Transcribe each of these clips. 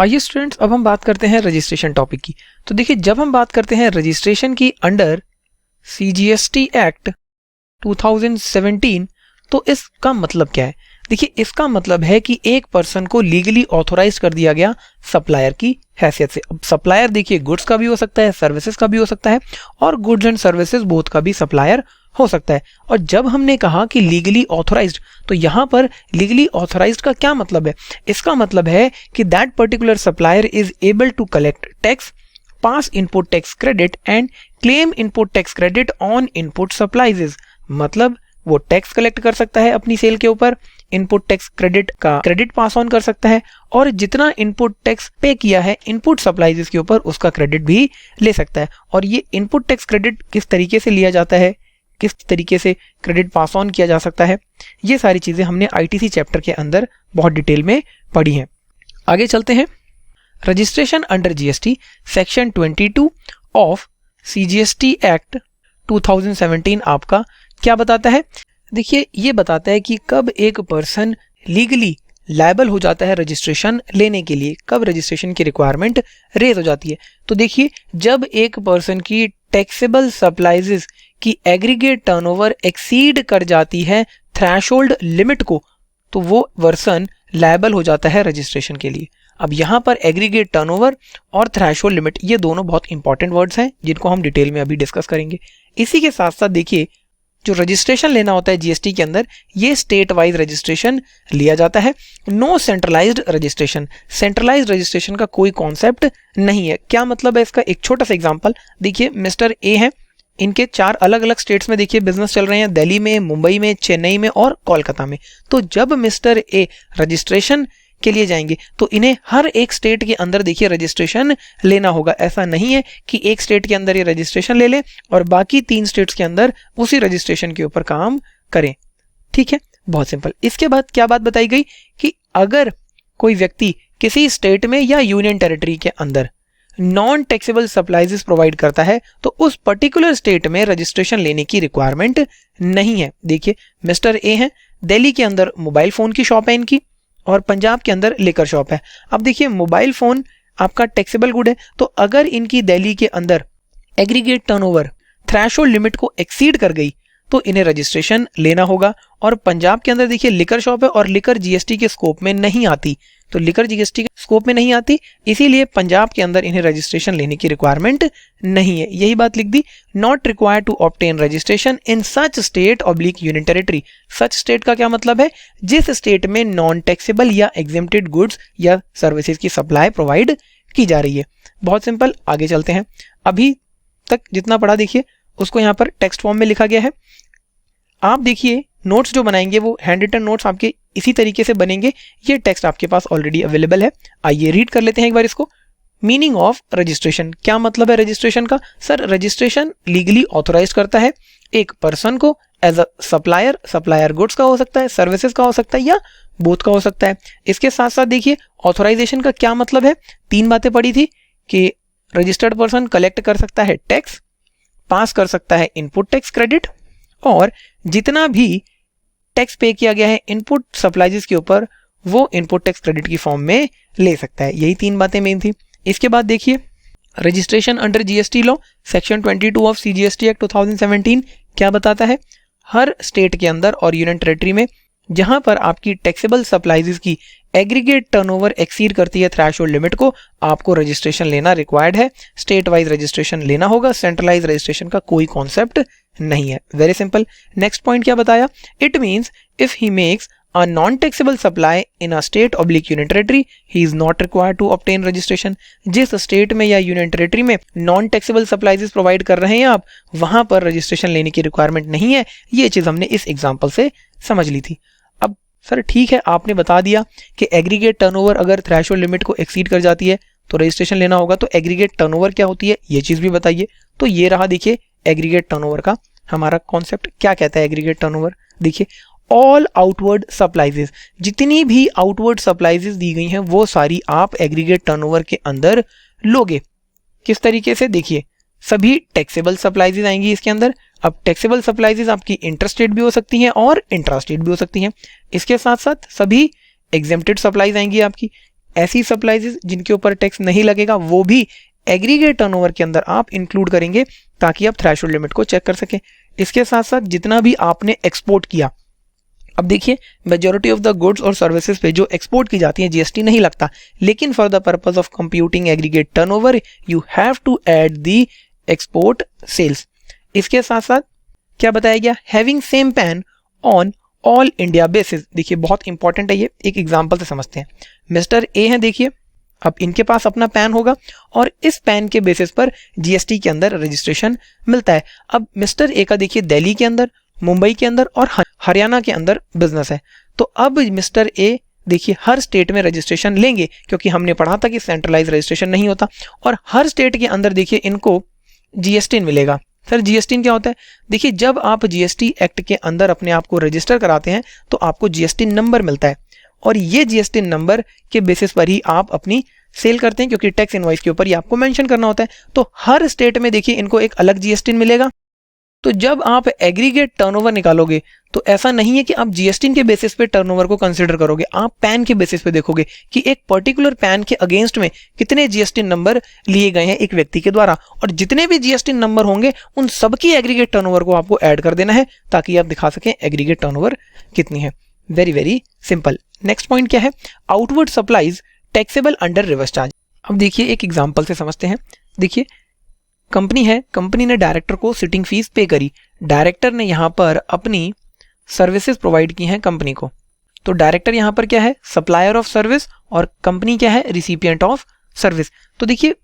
आइए स्टूडेंट्स, अब हम बात करते हैं रजिस्ट्रेशन टॉपिक की। तो देखिए, जब हम बात करते हैं रजिस्ट्रेशन की अंडर CGST एक्ट 2017, तो इसका मतलब क्या है? देखिए, इसका मतलब है कि एक पर्सन को लीगली ऑथोराइज कर दिया गया सप्लायर की हैसियत से। अब सप्लायर देखिए गुड्स का भी हो सकता है, सर्विसेज का भी हो सकता है, और गुड्स एंड सर्विसेज बोथ का भी सप्लायर हो सकता है। और जब हमने कहा कि लीगली ऑथोराइज्ड, तो यहाँ पर लीगली ऑथोराइज्ड का क्या मतलब है? इसका मतलब है कि that particular supplier is able to collect tax, pass input tax credit and claim input tax credit on input supplies. मतलब वो टैक्स कलेक्ट कर सकता है अपनी सेल के ऊपर, इनपुट टैक्स क्रेडिट का क्रेडिट पास ऑन कर सकता है, और जितना इनपुट टैक्स पे किया है इनपुट सप्लाइज के ऊपर उसका क्रेडिट भी ले सकता है। और ये इनपुट टैक्स क्रेडिट किस तरीके से लिया जाता है, किस तरीके से क्रेडिट पास ऑन किया जा सकता है, ये सारी चीजें हमने ITC चैप्टर के अंदर बहुत डिटेल में पढ़ी हैं। आगे चलते हैं। Registration under GST section 22 of CGST act 2017 आपका क्या बताता है? देखिए, ये बताता है कि कब एक पर्सन लीगली लायबल हो जाता है रजिस्ट्रेशन लेने के लिए, कब रजिस्ट्रेशन की रिक्वायरमेंट रेज हो जाती है। तो देखिए, जब एक पर्सन की टैक्सेबल सप्लाइजेस की एग्रीगेट टर्नओवर एक्सीड कर जाती है थ्रेशोल्ड लिमिट को, तो वो पर्सन लायबल हो जाता है रजिस्ट्रेशन के लिए। अब यहाँ पर एग्रीगेट टर्नओवर और थ्रेशोल्ड लिमिट, ये दोनों बहुत इंपॉर्टेंट वर्ड्स हैं जिनको हम डिटेल में अभी डिस्कस करेंगे। इसी के साथ साथ देखिए, जो रजिस्ट्रेशन लेना होता है GST के अंदर, ये स्टेट वाइज रजिस्ट्रेशन लिया जाता है। No centralised registration, centralised registration का कोई कॉन्सेप्ट नहीं है। क्या मतलब है इसका? एक छोटा सा एग्जांपल देखिए, मिस्टर ए हैं, इनके 4 अलग अलग स्टेट्स में देखिए बिजनेस चल रहे हैं, दिल्ली में, मुंबई में, चेन्नई में और कोलकाता में। तो जब मिस्टर ए रजिस्ट्रेशन के लिए जाएंगे तो इन्हें हर एक स्टेट के अंदर देखिए रजिस्ट्रेशन लेना होगा। ऐसा नहीं है कि एक स्टेट के अंदर ये रजिस्ट्रेशन ले लें और बाकी 3 स्टेट्स के अंदर उसी रजिस्ट्रेशन के ऊपर काम करें। ठीक है, बहुत सिंपल। इसके बाद क्या बात बताई गई कि अगर कोई व्यक्ति किसी स्टेट में या यूनियन टेरिटरी के अंदर नॉन टैक्सेबल सप्लाइजेस प्रोवाइड करता है तो उस पर्टिकुलर स्टेट में रजिस्ट्रेशन लेने की रिक्वायरमेंट नहीं है। देखिए, मिस्टर ए हैं, दिल्ली के अंदर मोबाइल फोन की शॉप है इनकी, और पंजाब के अंदर लिकर शॉप है। अब देखिए, मोबाइल फोन आपका टैक्सेबल गुड है, तो अगर इनकी दिल्ली के अंदर एग्रीगेट टर्नओवर थ्रेशोल्ड लिमिट को एक्सीड कर गई तो इन्हें रजिस्ट्रेशन लेना होगा। और पंजाब के अंदर देखिए लिकर शॉप है और लिकर GST के स्कोप में नहीं आती, तो लिकर GST के स्कोप में नहीं आती, इसीलिए पंजाब के अंदर इन्हें रजिस्ट्रेशन लेने की रिक्वायरमेंट नहीं है। यही बात लिख दी, not required to obtain registration in such state oblique union territory. Such state का क्या मतलब है? जिस स्टेट में नॉन टैक्सेबल या एग्जेम्प्टेड गुड्स या सर्विसेज की सप्लाई प्रोवाइड की जा रही है। बहुत सिंपल, आगे चलते हैं। अभी तक जितना पढ़ा देखिए उसको यहाँ पर टेक्स्ट फॉर्म में लिखा गया है। आप देखिए, नोट्स जो बनाएंगे वो हैंड रिटन नोट्स आपके इसी तरीके से बनेंगे। ये टेक्स्ट आपके पास ऑलरेडी अवेलेबल है। आइए रीड कर लेते हैं एक बार इसको। मीनिंग ऑफ रजिस्ट्रेशन, क्या मतलब है रजिस्ट्रेशन का? सर, रजिस्ट्रेशन लीगली ऑथोराइज करता है एक पर्सन को as a supplier, supplier goods का हो सकता है, सर्विसेज का हो सकता है, या बोथ का हो सकता है। इसके साथ साथ देखिए, ऑथोराइजेशन का क्या मतलब है? 3 बातें पढ़ी थी कि रजिस्टर्ड पर्सन कलेक्ट कर सकता है टैक्स, पास कर सकता है इनपुट टैक्स क्रेडिट, और जितना भी टैक्स पे किया गया है इनपुट सप्लाइजेस के ऊपर वो इनपुट टैक्स क्रेडिट की फॉर्म में ले सकता है। यही 3 बातें मेन थी। इसके बाद देखिए, registration under GST law section 22 of CGST act 2017 क्या बताता है? हर स्टेट के अंदर और यूनियन टेरिटरी में जहां पर आपकी टैक्सेबल सप्लाइजेस की एग्रीगेट टर्नओवर एक्सीड करती है थ्रेशोल्ड लिमिट को, आपको रजिस्ट्रेशन लेना रिक्वायर्ड है। स्टेट वाइज रजिस्ट्रेशन लेना होगा, सेंट्रलाइज रजिस्ट्रेशन का कोई कॉन्सेप्ट नहीं है। Very simple. नेक्स्ट पॉइंट क्या बताया? It means if he makes a non-taxable supply in a state oblique union territory, he is not required to obtain registration. जिस state में या यूनियन टेरिटरी में नॉन टैक्सेबल सप्लाइजेस प्रोवाइड कर रहे हैं आप, वहां पर रजिस्ट्रेशन लेने की रिक्वायरमेंट नहीं है। ये चीज हमने इस एग्जांपल से समझ ली थी। अब सर ठीक है, आपने बता दिया कि एग्रीगेट टर्नओवर अगर थ्रेशोल्ड लिमिट को एक्सीड कर जाती है तो रजिस्ट्रेशन लेना होगा, तो एग्रीगेट टर्नओवर क्या होती है ये चीज भी बताइए। तो ये रहा देखिए एग्रीगेट टर्नओवर का हमारा कॉन्सेप्ट। क्या कहता है एग्रीगेट टर्नओवर? देखिए, ऑल आउटवर्ड सप्लाइजेस, जितनी भी आउटवर्ड सप्लाइजेस दी गई हैं वो सारी आप एग्रीगेट टर्नओवर के अंदर लोगे। किस तरीके से? देखिए, सभी टैक्सेबल सप्लाइजेस आएंगी इसके अंदर। अब टैक्सेबल सप्लाइजेस आपकी इंटरस्टेट भी हो सकती हैं और इंट्रास्टेट भी हो सकती हैं। इसके साथ साथ सभी एग्जेम्प्टेड सप्लाईज आएंगी आपकी। ऐसी सप्लाईज जिनके ऊपर टैक्स नहीं लगेगा वो भी एग्रीगेट टर्नओवर के अंदर आप इंक्लूड करेंगे ताकि आप थ्रेशोल्ड लिमिट को चेक कर सकें। इसके साथ साथ जितना भी आपने एक्सपोर्ट किया, अब देखिए मेजॉरिटी ऑफ द गुड्स और सर्विसेज पे जो एक्सपोर्ट की जाती है जीएसटी नहीं लगता, लेकिन for the purpose of computing aggregate turnover you have to add the export sales. इसके साथ साथ क्या बताया गया, having same PAN on all India basis. देखिए बहुत इंपॉर्टेंट है ये, एक एग्जांपल से समझते हैं। मिस्टर ए हैं, देखिए अब इनके पास अपना पैन होगा और इस पैन के बेसिस पर जीएसटी के अंदर रजिस्ट्रेशन मिलता है। अब मिस्टर ए का देखिए दिल्ली के अंदर, मुंबई के अंदर और हरियाणा के अंदर बिजनेस है, तो अब मिस्टर ए देखिए हर स्टेट में रजिस्ट्रेशन लेंगे, क्योंकि हमने पढ़ा था कि सेंट्रलाइज रजिस्ट्रेशन नहीं होता, और हर स्टेट के अंदर देखिए इनको जीएसटी मिलेगा। फिर जीएसटी क्या होता है, देखिए जब आप जीएसटी एक्ट के अंदर अपने आप को रजिस्टर कराते हैं तो आपको जीएसटी नंबर मिलता है, और ये जीएसटी नंबर के बेसिस पर ही आप अपनी सेल करते हैं, क्योंकि टैक्स इनवॉइस के ऊपर ही आपको मेंशन करना होता है। तो हर स्टेट में देखिए इनको एक अलग जीएसटी मिलेगा। तो जब आप एग्रीगेट टर्नओवर निकालोगे तो ऐसा नहीं है कि आप जीएसटी के बेसिस पे टर्नओवर को कंसीडर करोगे, आप पैन के बेसिस पे देखोगे कि एक पर्टिकुलर पैन के अगेंस्ट में कितने जीएसटी नंबर लिए गए हैं एक व्यक्ति के द्वारा, और जितने भी जीएसटी नंबर होंगे उन सबकी एग्रीगेट टर्नओवर को आपको ऐड कर देना है ताकि आप दिखा सकें एग्रीगेट टर्नओवर कितनी है। Very very simple. Next point क्या है, outward supplies taxable under reverse charge. अब देखिए एक एग्जांपल से समझते हैं। देखिए कंपनी है, कंपनी ने डायरेक्टर को सिटिंग फीस पे करी, डायरेक्टर ने यहाँ पर अपनी सर्विसेज प्रोवाइड की हैं कंपनी को, तो डायरेक्टर यहाँ पर क्या है, सप्लायर ऑफ सर्विस, और कंपनी क्या है, रिसिपिएंट ऑफ सर्विस। तो देखिए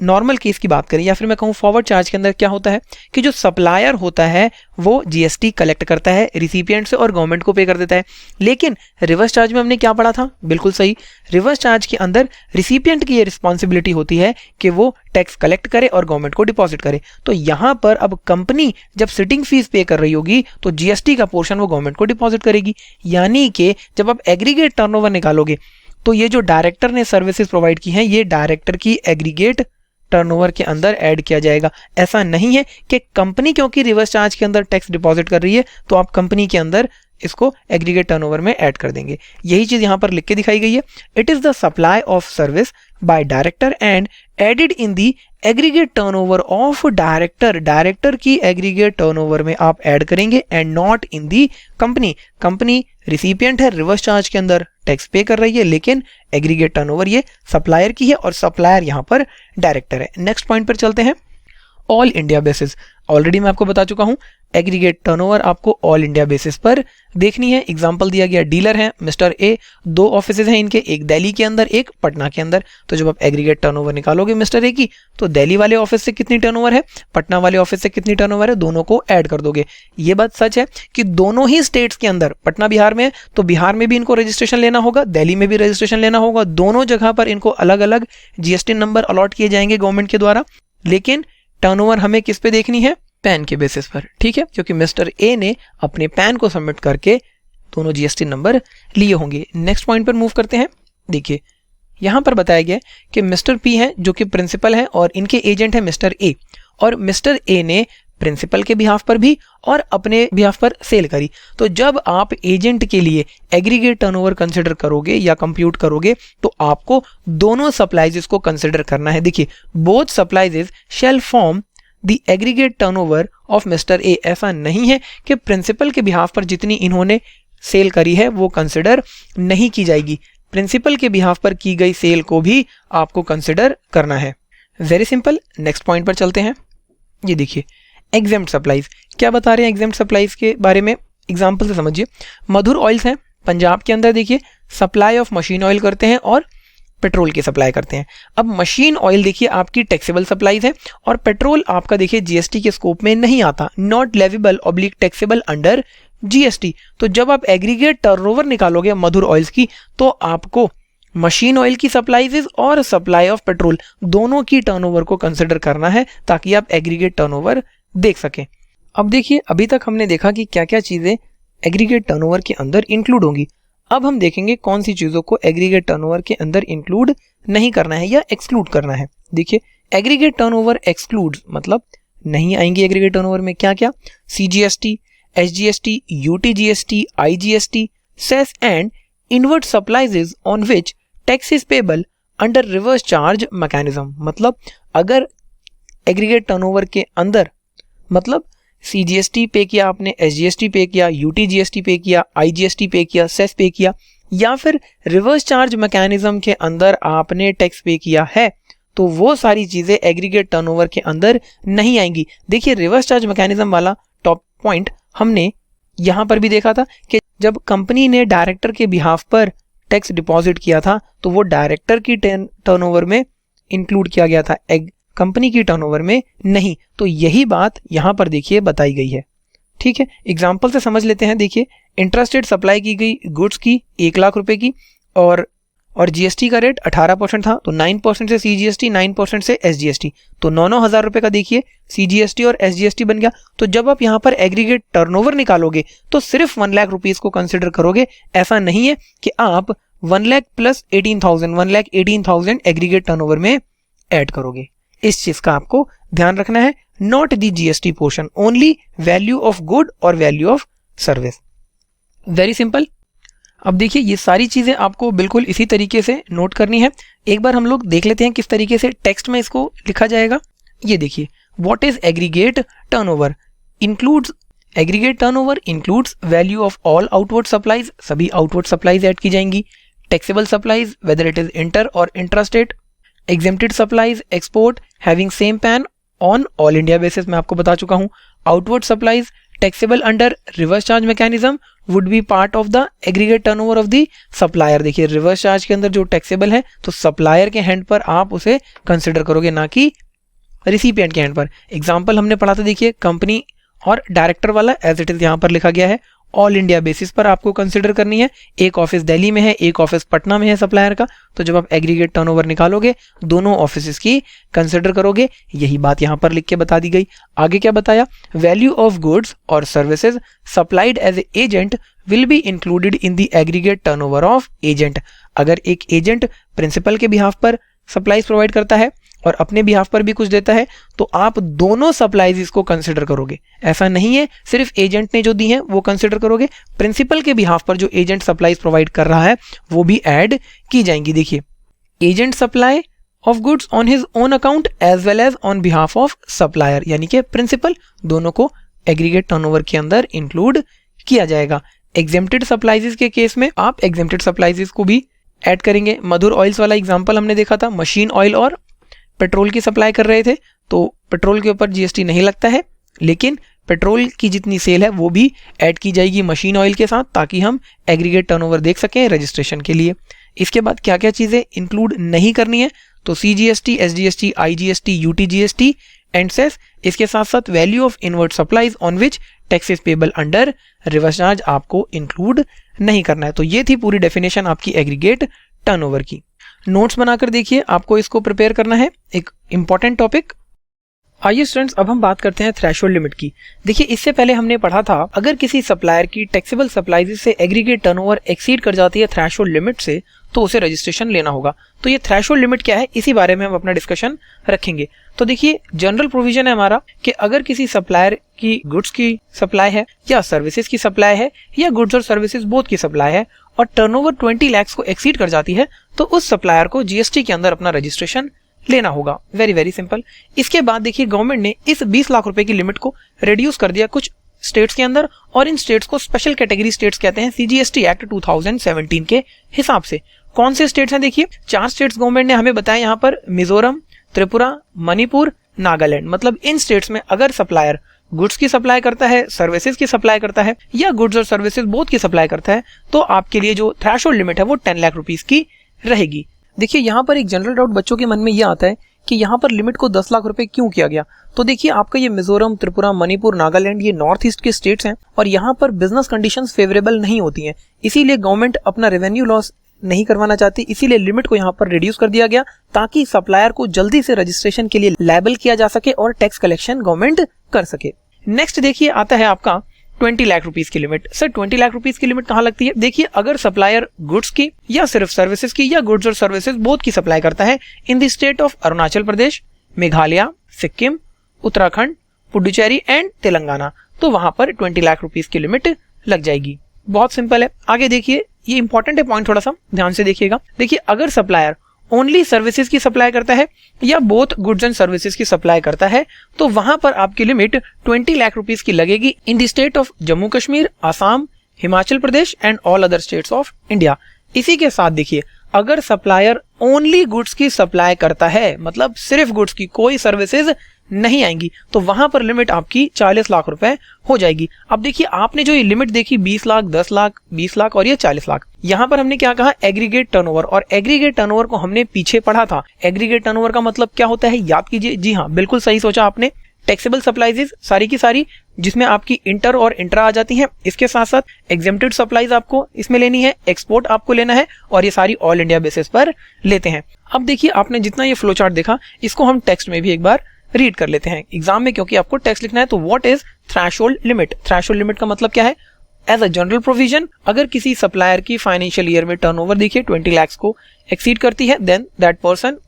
नॉर्मल केस की बात करें या फिर मैं कहूँ फॉरवर्ड चार्ज के अंदर क्या होता है कि जो सप्लायर होता है वो जीएसटी कलेक्ट करता है रिसिपिएंट से और गवर्नमेंट को पे कर देता है। लेकिन रिवर्स चार्ज में हमने क्या पढ़ा था, बिल्कुल सही, रिवर्स चार्ज के अंदर रिसिपिएंट की ये रिस्पॉन्सिबिलिटी होती है कि वो टैक्स कलेक्ट करे और गवर्नमेंट को डिपॉजिट करे। तो यहाँ पर अब कंपनी जब सिटिंग फीस पे कर रही होगी तो जीएसटी का पोर्शन वो गवर्नमेंट को डिपॉजिट करेगी। यानी कि जब आप एग्रीगेट टर्नओवर निकालोगे तो ये जो डायरेक्टर ने सर्विसेज प्रोवाइड की हैं ये डायरेक्टर की एग्रीगेट टर्नओवर के अंदर ऐड किया जाएगा। ऐसा नहीं है कि कंपनी क्योंकि रिवर्स चार्ज के अंदर टैक्स डिपॉजिट कर रही है तो आप कंपनी के अंदर इसको एग्रीगेट टर्नओवर में ऐड कर देंगे। यही चीज यहां पर लिख के दिखाई गई है, it is the supply of service by director and added in the aggregate turnover of director. Director की एग्रीगेट टर्नओवर में आप ऐड करेंगे and not in the company. Company recipient है, रिवर्स चार्ज के अंदर टैक्स पे कर रही है, लेकिन एग्रीगेट टर्नओवर ये सप्लायर की है और सप्लायर यहां पर डायरेक्टर है। नेक्स्ट पॉइंट पर चलते हैं, ऑल इंडिया बेसिस। ऑलरेडी मैं आपको बता चुका हूं एग्रीगेट टर्नओवर आपको ऑल इंडिया बेसिस पर देखनी है। एग्जांपल दिया गया, डीलर हैं मिस्टर ए, 2 ऑफिसेज हैं इनके, एक दिल्ली के अंदर एक पटना के अंदर। तो जब आप एग्रीगेट टर्नओवर निकालोगे मिस्टर ए की तो दिल्ली वाले ऑफिस से कितनी टर्नओवर है, पटना वाले ऑफिस से कितनी टर्नओवर है, दोनों को ऐड कर दोगे। ये बात सच है कि दोनों ही स्टेट्स के अंदर, पटना बिहार में है तो बिहार में भी इनको रजिस्ट्रेशन लेना होगा, दिल्ली में भी रजिस्ट्रेशन लेना होगा, दोनों जगह पर इनको अलग अलग जीएसटी नंबर अलॉट किए जाएंगे गवर्नमेंट के द्वारा। लेकिन टर्नओवर हमें किस पे देखनी है, पैन के बेसिस पर, ठीक है, क्योंकि मिस्टर ए ने अपने पैन को सबमिट करके दोनों जीएसटी नंबर लिए होंगे। नेक्स्ट पॉइंट पर मूव करते हैं। देखिए यहां पर बताया गया कि मिस्टर पी हैं जो कि प्रिंसिपल है और इनके एजेंट है मिस्टर ए, और मिस्टर ए ने प्रिंसिपल के बिहाफ पर भी और अपने बिहाफ पर सेल करी। तो जब आप एजेंट के लिए एग्रीगेट टर्नओवर कंसिडर करोगे या कंप्यूट करोगे तो आपको दोनों सप्लाइजेस को कंसिडर करना है। देखिए both supplies shall form the aggregate turnover of mister A. ऐसा नहीं है कि प्रिंसिपल के बिहाफ पर जितनी इन्होंने सेल करी है वो कंसिडर नहीं की जाएगी, प्रिंसिपल के बिहाफ पर की गई सेल को भी आपको कंसिडर करना है। Very simple. नेक्स्ट पॉइंट पर चलते हैं। ये देखिए एग्जेम्प्ट सप्लाईज, क्या बता रहे हैं एग्जेम्प्ट सप्लाईज के बारे में, एग्जाम्पल से समझिए। मधुर ऑयल्स हैं पंजाब के अंदर, देखिए सप्लाई ऑफ मशीन ऑयल करते हैं और पेट्रोल की सप्लाई करते हैं। अब मशीन ऑयल देखिए आपकी टैक्सेबल सप्लाईज है और पेट्रोल आपका देखिए जीएसटी के स्कोप में नहीं आता, not leviable oblique taxable under GST. तो जब आप एग्रीगेट टर्नओवर निकालोगे मधुर ऑयल्स की तो आपको मशीन ऑयल की सप्लाईज और सप्लाई ऑफ पेट्रोल दोनों की टर्नओवर को कंसिडर करना है ताकि आप एग्रीगेट टर्नओवर देख सकें। अब देखिए अभी तक हमने देखा कि क्या क्या चीजें एग्रीगेट टर्नओवर के अंदर इंक्लूड होंगी। अब हम देखेंगे कौन सी चीजों को एग्रीगेट टर्नओवर के अंदर इंक्लूड नहीं करना है या एक्सक्लूड करना है। देखिए एग्रीगेट टर्नओवर एक्सक्लूड मतलब नहीं आएंगे एग्रीगेट टर्नओवर में क्या क्या, CGST, SGST, UTGST, IGST, cess and inward supplies on which tax is payable under reverse charge mechanism, मतलब अगर एग्रीगेट टर्नओवर के अंदर, मतलब CGST पे किया आपने, SGST पे किया, UTGST पे किया, IGST पे किया, सेस पे किया, या फिर रिवर्स चार्ज मैकेनिज्म के अंदर आपने टैक्स पे किया है, तो वो सारी चीजें एग्रीगेट टर्नओवर के अंदर नहीं आएंगी। देखिए रिवर्स चार्ज मैकेनिज्म वाला टॉप पॉइंट हमने यहां पर भी देखा था कि जब कंपनी ने डायरेक्टर के बिहाफ पर टैक्स डिपॉजिट किया था तो वो डायरेक्टर की टर्नओवर में इंक्लूड किया गया था, कंपनी की टर्नओवर में नहीं। तो यही बात यहां पर देखिए बताई गई है। ठीक है, एग्जाम्पल से समझ लेते हैं। देखिए इंट्रास्टेट सप्लाई की गई गुड्स की 1 लाख रुपए की और जीएसटी का रेट 18% था, तो 9% से CGST, 9% से SGST, तो 9,000 रुपए का देखिए CGST और SGST बन गया। तो जब आप यहाँ पर एग्रीगेट टर्नओवर निकालोगे तो सिर्फ 1 लाख रुपीज को कंसिडर करोगे। ऐसा नहीं है कि आप 1 लाख प्लस 1,18,000 एग्रीगेट टर्नओवर में ऐड करोगे। इस चीज का आपको ध्यान रखना है। Not the GST portion, only value of good और value of service. Very simple. अब देखिए ये सारी चीजें आपको बिल्कुल इसी तरीके से नोट करनी है। एक बार हम लोग देख लेते हैं किस तरीके से टेक्स्ट में इसको लिखा जाएगा। ये देखिए, what is aggregate turnover includes, aggregate turnover includes value of all outward supplies, सभी आउटवर्ड सप्लाईज ऐड की जाएंगी, taxable supplies whether it is inter और intrastate, exempted supplies export having same PAN on all India basis, मैं आपको बता चुका हूं, outward supplies taxable under reverse charge mechanism would be part of the aggregate turnover of the supplier. देखिए reverse charge के अंदर जो टैक्सेबल है तो सप्लायर के हैंड पर आप उसे कंसिडर करोगे, ना कि रिसिपिएंट के हैंड पर। एग्जांपल हमने पढ़ा था, देखिए कंपनी और डायरेक्टर वाला एज इट इज यहाँ पर लिखा गया है, ऑल इंडिया बेसिस पर आपको कंसिडर करनी है। एक ऑफिस दिल्ली में है, एक ऑफिस पटना में है सप्लायर का, तो जब आप एग्रीगेट टर्नओवर निकालोगे दोनों ऑफिस की कंसिडर करोगे। यही बात यहां पर लिख के बता दी गई। आगे क्या बताया, वैल्यू ऑफ गुड्स और services supplied as a agent will be included in the aggregate turnover of agent. अगर एक एजेंट प्रिंसिपल के बिहाफ पर सप्लाईज प्रोवाइड करता है और अपने बिहाफ पर भी कुछ देता है तो आप दोनों सप्लाईज इसको कंसिडर करोगे। ऐसा नहीं है सिर्फ एजेंट ने जो दी है वो कंसिडर करोगे, प्रिंसिपल के बिहाफ पर जो एजेंट सप्लाईज प्रोवाइड कर रहा है वो भी ऐड की जाएंगी। देखिए agent supply of goods on his own account as well as on behalf of supplier, यानी कि प्रिंसिपल, दोनों को एग्रीगेट टर्नओवर के अंदर इंक्लूड किया जाएगा। एग्जेम्प्टेड सप्लाईज के केस में आप एग्जेम्प्टेड सप्लाईज को भी ऐड करेंगे। मधुर ऑयल्स वाला एग्जाम्पल हमने देखा था, मशीन ऑयल और पेट्रोल की सप्लाई कर रहे थे, तो पेट्रोल के ऊपर GST नहीं लगता है, लेकिन पेट्रोल की जितनी सेल है वो भी ऐड की जाएगी मशीन ऑयल के साथ, ताकि हम एग्रीगेट टर्नओवर देख सकें रजिस्ट्रेशन के लिए। इसके बाद क्या क्या चीजें इंक्लूड नहीं करनी है, तो CGST, SGST, IGST, UTGST and cess. इसके साथ साथ value of inward supplies on which tax is payable under reverse charge आपको इंक्लूड नहीं करना है। तो ये थी पूरी डेफिनेशन आपकी एग्रीगेट टर्नओवर की। नोट्स बनाकर देखिए, आपको इसको प्रिपेयर करना है, एक इंपॉर्टेंट टॉपिक। आइए स्टूडेंट्स, अब हम बात करते हैं थ्रेशोल्ड लिमिट की। देखिए इससे पहले हमने पढ़ा था अगर किसी सप्लायर की टैक्सेबल सप्लाईज से एग्रीगेट टर्नओवर एक्सीड कर जाती है थ्रेशोल्ड लिमिट से तो उसे रजिस्ट्रेशन लेना होगा। तो ये थ्रेशोल्ड लिमिट क्या है, इसी बारे में हम अपना डिस्कशन रखेंगे। तो देखिए जनरल प्रोविजन है हमारा कि अगर किसी सप्लायर की गुड्स की सप्लाई है या सर्विसेज की सप्लाई है या गुड्स और सर्विसेज बोथ की सप्लाई है और टर्नओवर 20 लाख को एक्सीड कर जाती है तो उस सप्लायर को GST के अंदर अपना रजिस्ट्रेशन लेना होगा। Very very simple. इसके बाद देखिए गवर्नमेंट ने इस 20 लाख रुपए की लिमिट को रिड्यूस कर दिया कुछ स्टेट्स के अंदर, और इन स्टेट्स को स्पेशल कैटेगरी स्टेट्स कहते हैं CGST एक्ट 2017 के हिसाब से। कौन से स्टेट्स हैं, देखिए 4 स्टेट्स गवर्नमेंट ने हमें बताया यहाँ पर, मिजोरम, त्रिपुरा, मणिपुर, नागालैंड। मतलब इन स्टेट्स में अगर सप्लायर गुड्स की सप्लाई करता है, सर्विसेज की सप्लाई करता है या गुड्स और सर्विसेज बोथ की सप्लाई करता है तो आपके लिए जो थ्रेशोल्ड लिमिट है वो 10 लाख रुपीस की रहेगी। देखिए यहाँ पर एक जनरल डाउट बच्चों के मन में यह आता है कि यहाँ पर लिमिट को 10 लाख रुपए क्यों किया गया। तो देखिए आपका ये मिजोरम, त्रिपुरा, मणिपुर, नागालैंड ये नॉर्थ ईस्ट के स्टेट्स हैं और यहाँ पर बिजनेस कंडीशंस फेवरेबल नहीं होती हैं, इसीलिए गवर्नमेंट अपना रेवेन्यू लॉस नहीं करवाना चाहती, इसीलिए लिमिट को यहाँ पर रिड्यूस कर दिया गया ताकि सप्लायर को जल्दी से रजिस्ट्रेशन के लिए लायबल किया जा सके और टैक्स कलेक्शन गवर्नमेंट कर सके। नेक्स्ट देखिए आता है आपका 20 लाख रुपीस की लिमिट। सर 20 लाख रुपीस की लिमिट कहाँ लगती है, देखिए अगर सप्लायर गुड्स की या सिर्फ सर्विसेज की या गुड्स और सर्विसेज बोथ की सप्लाई करता है इन the state of Arunachal Pradesh, Meghalaya, Sikkim, Uttarakhand, Puducherry and Telangana, तो वहां पर 20 लाख रुपीस की लिमिट लग जाएगी। बहुत सिंपल है। आगे देखिए, ये इंपॉर्टेंट है पॉइंट, थोड़ा सा ध्यान से देखिएगा। देखिए, अगर सप्लायर ओनली सर्विसेज की सप्लाई करता है या बोथ गुड्स एंड सर्विसेज की सप्लाई करता है तो वहां पर आपकी लिमिट 20 लाख रुपीस की लगेगी इन the state of Jammu Kashmir, Assam, Himachal Pradesh and all other states of India. इसी के साथ देखिए, अगर सप्लायर ओनली गुड्स की सप्लाई करता है, मतलब सिर्फ गुड्स की, कोई सर्विसेज नहीं आएंगी, तो वहां पर लिमिट आपकी 40 लाख रुपए हो जाएगी। अब देखिए, आपने जो ये लिमिट देखी 20 लाख, 10 लाख, 20 लाख और ये 40 लाख, यहां पर हमने क्या कहा, एग्रीगेट टर्नओवर। और एग्रीगेट टर्नओवर को हमने पीछे पढ़ा था। एग्रीगेट टर्नओवर का मतलब क्या होता है, याद कीजिए। जी हाँ, बिल्कुल सही सोचा आपने। टैक्सेबल सप्लाईज सारी की सारी जिसमें आपकी इंटर और इंट्रा आ जाती हैं। इसके साथ साथ एग्जेम्प्टेड सप्लाईज आपको इसमें लेनी है, एक्सपोर्ट आपको लेना है, और ये सारी ऑल इंडिया बेसिस पर लेते हैं। अब देखिए, आपने जितना ये फ्लो चार्ट देखा, इसको हम टेक्स्ट में भी एक बार रीड कर लेते हैं एग्जाम में, क्योंकि आपको टेक्स्ट लिखना है। तो what is threshold limit? Threshold limit का मतलब क्या है? एज अ जनरल प्रोविजन, अगर किसी सप्लायर की फाइनेंशियल ईयर में टर्नओवर देखिए 20 लाख को एक्सीड करती है, then that person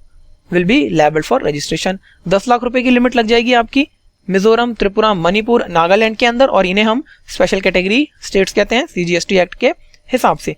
will be liable for registration. 10 lakh रुपए की लिमिट लग जाएगी आपकी मिजोरम, त्रिपुरा, मणिपुर, नागालैंड के अंदर, और इन्हें हम स्पेशल कैटेगरी स्टेट्स कहते हैं CGST एक्ट के हिसाब से।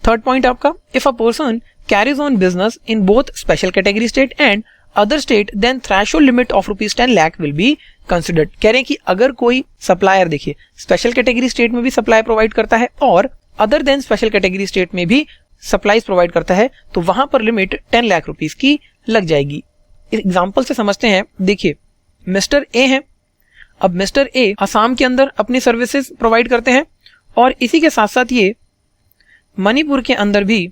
थर्ड पॉइंट आपका, if a person carries on business in both special category state and other state then threshold limit of ₹10 lakh will be considered. कह रहे हैं कि अगर कोई सप्लायर देखिए स्पेशल कैटेगरी स्टेट में भी सप्लाई प्रोवाइड करता है और other than special category state में भी सप्लाईज प्रोवाइड करता है, तो वहां पर लिमिट 10 लाख रुपीस की लग जाएगी। एग्जाम्पल से समझते हैं। देखिए, मिस्टर ए है। अब मिस्टर ए असम के अंदर अपनी सर्विसेज प्रोवाइड करते हैं और इसी के साथ साथ ये मणिपुर के अंदर भी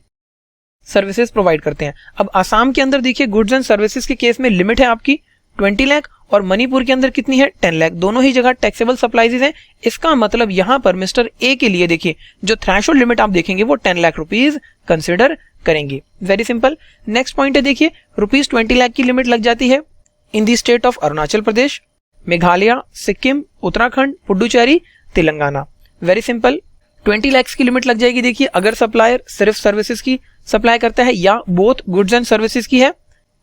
सर्विसेज प्रोवाइड करते हैं। अब असम के अंदर देखिए, गुड्स एंड सर्विसेज के केस में लिमिट है आपकी 20 लाख और मणिपुर के अंदर कितनी है, 10 लाख। दोनों ही जगह टैक्सेबल सप्लाईज हैं। इसका मतलब यहां पर मिस्टर ए के लिए देखिए, जो थ्रेशोल्ड लिमिट आप देखेंगे वो 10 लाख रुपीज कंसिडर करेंगे। Very simple. नेक्स्ट पॉइंट है, देखिए ₹20 लाख की लिमिट लग जाती है in the state of Arunachal Pradesh, Meghalaya, Sikkim, Uttarakhand, Puducherry, Telangana. Very simple. 20 lakh की लिमिट लग जाएगी देखिए, अगर सप्लायर सिर्फ सर्विसेज की सप्लाई करता है या बोथ गुड्स एंड सर्विसेज की है,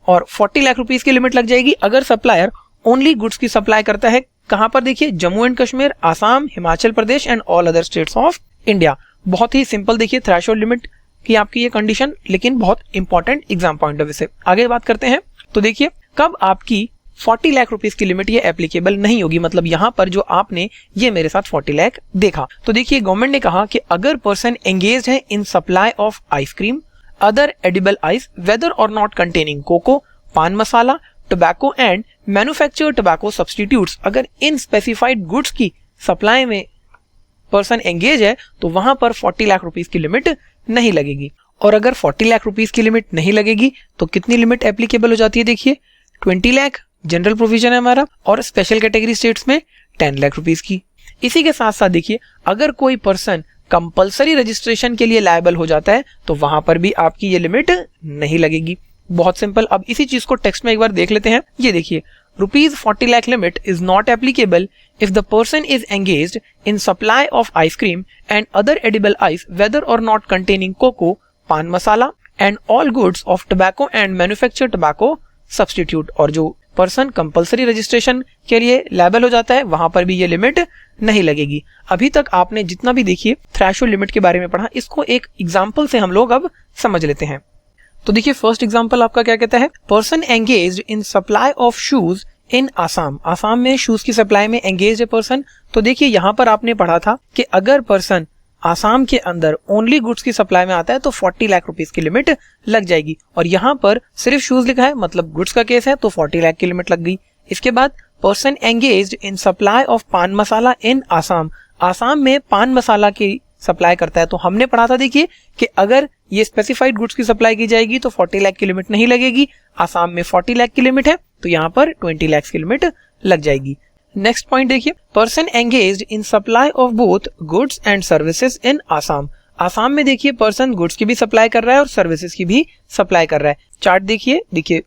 और 40 लाख रुपीस की लिमिट लग जाएगी अगर सप्लायर ओनली गुड्स की सप्लाई करता है। कहां पर देखिए, Jammu and Kashmir, Assam, Himachal Pradesh and all other states of India. बहुत ही सिंपल देखिए थ्रेशोल्ड लिमिट की आपकी ये कंडीशन, लेकिन बहुत important exam point of view से। आगे बात करते हैं। तो देखिए, कब आपकी 40 लाख रुपीस की लिमिट ये एप्लीकेबल नहीं होगी, मतलब यहां पर जो आपने ये मेरे साथ 40 लाख देखा। तो देखिए, गवर्नमेंट ने कहा कि अगर पर्सन एंगेज है in supply of ice cream, other edible ice, whether और not containing cocoa, pan masala, tobacco and manufactured tobacco substitutes, अगर इन स्पेसिफाइड गुड्स की सप्लाई में पर्सन एंगेज है तो वहां पर 40 लाख रुपीस की लिमिट नहीं लगेगी। और अगर 40 लाख रुपीस की लिमिट नहीं लगेगी तो कितनी लिमिट एप्लीकेबल हो जाती है? देखिए, 20 लाख जनरल प्रोविजन है हमारा, और स्पेशल कैटेगरी स्टेट्स में 10 लाख रुपीस की। इसी के साथ साथ देखिए, अगर कोई पर्सन कंपलसरी रजिस्ट्रेशन के लिए लायबल हो जाता है तो वहां पर भी आपकी ये लिमिट नहीं लगेगी। बहुत सिंपल। अब इसी चीज को टेक्स्ट में एक बार देख लेते हैं। ये देखिए, ₹40 lakh limit is not applicable if the person is engaged in supply of ice cream and other edible ice, whether और not containing cocoa, pan masala and all goods of tobacco and manufactured tobacco substitute. और जो पर्सन कंपलसरी रजिस्ट्रेशन के लिए liable हो जाता है वहां पर भी ये लिमिट नहीं लगेगी। अभी तक आपने जितना भी देखिए थ्रेशोल्ड लिमिट के बारे में पढ़ा, इसको एक एग्जांपल से हम लोग अब समझ लेते हैं। तो देखिए, फर्स्ट एग्जांपल आपका क्या कहता है, person engaged in supply of shoes in Assam. Assam में शूज की सप्लाई में एंगेज है पर्सन। तो देखिए, यहां पर आपने पढ़ा था कि अगर पर्सन आसाम के अंदर ओनली गुड्स की सप्लाई में आता है तो 40 लाख रुपीस की लिमिट लग जाएगी, और यहाँ पर सिर्फ शूज लिखा है, मतलब गुड्स का केस है, तो 40 लाख की लिमिट लग गई। इसके बाद person engaged in supply of पान मसाला इन आसाम। आसाम में पान मसाला की सप्लाई करता है, तो हमने पढ़ा था देखिए कि अगर ये स्पेसिफाइड गुड्स की सप्लाई की जाएगी तो 40 लाख की लिमिट नहीं लगेगी। आसाम में 40 लाख की लिमिट है, तो यहाँ पर 20 लाख की लिमिट लग जाएगी। नेक्स्ट पॉइंट देखिए, person engaged in supply of both goods and services in Assam. Assam में देखिए, पर्सन गुड्स की भी सप्लाई कर रहा है और सर्विसेज की भी सप्लाई कर रहा है। चार्ट देखिए,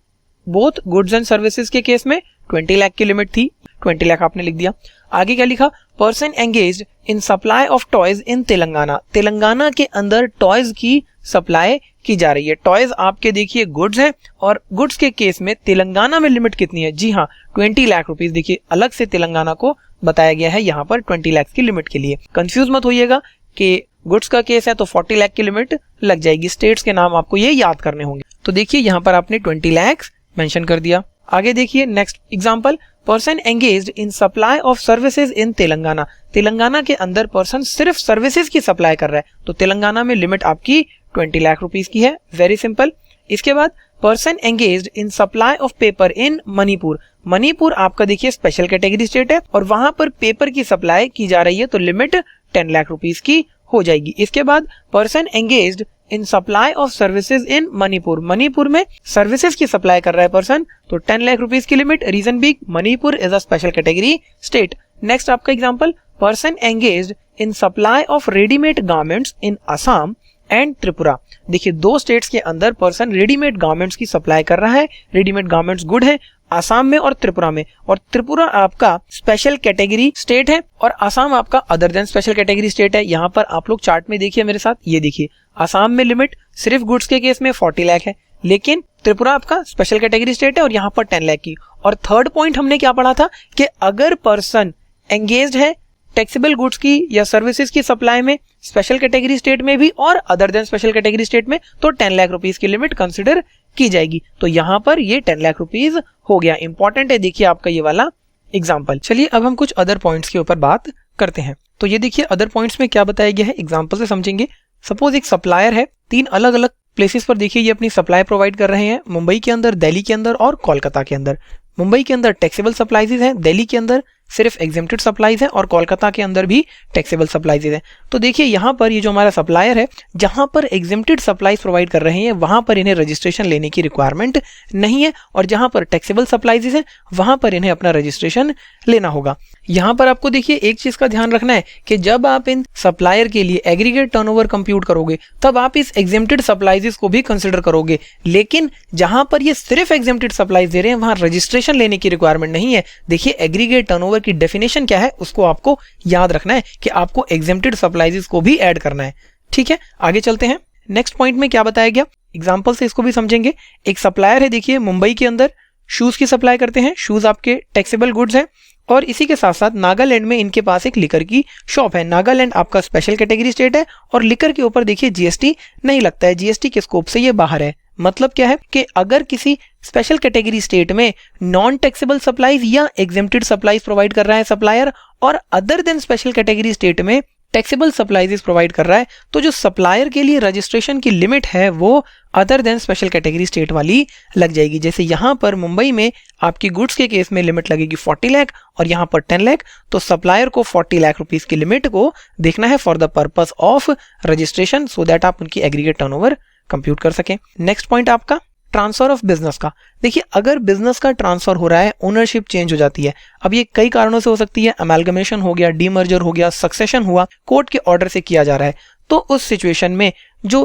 बोथ गुड्स एंड सर्विसेज के केस में 20 लाख की लिमिट थी, 20 लाख आपने लिख दिया। आगे क्या लिखा, person engaged in supply of toys इन तेलंगाना। तेलंगाना के अंदर टॉयज की सप्लाई की जा रही है। टॉयज आपके देखिए गुड्स हैं, और गुड्स के केस में तेलंगाना में लिमिट कितनी है? जी हाँ, 20 लाख रुपीस। देखिए, अलग से तेलंगाना को बताया गया है यहाँ पर 20 लाख की लिमिट के लिए। कंफ्यूज मत होइएगा कि गुड्स का केस है तो 40 लाख की लिमिट लग जाएगी। स्टेट्स के नाम आपको ये याद करने होंगे। तो देखिए यहाँ पर आपने 20 लाख मेंशन कर दिया। आगे देखिए next example, person engaged in supply of services in Telangana. Telangana के अंदर पर्सन सिर्फ सर्विसेज की सप्लाई कर रहा है, तो तेलंगाना में लिमिट आपकी 20 लाख रुपीस की है। Very simple. इसके बाद person engaged in supply of paper in Manipur. Manipur आपका देखिए स्पेशल कैटेगरी स्टेट है और वहां पर पेपर की सप्लाई की जा रही है, तो लिमिट 10 लाख रुपीस की हो जाएगी। इसके बाद person engaged in supply of services in Manipur. Manipur में सर्विसेज की सप्लाई कर रहा है पर्सन, तो 10 लाख रुपीस की limit. Reason be Manipur is a special category state. Next आपका example, person engaged in supply of readymade garments in Assam and Tripura. देखिए दो स्टेट्स के अंदर पर्सन रेडीमेड गारमेंट्स की सप्लाई कर रहा है। रेडीमेड गारमेंट्स गुड है आसाम में और त्रिपुरा में, और त्रिपुरा आपका स्पेशल कैटेगरी स्टेट है और आसाम आपका other than special category state है। यहाँ पर आप लोग चार्ट में देखिए मेरे साथ, ये देखिए आसाम में लिमिट सिर्फ गुड्स के केस में 40 लाख है, लेकिन त्रिपुरा आपका स्पेशल कैटेगरी स्टेट है और यहाँ पर 10 लाख की। और थर्ड पॉइंट हमने क्या पढ़ा था कि अगर पर्सन एंगेज्ड है टैक्सेबल गुड्स की या सर्विसेज की सप्लाई में स्पेशल कैटेगरी स्टेट में भी और other than special category state में, तो 10 लाख रुपीस की लिमिट कंसिडर की जाएगी। तो यहाँ पर ये 10 लाख रुपीस हो गया। इंपॉर्टेंट है देखिए आपका ये वाला एग्जाम्पल। चलिए अब हम कुछ अदर पॉइंट्स के ऊपर बात करते हैं। तो ये देखिए अदर पॉइंट्स में क्या बताया गया है, एग्जाम्पल से समझेंगे। सपोज एक सप्लायर है, 3 अलग अलग प्लेसेस पर देखिए ये अपनी सप्लाई प्रोवाइड कर रहे हैं, मुंबई के अंदर, दिल्ली के अंदर और कोलकाता के अंदर। मुंबई के अंदर टैक्सेबल सप्लाईज हैं, दिल्ली के अंदर सिर्फ एग्जेम्प्टेड सप्लाईज हैं और कोलकाता के अंदर भी टैक्सेबल सप्लाईज हैं। तो देखिए यहाँ पर ये जो हमारा सप्लायर है, जहां पर एग्जेम्प्टेड सप्लाईज प्रोवाइड कर रहे हैं वहां पर इन्हें रजिस्ट्रेशन लेने की रिक्वायरमेंट नहीं है, और जहां पर टैक्सेबल सप्लाईज हैं वहां पर इन्हें अपना रजिस्ट्रेशन लेना होगा। यहाँ पर आपको देखिए एक चीज का ध्यान रखना है कि जब आप इन सप्लायर के लिए एग्रीगेट टर्नओवर कंप्यूट करोगे तब आप इस एग्जेम्प्टेड सप्लाईज को भी कंसिडर करोगे, लेकिन जहां पर ये सिर्फ एग्जेम्प्टेड सप्लाईज दे रहे हैं वहां रजिस्ट्रेशन लेने की रिक्वायरमेंट नहीं है। देखिए एग्रीगेट टर्नओवर की डेफिनेशन क्या है उसको आपको याद रखना है कि आपको एग्जेम्प्टेड सप्लाईज को भी ऐड करना है। ठीक है, आगे चलते हैं। नेक्स्ट पॉइंट में क्या बताया गया, एग्जांपल से इसको भी समझेंगे। एक सप्लायर है देखिए मुंबई के अंदर, शूज की सप्लाई करते हैं, शूज आपके टैक्सेबल गुड्स हैं, और इसी के साथ साथ नागालैंड में इनके पास एक लिकर की शॉप है। नागालैंड आपका स्पेशल कैटेगरी स्टेट है और लिकर के ऊपर देखिए जीएसटी नहीं लगता है, जीएसटी के स्कोप से ये बाहर है। मतलब क्या है कि अगर किसी स्पेशल कैटेगरी स्टेट में नॉन टैक्सेबल सप्लाईज या एग्जेम्प्टेड सप्लाईज प्रोवाइड कर रहा है सप्लायर, और other than special category state में टैक्सेबल सप्लाईज प्रोवाइड कर रहा है, तो जो सप्लायर के लिए रजिस्ट्रेशन की लिमिट है वो other than special category state वाली लग जाएगी। जैसे यहाँ पर मुंबई में आपकी गुड्स के केस में लिमिट लगेगी 40 लाख और यहाँ पर 10 लाख, तो सप्लायर को 40 लाख रुपीस की लिमिट को देखना है for the purpose of registration, so that आप उनकी एग्रीगेट टर्नओवर कंप्यूट कर सकें। नेक्स्ट पॉइंट आपका ट्रांसफर ऑफ बिजनेस का। देखिए अगर बिजनेस का ट्रांसफर हो रहा है, ओनरशिप चेंज हो जाती है। अब ये कई कारणों से हो सकती है, अमेलगमेशन हो गया, डीमर्जर हो गया, सक्सेशन हुआ, कोर्ट के ऑर्डर से किया जा रहा है, तो उस सिचुएशन में जो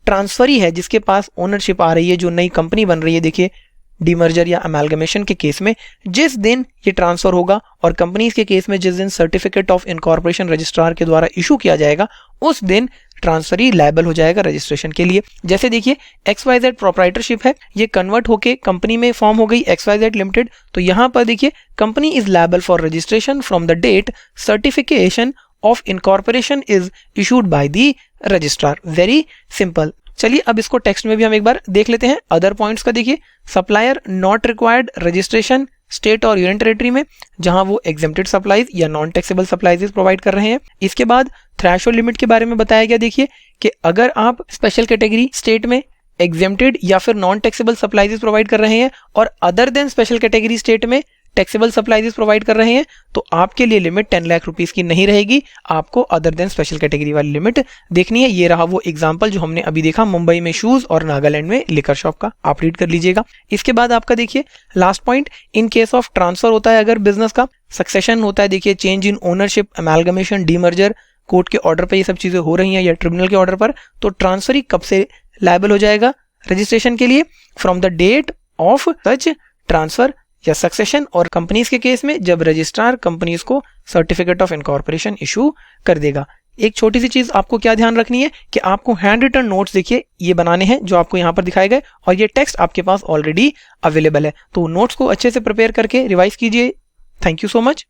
ट्रांसफरी है जिसके पास ओनरशिप आ रही है, जो नई कंपनी बन रही है, देखिए डीमर्जर या अमेलगमेशन के केस में जिस दिन ये ट्रांसफर होगा, और कंपनीज के केस में जिस दिन सर्टिफिकेट ऑफ इनकॉर्पोरेशन रजिस्ट्रार के द्वारा इशू किया जाएगा, उस दिन ट्रांसफरी लायबल हो जाएगा रजिस्ट्रेशन के लिए। जैसे देखिए XYZ प्रोप्राइटरशिप है, ये कन्वर्ट होके कंपनी में फॉर्म हो गई XYZ लिमिटेड, तो यहाँ पर देखिए company is liable for registration from the date certification of incorporation is issued by the registrar. Very simple. चलिए अब इसको टेक्स्ट में भी हम एक बार देख लेते हैं। अदर पॉइंट्स का देखिए, supplier not required registration state और यूनियन टेरिटरी में जहां वो एग्जेम्प्टेड सप्लाईज या नॉन टैक्सेबल सप्लाईज प्रोवाइड कर रहे हैं। इसके बाद थ्रेशोल्ड लिमिट के बारे में बताया गया, देखिए कि अगर आप स्पेशल कैटेगरी स्टेट में एग्जेम्प्टेड या फिर नॉन टैक्सेबल सप्लाईज प्रोवाइड कर रहे हैं और other than special category state में टैक्सेबल सप्लाईज प्रोवाइड कर रहे हैं, तो आपके लिए लिमिट 10 लाख रुपीस की नहीं रहेगी, आपको अदर देन स्पेशल कैटेगरी वाली लिमिट देखनी है। ये रहा वो एग्जांपल जो हमने अभी देखा, मुंबई में शूज और नागालैंड में लिकर शॉप का, आप रीड कर लीजिएगा। इसके बाद आपका देखिए last point, in case of transfer होता है अगर बिजनेस का, सक्सेशन होता है, देखिए change in ownership, amalgamation, demerger, court के ऑर्डर पर ये सब चीजें हो रही हैं या ट्रिब्यूनल के ऑर्डर पर, तो ट्रांसफर ही कब से लायबल हो जाएगा रजिस्ट्रेशन के लिए, from the date of such transfer या सक्सेशन, और कंपनीज के केस में जब रजिस्ट्रार कंपनीज को सर्टिफिकेट ऑफ इनकॉर्पोरेशन इशू कर देगा। एक छोटी सी चीज आपको क्या ध्यान रखनी है कि आपको हैंड रिटन नोट्स देखिए ये बनाने हैं जो आपको यहाँ पर दिखाए गए, और ये टेक्स्ट आपके पास ऑलरेडी अवेलेबल है, तो नोट्स को अच्छे से प्रिपेयर करके रिवाइज कीजिए। Thank you so much.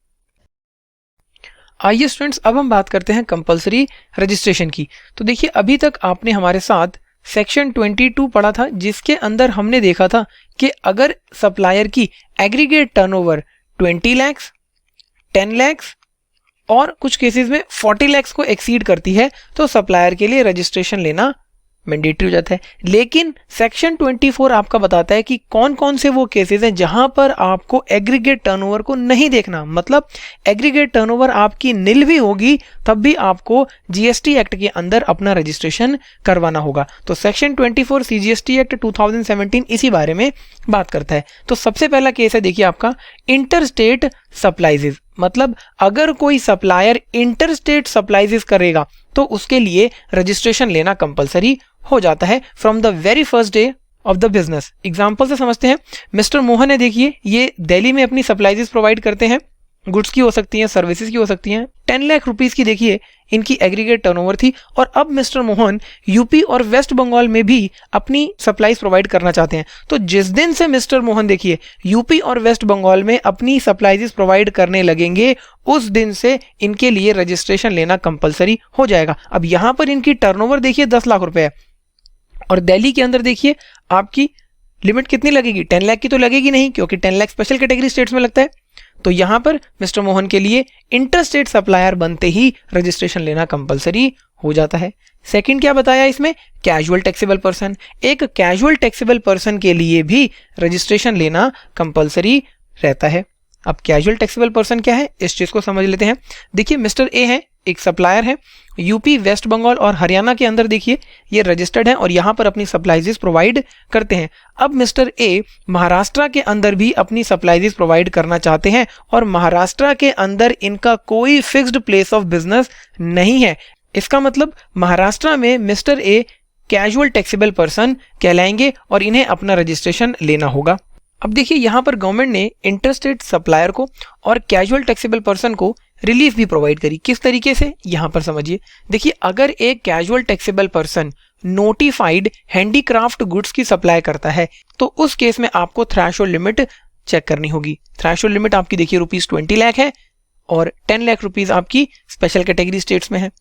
आइए स्टूडेंट्स, अब हम बात करते हैं कंपलसरी रजिस्ट्रेशन की। तो देखिए, अभी तक आपने हमारे साथ सेक्शन 22 पढ़ा था, जिसके अंदर हमने देखा था कि अगर सप्लायर की एग्रीगेट टर्नओवर 20 लाख, 10 लाख और कुछ केसेस में 40 लाख को एक्सीड करती है तो सप्लायर के लिए रजिस्ट्रेशन लेना मैंडेटरी हो जाता है। लेकिन सेक्शन 24 आपका बताता है कि कौन कौन से वो केसेस हैं जहां पर आपको एग्रीगेट टर्नओवर को नहीं देखना, मतलब एग्रीगेट टर्नओवर आपकी निल भी होगी तब भी आपको जीएसटी एक्ट के अंदर अपना रजिस्ट्रेशन करवाना होगा। तो सेक्शन 24 सीजीएसटी एक्ट 2017 इसी बारे में बात करता है। तो सबसे पहला केस है देखिए आपका इंटरस्टेट सप्लाइजेज, मतलब अगर कोई सप्लायर इंटरस्टेट सप्लाइजेज करेगा तो उसके लिए रजिस्ट्रेशन लेना कंपलसरी हो जाता है from the very first day of the business. Example से समझते हैं। मिस्टर मोहन है, देखिए ये दिल्ली में अपनी सप्लाइजेस प्रोवाइड करते हैं, गुड्स की हो सकती हैं, सर्विसेज की हो सकती हैं। 10 लाख रुपीस की देखिए इनकी एग्रीगेट टर्नओवर थी और अब मिस्टर मोहन यूपी और वेस्ट बंगाल में भी अपनी सप्लाईज प्रोवाइड करना चाहते हैं। तो जिस दिन से मिस्टर मोहन देखिए यूपी और वेस्ट बंगाल में अपनी सप्लाईज प्रोवाइड करने लगेंगे, उस दिन से इनके लिए रजिस्ट्रेशन लेना कंपलसरी हो जाएगा। अब यहां पर इनकी टर्नओवर देखिए 10 लाख रुपए है और दिल्ली के अंदर देखिए आपकी लिमिट कितनी लगेगी, 10 लाख की तो लगेगी नहीं, क्योंकि 10 लाख स्पेशल कैटेगरी स्टेट्स में लगता है। तो यहां पर मिस्टर मोहन के लिए इंटरस्टेट सप्लायर बनते ही रजिस्ट्रेशन लेना कंपलसरी हो जाता है। सेकंड क्या बताया इसमें, कैजुअल टैक्सेबल पर्सन। एक कैजुअल टैक्सेबल पर्सन के लिए भी रजिस्ट्रेशन लेना कंपलसरी रहता है। अब कैजुअल टैक्सेबल पर्सन क्या है, इस चीज को समझ लेते हैं। देखिए मिस्टर ए है, एक सप्लायर है, यूपी, वेस्ट बंगाल और हरियाणा के अंदर देखिए ये रजिस्टर्ड है और यहां पर अपनी सप्लाईजेस प्रोवाइड करते हैं। अब मिस्टर ए महाराष्ट्र के अंदर भी अपनी सप्लाईजेस प्रोवाइड करना चाहते हैं और महाराष्ट्र के अंदर इनका कोई फिक्स्ड प्लेस ऑफ बिजनेस नहीं है। इसका मतलब महाराष्ट्र में mister A casual taxable person कहलाएंगे और इन्हें अपना रजिस्ट्रेशन लेना होगा। अब देखिए यहां पर गवर्नमेंट ने इंटरस्टेट सप्लायर को और कैजुअल टैक्सेबल पर्सन को रिलीफ भी प्रोवाइड करी। किस तरीके से, यहां पर समझिए। देखिए अगर एक casual taxable person notified handicraft goods की सप्लाई करता है तो उस केस में आपको थ्रेशोल्ड लिमिट चेक करनी होगी। थ्रेशोल्ड लिमिट आपकी देखिए ₹20 लाख है और 10 लाख रुपीज आपकी स्पेशल कैटेगरी स्टेट्स में है।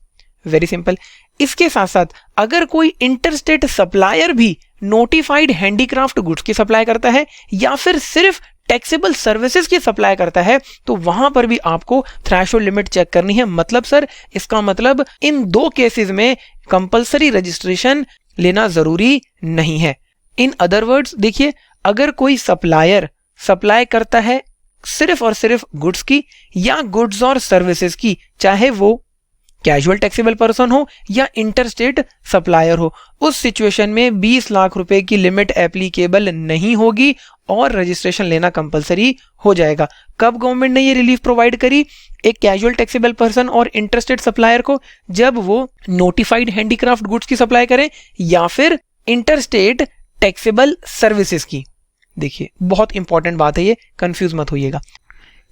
Very simple. इसके साथ साथ अगर कोई इंटरस्टेट सप्लायर भी नोटिफाइड हैंडीक्राफ्ट गुड्स की सप्लाई करता है या फिर सिर्फ टैक्सेबल सर्विसेज की सप्लाई करता है तो वहां पर भी आपको थ्रेशोल्ड लिमिट चेक करनी है। मतलब सर, इसका मतलब इन दो केसेस में कंपलसरी रजिस्ट्रेशन लेना जरूरी नहीं है। इन अदर वर्ड्स देखिए, अगर कोई सप्लायर सप्लाई करता है सिर्फ और सिर्फ गुड्स की या गुड्स और सर्विसेज की, चाहे वो कैजुअल टैक्सेबल पर्सन हो या इंटरस्टेट सप्लायर हो, उस सिचुएशन में 20 लाख रुपए की लिमिट एप्लीकेबल नहीं होगी और रजिस्ट्रेशन लेना कंपलसरी हो जाएगा। कब गवर्नमेंट ने ये रिलीफ प्रोवाइड करी एक कैजुअल टैक्सेबल पर्सन और इंटरस्टेट सप्लायर को, जब वो नोटिफाइड हैंडीक्राफ्ट गुड्स की सप्लाई करें या फिर इंटरस्टेट टैक्सेबल सर्विसेज की। देखिए बहुत इंपॉर्टेंट बात है ये, कंफ्यूज मत होइएगा।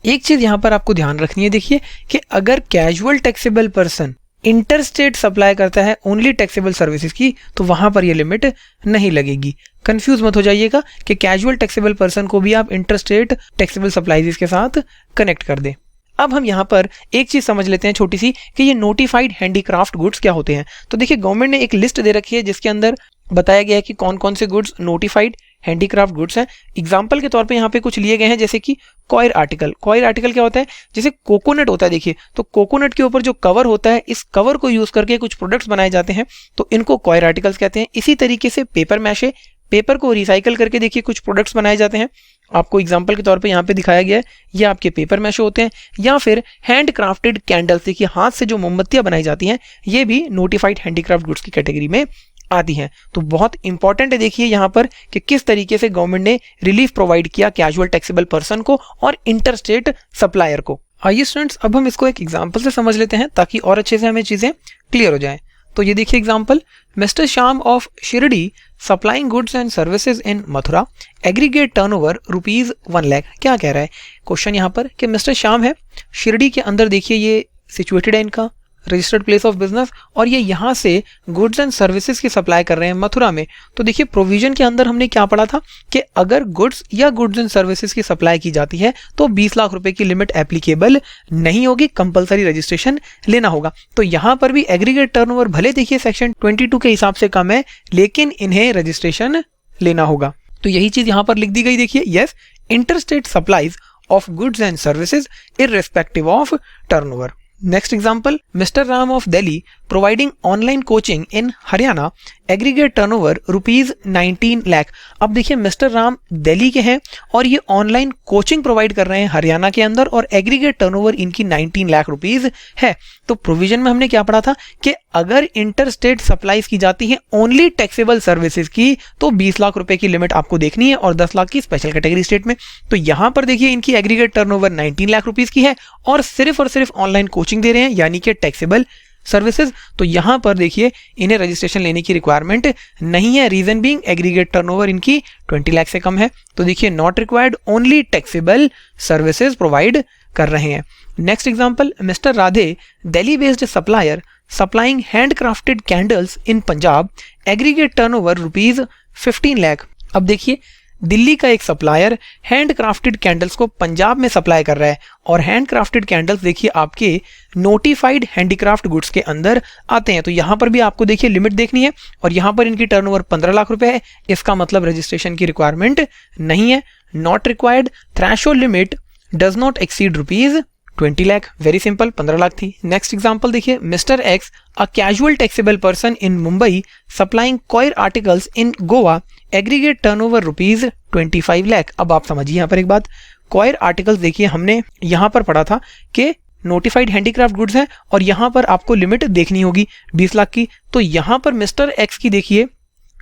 एक चीज यहां पर आपको ध्यान रखनी है, देखिए कि अगर casual taxable person interstate supply करता है ओनली टैक्सेबल सर्विसेज की तो वहां पर ये लिमिट नहीं लगेगी। कंफ्यूज मत हो जाइएगा कि कैजुअल टैक्सेबल पर्सन को भी आप इंटरस्टेट टैक्सेबल सप्लाईज के साथ कनेक्ट कर दें। अब हम यहाँ पर एक चीज समझ लेते हैं छोटी सी कि ये नोटिफाइड हैंडीक्राफ्ट गुड्स क्या होते हैं। तो देखिए गवर्नमेंट ने एक लिस्ट दे रखी है जिसके अंदर बताया गया है कि कौन कौन से गुड्स नोटिफाइड हैंडीक्राफ्ट गुड्स हैं। एग्जाम्पल के तौर पे यहाँ पे कुछ लिए गए हैं, जैसे कि कॉयर आर्टिकल। कॉयर आर्टिकल क्या होता है, जैसे कोकोनट होता है, देखिए तो कोकोनट के ऊपर जो कवर होता है, इस कवर को यूज करके कुछ प्रोडक्ट्स बनाए जाते हैं तो इनको कॉयर आर्टिकल्स कहते हैं। इसी तरीके से पेपर मैशे, पेपर को रिसाइकल करके देखिए कुछ प्रोडक्ट्स बनाए जाते हैं। आपको एग्जांपल के तौर पे यहाँ पे दिखाया गया है, ये आपके पेपर मैशे होते हैं। या फिर हैंड क्राफ्टेड कैंडल्स, देखिए हाथ से जो मोमबत्तियां बनाई जाती हैं, ये भी नोटिफाइड हैंडीक्राफ्ट गुड्स की कैटेगरी में आती हैं। तो बहुत इंपॉर्टेंट है देखिए यहाँ पर कि किस तरीके से गवर्नमेंट ने रिलीफ प्रोवाइड किया कैजुअल टैक्सेबल पर्सन को और इंटरस्टेट सप्लायर को। आइए स्टूडेंट्स, अब हम इसको एक एग्जांपल से समझ लेते हैं ताकि और अच्छे से हमें चीजें क्लियर हो जाएं। तो ये देखिए example, mister Shyam of Shirdi supplying goods and services in Mathura, aggregate turnover ₹1 lakh. क्या कह रहा है क्वेश्चन यहाँ पर कि मिस्टर श्याम है, शिरडी के अंदर देखिए ये सिचुएटेड है इनका रजिस्टर्ड प्लेस ऑफ बिजनेस और ये यहाँ से गुड्स एंड सर्विसेज की सप्लाई कर रहे हैं मथुरा में। तो देखिए प्रोविजन के अंदर हमने क्या पढ़ा था कि अगर गुड्स या गुड्स एंड सर्विसेज की सप्लाई की जाती है तो 20 लाख रुपए की लिमिट एप्लीकेबल नहीं होगी, कंपलसरी रजिस्ट्रेशन लेना होगा। तो यहाँ पर भी एग्रीगेट टर्नओवर भले देखिए सेक्शन 22 के हिसाब से कम है, लेकिन इन्हें रजिस्ट्रेशन लेना होगा। तो यही चीज यहाँ पर लिख दी गई, देखिए yes, interstate supplies of goods and services irrespective of turnover. Next example, Mr. Ram of Delhi providing online coaching in Haryana, aggregate turnover rupees 19 lakh। अब देखिए मिस्टर राम दिल्ली के हैं और ये ऑनलाइन कोचिंग प्रोवाइड कर रहे हैं हरियाणा के अंदर और एग्रीगेट टर्नओवर इनकी 19 लाख रुपीज है। तो प्रोविजन में हमने क्या पढ़ा था कि अगर इंटर स्टेट सप्लाईज की जाती है ओनली टैक्सेबल सर्विसेज की तो 20 लाख रुपए की लिमिट आपको देखनी है और 10 लाख की स्पेशल कैटेगरी स्टेट में। तो यहां पर देखिए इनकी एग्रीगेट टर्नओवर 19 लाख रुपीज की है और सिर्फ ऑनलाइन कोचिंग दे रहे हैं यानी कि टैक्सेबल सर्विसेज। तो यहां पर देखिए इन्हें रजिस्ट्रेशन लेने की रिक्वायरमेंट नहीं है, रीजन बीइंग एग्रीगेट टर्नओवर इनकी 20 लाख से कम है। तो देखिए not required, only taxable services provide कर रहे हैं। Next example, mister Radhe Delhi based supplier supplying handcrafted candles in Punjab, aggregate turnover rupees 15 lakh. अब देखिए दिल्ली का एक सप्लायर हैंडक्राफ्टेड कैंडल्स को पंजाब में सप्लाई कर रहा है और हैंडक्राफ्टेड कैंडल्स देखिए आपके नोटिफाइड हैंडीक्राफ्ट गुड्स के अंदर आते हैं। तो यहाँ पर भी आपको देखिए लिमिट देखनी है और यहाँ पर इनकी टर्नओवर 15 लाख रुपए है, इसका मतलब रजिस्ट्रेशन की रिक्वायरमेंट नहीं है। Not required, threshold limit does not exceed rupees 20 lakh, very simple, 15 lakh थी। नेक्स्ट एग्जांपल देखिए, mister x a casual taxable person in Mumbai supplying coir articles in Goa, aggregate turnover rupees 25 lakh. अब आप समझिए यहाँ पर एक बात, कॉयर आर्टिकल्स देखिए हमने यहाँ पर पढ़ा था कि नोटिफाइड हैंडीक्राफ्ट गुड्स हैं और यहाँ पर आपको लिमिट देखनी होगी 20 लाख की। तो यहाँ पर मिस्टर एक्स की देखिए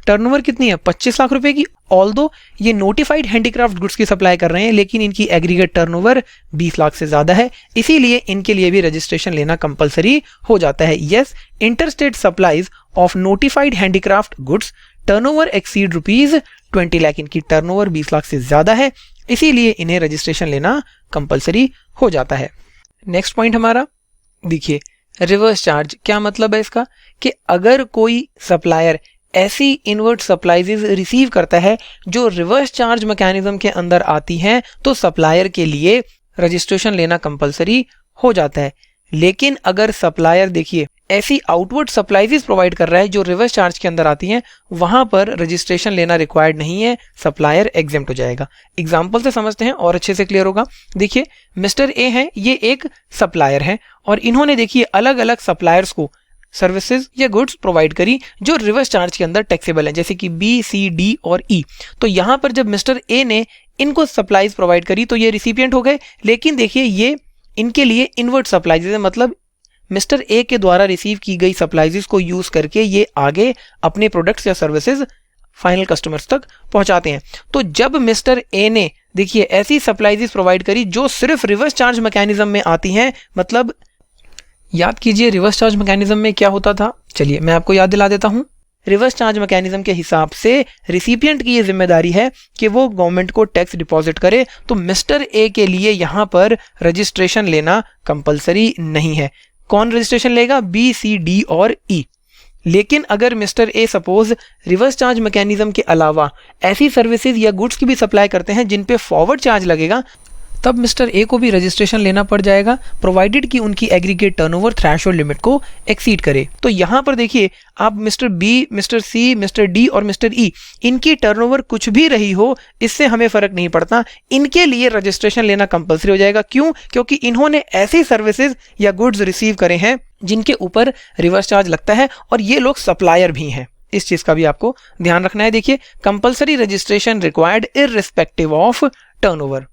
टर्नओवर कितनी है, 25 लाख रुपए की। ऑल्दो ये नोटिफाइड हैंडीक्राफ्ट गुड्स की सप्लाई कर रहे हैं लेकिन इनकी एग्रीगेट टर्नओवर 20 लाख से ज्यादा है, इसीलिए इनके लिए भी रजिस्ट्रेशन लेना कंपलसरी हो जाता है। Yes, interstate supplies of notified handicraft goods turnover exceed rupees 20 lakh, इनकी टर्नओवर 20 लाख से ज्यादा है, इसीलिए इन्हें रजिस्ट्रेशन लेना कंपलसरी हो जाता है। नेक्स्ट पॉइंट हमारा देखिए, रिवर्स चार्ज। क्या मतलब है इसका कि अगर कोई सप्लायर ऐसी इनवर्ट सप्लाईज रिसीव करता है जो रिवर्स चार्ज मैकेनिज्म के अंदर आती हैं तो सप्लायर के लिए रजिस्ट्रेशन लेना कंपलसरी हो जाता है। लेकिन अगर सप्लायर देखिए ऐसी आउटवर्ड सप्लाईज प्रोवाइड कर रहा है जो रिवर्स चार्ज के अंदर आती हैं, वहां पर रजिस्ट्रेशन लेना रिक्वायर्ड नहीं है, सप्लायर एग्जेम्प्ट हो जाएगा। एग्जाम्पल से समझते हैं और अच्छे से क्लियर होगा। देखिए मिस्टर ए हैं, ये एक सप्लायर है और इन्होंने देखिए अलग अलग सप्लायर्स को सर्विसेज या गुड्स प्रोवाइड करी जो रिवर्स चार्ज के अंदर टैक्सेबल है, जैसे कि बी, सी, डी और ई। तो यहां पर जब मिस्टर ए ने इनको सप्लाईज प्रोवाइड करी तो ये रिसिपिएंट हो गए, लेकिन देखिए ये इनके लिए इनवर्ट सप्लाईज है, मतलब मिस्टर ए के द्वारा रिसीव की गई सप्लाईज को यूज करके ये आगे अपने प्रोडक्ट्स या सर्विसेज फाइनल कस्टमर्स तक पहुंचाते हैं। तो जब मिस्टर ए ने देखिए ऐसी सप्लाईज प्रोवाइड करी जो सिर्फ रिवर्स चार्ज मैकेनिज्म में आती हैं, मतलब याद कीजिए रिवर्स चार्ज मैकेनिज्म में क्या होता था, चलिए मैं आपको याद दिला देता हूं। रिवर्स चार्ज मैकेनिज्म के हिसाब से रिसिपिएंट की ये जिम्मेदारी है कि वो गवर्नमेंट को टैक्स डिपॉजिट करे, तो मिस्टर ए के लिए यहां पर रजिस्ट्रेशन लेना कंपलसरी नहीं है। कौन रजिस्ट्रेशन लेगा, बी, सी, डी और ई। लेकिन अगर mister A suppose reverse charge mechanism के अलावा ऐसी सर्विसेज या गुड्स की भी सप्लाई करते हैं जिन पे फॉरवर्ड चार्ज लगेगा, तब मिस्टर ए को भी रजिस्ट्रेशन लेना पड़ जाएगा, प्रोवाइडेड कि उनकी एग्रीगेट टर्नओवर थ्रेशोल्ड लिमिट को एक्सीड करे। तो यहां पर देखिए आप मिस्टर बी, मिस्टर सी, मिस्टर डी और मिस्टर ई, इनकी टर्नओवर कुछ भी रही हो इससे हमें फर्क नहीं पड़ता, इनके लिए रजिस्ट्रेशन लेना कंपलसरी हो जाएगा। क्यों? क्योंकि इन्होंने ऐसी सर्विसेज या गुड्स रिसीव करे हैं जिनके ऊपर रिवर्स चार्ज लगता है और ये लोग सप्लायर भी हैं। इस चीज का भी आपको ध्यान रखना है। देखिए compulsory registration required irrespective of turnover,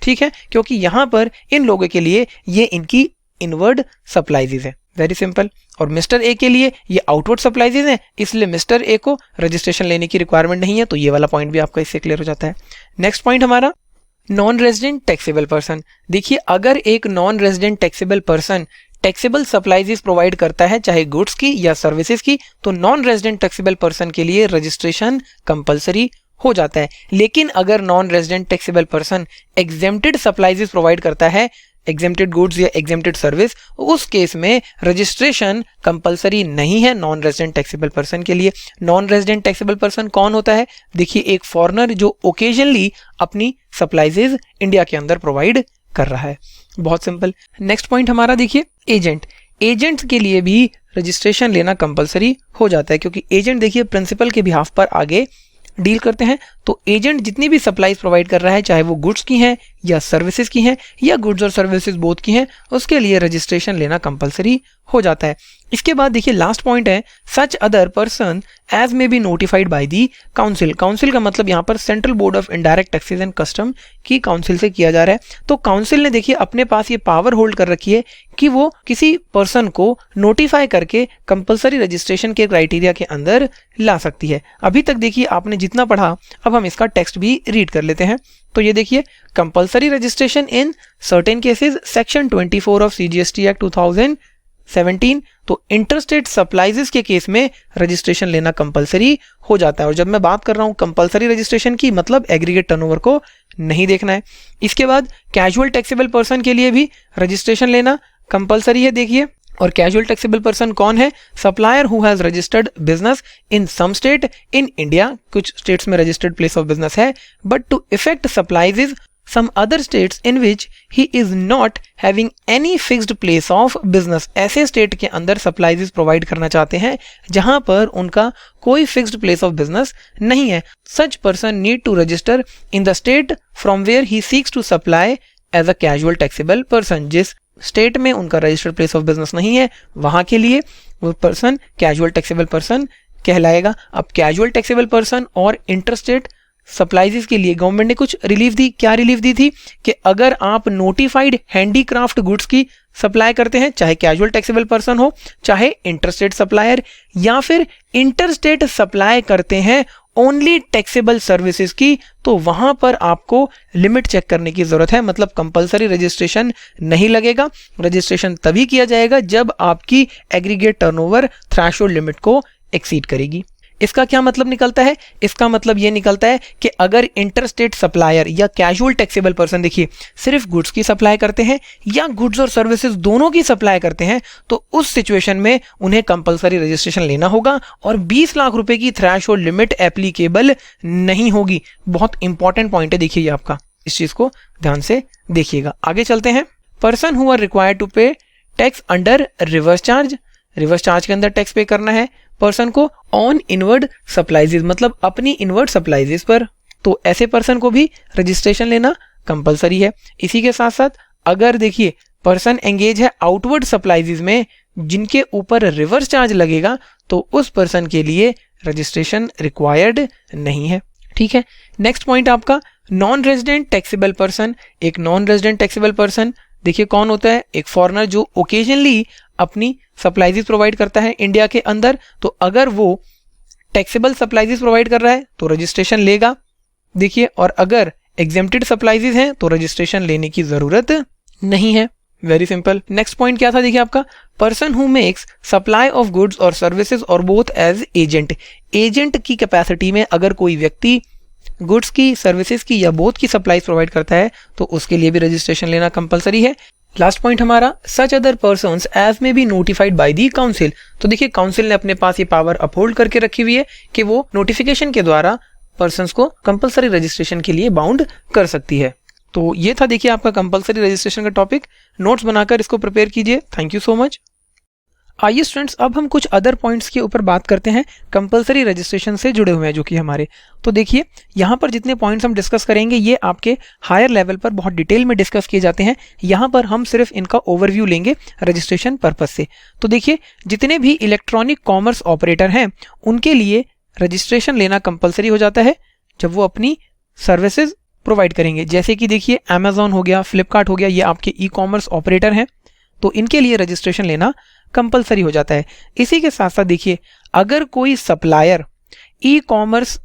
ठीक है, क्योंकि यहां पर इन लोगों के लिए ये इनकी इनवर्ड सप्लाईज है, वेरी सिंपल। और मिस्टर ए के लिए ये आउटवर्ड सप्लाईज है, इसलिए मिस्टर ए को रजिस्ट्रेशन लेने की रिक्वायरमेंट नहीं है। तो ये वाला पॉइंट भी आपका इससे क्लियर हो जाता है। नेक्स्ट पॉइंट हमारा नॉन रेजिडेंट टैक्सेबल पर्सन। देखिए अगर एक non resident taxable person taxable supplies provide करता है चाहे गुड्स की या सर्विसेज की, तो नॉन रेजिडेंट टैक्सेबल पर्सन के लिए रजिस्ट्रेशन कंपलसरी हो जाता है। लेकिन अगर non resident taxable person exempted supplies provide करता है एग्जेम्प्टेड गुड्स या एग्जेम्प्टेड सर्विस, उस केस में रजिस्ट्रेशन कंपलसरी नहीं है नॉन रेजिडेंट टैक्सेबल पर्सन के लिए। नॉन रेजिडेंट टैक्सेबल पर्सन कौन होता है? देखिए, एक फॉरेनर जो ओकेजनली अपनी सप्लाईज इंडिया के अंदर प्रोवाइड कर रहा है। बहुत सिंपल। नेक्स्ट पॉइंट हमारा देखिए, एजेंट। एजेंट्स के लिए भी रजिस्ट्रेशन लेना कंपलसरी हो जाता है, क्योंकि एजेंट देखिए प्रिंसिपल के बिहाफ पर आगे डील करते हैं। तो एजेंट जितनी भी सप्लाईज प्रोवाइड कर रहा है, चाहे वो गुड्स की हैं या सर्विसेज की हैं या गुड्स और सर्विसेज बोथ की हैं, उसके लिए रजिस्ट्रेशन लेना कंपलसरी हो जाता है। इसके बाद देखिए लास्ट पॉइंट है, such other person as may be notified by the council. Council का मतलब यहाँ पर central board of indirect taxes and custom की काउंसिल से किया जा रहा है। तो काउंसिल ने देखिए अपने पास ये पावर होल्ड कर रखी है कि वो किसी पर्सन को नोटिफाई करके कंपलसरी रजिस्ट्रेशन के क्राइटेरिया के अंदर ला सकती है। अभी तक देखिए आपने जितना पढ़ा, अब हम इसका टेक्स्ट भी रीड कर लेते हैं। तो ये देखिए, compulsory registration in certain cases, section 24 of CGST act 2017। तो इंटरस्टेट सप्लाईज के केस में रजिस्ट्रेशन लेना कंपलसरी हो जाता है। और जब मैं बात कर रहा हूं कंपलसरी रजिस्ट्रेशन की, मतलब एग्रीगेट टर्नओवर को नहीं देखना है। इसके बाद कैजुअल टैक्सेबल पर्सन के लिए भी रजिस्ट्रेशन लेना कंपलसरी है। देखिए, और कैजुअल टैक्सेबल पर्सन कौन है? Supplier who has registered business in some state in India, कुछ स्टेट्स में रजिस्टर्ड प्लेस ऑफ बिजनेस है, but to effect supplies some other states in which he is not having any fixed place of business। ऐसे state के अंदर supplies provide करना चाहते हैं जहां पर उनका कोई फिक्स्ड प्लेस ऑफ बिजनेस नहीं है। Such person need to register in the state from where he seeks to supply as a casual taxable person. जिस स्टेट में उनका रजिस्टर्ड प्लेस ऑफ बिजनेस नहीं है, वहां के लिए वो पर्सन कैजुअल टैक्सेबल पर्सन कहलाएगा। अब कैजुअल टैक्सेबल पर्सन और इंटरस्टेट सप्लाईज के लिए गवर्नमेंट ने कुछ रिलीफ दी। क्या रिलीफ दी थी? कि अगर आप नोटिफाइड हैंडीक्राफ्ट गुड्स की सप्लाई करते हैं, चाहे कैजुअल टैक्सेबल पर्सन हो, चाहे इंटरस्टेट सप्लायर, या फिर इंटरस्टेट सप्लाई करते हैं ओनली टैक्सेबल सर्विसेज की, तो वहां पर आपको लिमिट चेक करने की जरूरत है। मतलब कंपलसरी रजिस्ट्रेशन नहीं लगेगा। रजिस्ट्रेशन तभी किया जाएगा जब आपकी एग्रीगेट टर्नओवर थ्रेशोल्ड लिमिट को एक्सीड करेगी। इसका क्या मतलब निकलता है? इसका मतलब ये निकलता है कि अगर इंटरस्टेट सप्लायर या कैजुअल टैक्सेबल पर्सन देखिए सिर्फ गुड्स की सप्लाई करते हैं या गुड्स और सर्विसेज दोनों की सप्लाई करते हैं, तो उस सिचुएशन में उन्हें कंपलसरी रजिस्ट्रेशन लेना होगा और 20 लाख रुपए की थ्रेशोल्ड लिमिट एप्लीकेबल नहीं होगी। बहुत इंपॉर्टेंट पॉइंट है, देखिए आपका, इस चीज को ध्यान से देखिएगा। आगे चलते हैं। Person who are required to pay tax under reverse charge. Reverse charge के अंदर टैक्स पे करना है पर्सन को ऑन इनवर्ड सप्लाईज, मतलब अपनी इनवर्ड सप्लाईज पर। तो ऐसे पर्सन को भी रजिस्ट्रेशन लेना कंपलसरी है। इसी के साथ साथ अगर देखिए पर्सन एंगेज है आउटवर्ड सप्लाईज में जिनके ऊपर रिवर्स चार्ज लगेगा, तो उस पर्सन के लिए रजिस्ट्रेशन रिक्वायर्ड नहीं है। ठीक है। नेक्स्ट पॉइंट आपका नॉन रेजिडेंट टैक्सेबल पर्सन। एक नॉन रेजिडेंट टैक्सेबल पर्सन देखिए कौन होता है? एक फॉरेनर जो ओकेजनली अपनी सप्लाईज प्रोवाइड करता है इंडिया के अंदर। तो अगर वो टैक्सेबल सप्लाईज प्रोवाइड कर रहा है तो रजिस्ट्रेशन लेगा। देखिए, और अगर एग्जेम्प्टेड सप्लाईज हैं तो रजिस्ट्रेशन लेने की जरूरत नहीं है। Very simple. नेक्स्ट पॉइंट क्या था? देखिए आपका person who makes supply of goods और सर्विसेज और बोथ एज एजेंट। एजेंट की कैपेसिटी में अगर कोई व्यक्ति गुड्स की, सर्विसेज की या बोथ की सप्लाईज प्रोवाइड करता है तो उसके लिए भी रजिस्ट्रेशन लेना कंपलसरी है। लास्ट पॉइंट हमारा सच अदर पर्सन्स एज में B notified by the council. तो देखिए काउंसिल ने अपने पास ये पावर अपहोल्ड करके रखी हुई है कि वो नोटिफिकेशन के द्वारा पर्सन्स को कंपलसरी रजिस्ट्रेशन के लिए बाउंड कर सकती है। तो ये था देखिए आपका कंपलसरी रजिस्ट्रेशन का टॉपिक। नोट्स बनाकर इसको प्रिपेयर कीजिए। Thank you so much. आइए स्टूडेंट्स, अब हम कुछ अदर पॉइंट्स के ऊपर बात करते हैं कंपलसरी रजिस्ट्रेशन से जुड़े हुए हैं जो कि हमारे। तो देखिए यहाँ पर जितने पॉइंट्स हम डिस्कस करेंगे ये आपके हायर लेवल पर बहुत डिटेल में डिस्कस किए जाते हैं। यहाँ पर हम सिर्फ इनका ओवरव्यू लेंगे रजिस्ट्रेशन पर्पस से। तो देखिए जितने भी इलेक्ट्रॉनिक कॉमर्स ऑपरेटर हैं उनके लिए रजिस्ट्रेशन लेना कंपलसरी हो जाता है जब वो अपनी सर्विसेज प्रोवाइड करेंगे। जैसे कि देखिए अमेजॉन हो गया, फ्लिपकार्ट हो गया, ये आपके ई कॉमर्स ऑपरेटर हैं, तो इनके लिए रजिस्ट्रेशन लेना कंपलसरी हो जाता है। इसी के साथ साथ देखिए अगर कोई सप्लायर ई कॉमर्स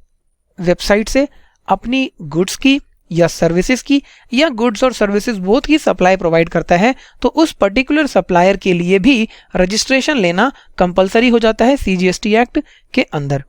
वेबसाइट से अपनी गुड्स की या सर्विसेज की या गुड्स और सर्विसेज बोथ की सप्लाई प्रोवाइड करता है तो उस पर्टिकुलर सप्लायर के लिए भी रजिस्ट्रेशन लेना कंपलसरी हो जाता है CGST एक्ट के अंदर।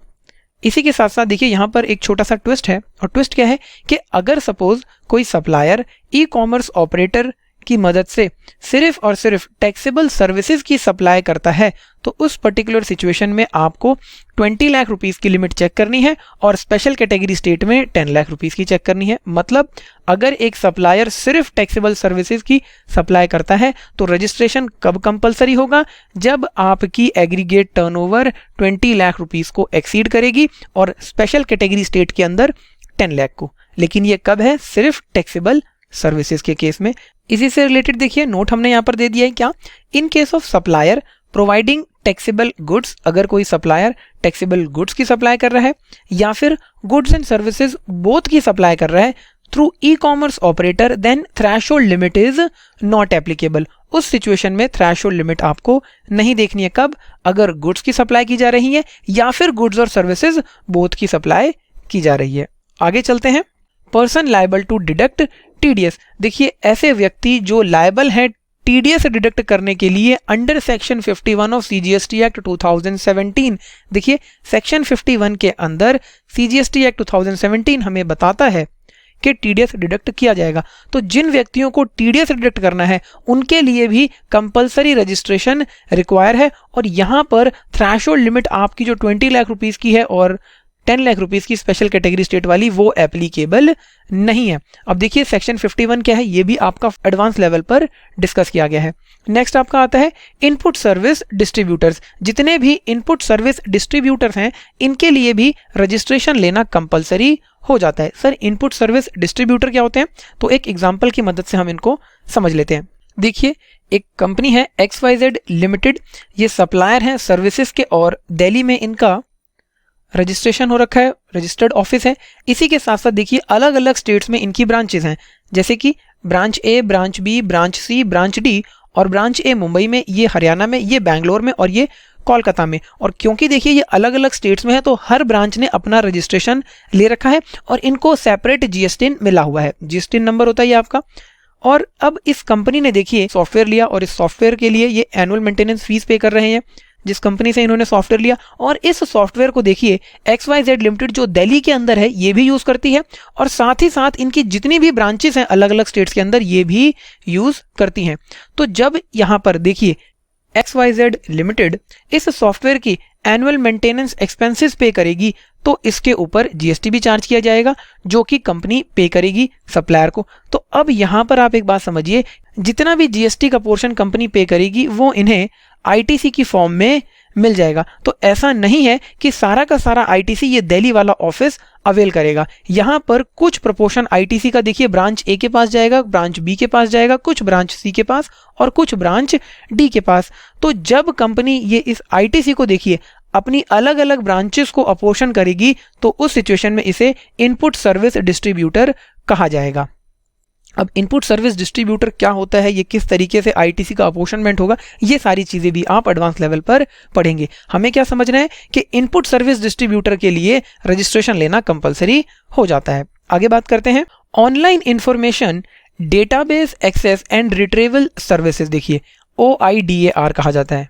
इसी के साथ साथ देखिए यहाँ पर एक छोटा सा ट्विस्ट है, और ट्विस्ट क्या है कि अगर सपोज कोई सप्लायर ई कॉमर्स ऑपरेटर की मदद से सिर्फ और सिर्फ टैक्सेबल सर्विसेज की सप्लाई करता है तो उस पर्टिकुलर सिचुएशन में आपको 20 लाख रुपीस की लिमिट चेक करनी है और स्पेशल कैटेगरी स्टेट में 10 लाख रुपीस की चेक करनी है। मतलब अगर एक सप्लायर सिर्फ टैक्सेबल सर्विसेज की सप्लाई करता है तो रजिस्ट्रेशन कब कंपलसरी होगा, जब आपकी एग्रीगेट टर्नओवर 20 लाख रुपीस को एक्सीड करेगी और स्पेशल कैटेगरी स्टेट के अंदर 10 लाख को। लेकिन ये कब है, सिर्फ टैक्सेबल सर्विसेज के केस में। इसी से रिलेटेड देखिए नोट हमने यहाँ पर दे दिया है क्या, in case of supplier providing taxable goods, अगर कोई सप्लायर टैक्सेबल गुड्स की सप्लाई कर रहा है या फिर गुड्स एंड सर्विसेज बोथ की सप्लाई कर रहा है through e commerce operator, then threshold limit is not applicable. उस सिचुएशन में थ्रेशोल्ड लिमिट आपको नहीं देखनी है। कब, अगर गुड्स की सप्लाई की जा रही है या फिर गुड्स और सर्विसेज बोथ की सप्लाई की जा रही है। आगे चलते हैं, person liable to deduct TDS. देखिए ऐसे व्यक्ति जो लायबल है टीडीएस डिडक्ट करने के लिए under section 51 of CGST act 2017। देखिए सेक्शन 51 के अंदर सीजीएसटी एक्ट 2017 हमें बताता है कि टीडीएस डिडक्ट किया जाएगा। तो जिन व्यक्तियों को टीडीएस डिडक्ट करना है उनके लिए भी कंपलसरी रजिस्ट्रेशन रिक्वायर है और यहाँ पर थ्रेशोल्ड लिमिट आपकी जो 20 लाख रुपीस की है और 10 लाख रुपीस की स्पेशल कैटेगरी स्टेट वाली वो एप्लीकेबल नहीं है। अब देखिए सेक्शन 51 क्या है, ये भी आपका एडवांस लेवल पर डिस्कस किया गया है। नेक्स्ट आपका आता है इनपुट सर्विस डिस्ट्रीब्यूटर्स। जितने भी इनपुट सर्विस डिस्ट्रीब्यूटर्स हैं इनके लिए भी रजिस्ट्रेशन लेना कंपलसरी हो जाता है। सर इनपुट सर्विस डिस्ट्रीब्यूटर क्या होते हैं, तो एक एग्जाम्पल की मदद से हम इनको समझ लेते हैं। देखिए एक कंपनी है XYZ लिमिटेड, ये सप्लायर है सर्विसेज के और दिल्ली में इनका रजिस्ट्रेशन हो रखा है, रजिस्टर्ड ऑफिस है। इसी के साथ साथ देखिए अलग अलग स्टेट्स में इनकी ब्रांचेस हैं, जैसे कि branch A, branch B, branch C, branch D. और ब्रांच ए मुंबई में, ये हरियाणा में, ये बैंगलोर में और ये कोलकाता में। और क्योंकि देखिए ये अलग अलग स्टेट्स में है तो हर ब्रांच ने अपना रजिस्ट्रेशन ले रखा है और इनको सेपरेट जीएसटी मिला हुआ है। जीएसटी नंबर होता है ये आपका। और अब इस कंपनी ने देखिए सॉफ्टवेयर लिया और इस सॉफ्टवेयर के लिए ये एनुअल मेंटेनेंस फीस पे कर रहे हैं जिस कंपनी से इन्होंने सॉफ्टवेयर लिया। और इस सॉफ्टवेयर को देखिए XYZ लिमिटेड जो दिल्ली के अंदर है ये भी यूज करती है और साथ ही साथ इनकी जितनी भी ब्रांचेस हैं अलग अलग स्टेट्स के अंदर ये भी यूज करती हैं। तो जब यहाँ पर देखिए XYZ लिमिटेड इस सॉफ्टवेयर की एनुअल मेंटेनेंस एक्सपेंसेस पे करेगी तो इसके ऊपर जीएसटी भी चार्ज किया जाएगा जो कि कंपनी पे करेगी सप्लायर को। तो अब यहाँ पर आप एक बात समझिए, जितना भी जीएसटी का पोर्शन कंपनी पे करेगी वो इन्हें आईटीसी की फॉर्म में मिल जाएगा। तो ऐसा नहीं है कि सारा का सारा आईटीसी ये दिल्ली वाला ऑफिस अवेल करेगा। यहाँ पर कुछ प्रोपोर्शन आईटीसी का देखिए ब्रांच ए के पास जाएगा, ब्रांच बी के पास जाएगा, कुछ ब्रांच सी के पास और कुछ ब्रांच डी के पास। तो जब कंपनी ये इस आईटीसी को देखिए अपनी अलग अलग ब्रांचेस को अपोर्शन करेगी तो उस सिचुएशन में इसे इनपुट सर्विस डिस्ट्रीब्यूटर कहा जाएगा। अब इनपुट सर्विस डिस्ट्रीब्यूटर क्या होता है, ये किस तरीके से आईटीसी का अपोर्शनमेंट होगा, ये सारी चीजें भी आप एडवांस लेवल पर पढ़ेंगे। हमें क्या समझना है कि इनपुट सर्विस डिस्ट्रीब्यूटर के लिए रजिस्ट्रेशन लेना कंपलसरी हो जाता है। आगे बात करते हैं online information database access and retrieval services. देखिए OIDAR कहा जाता है।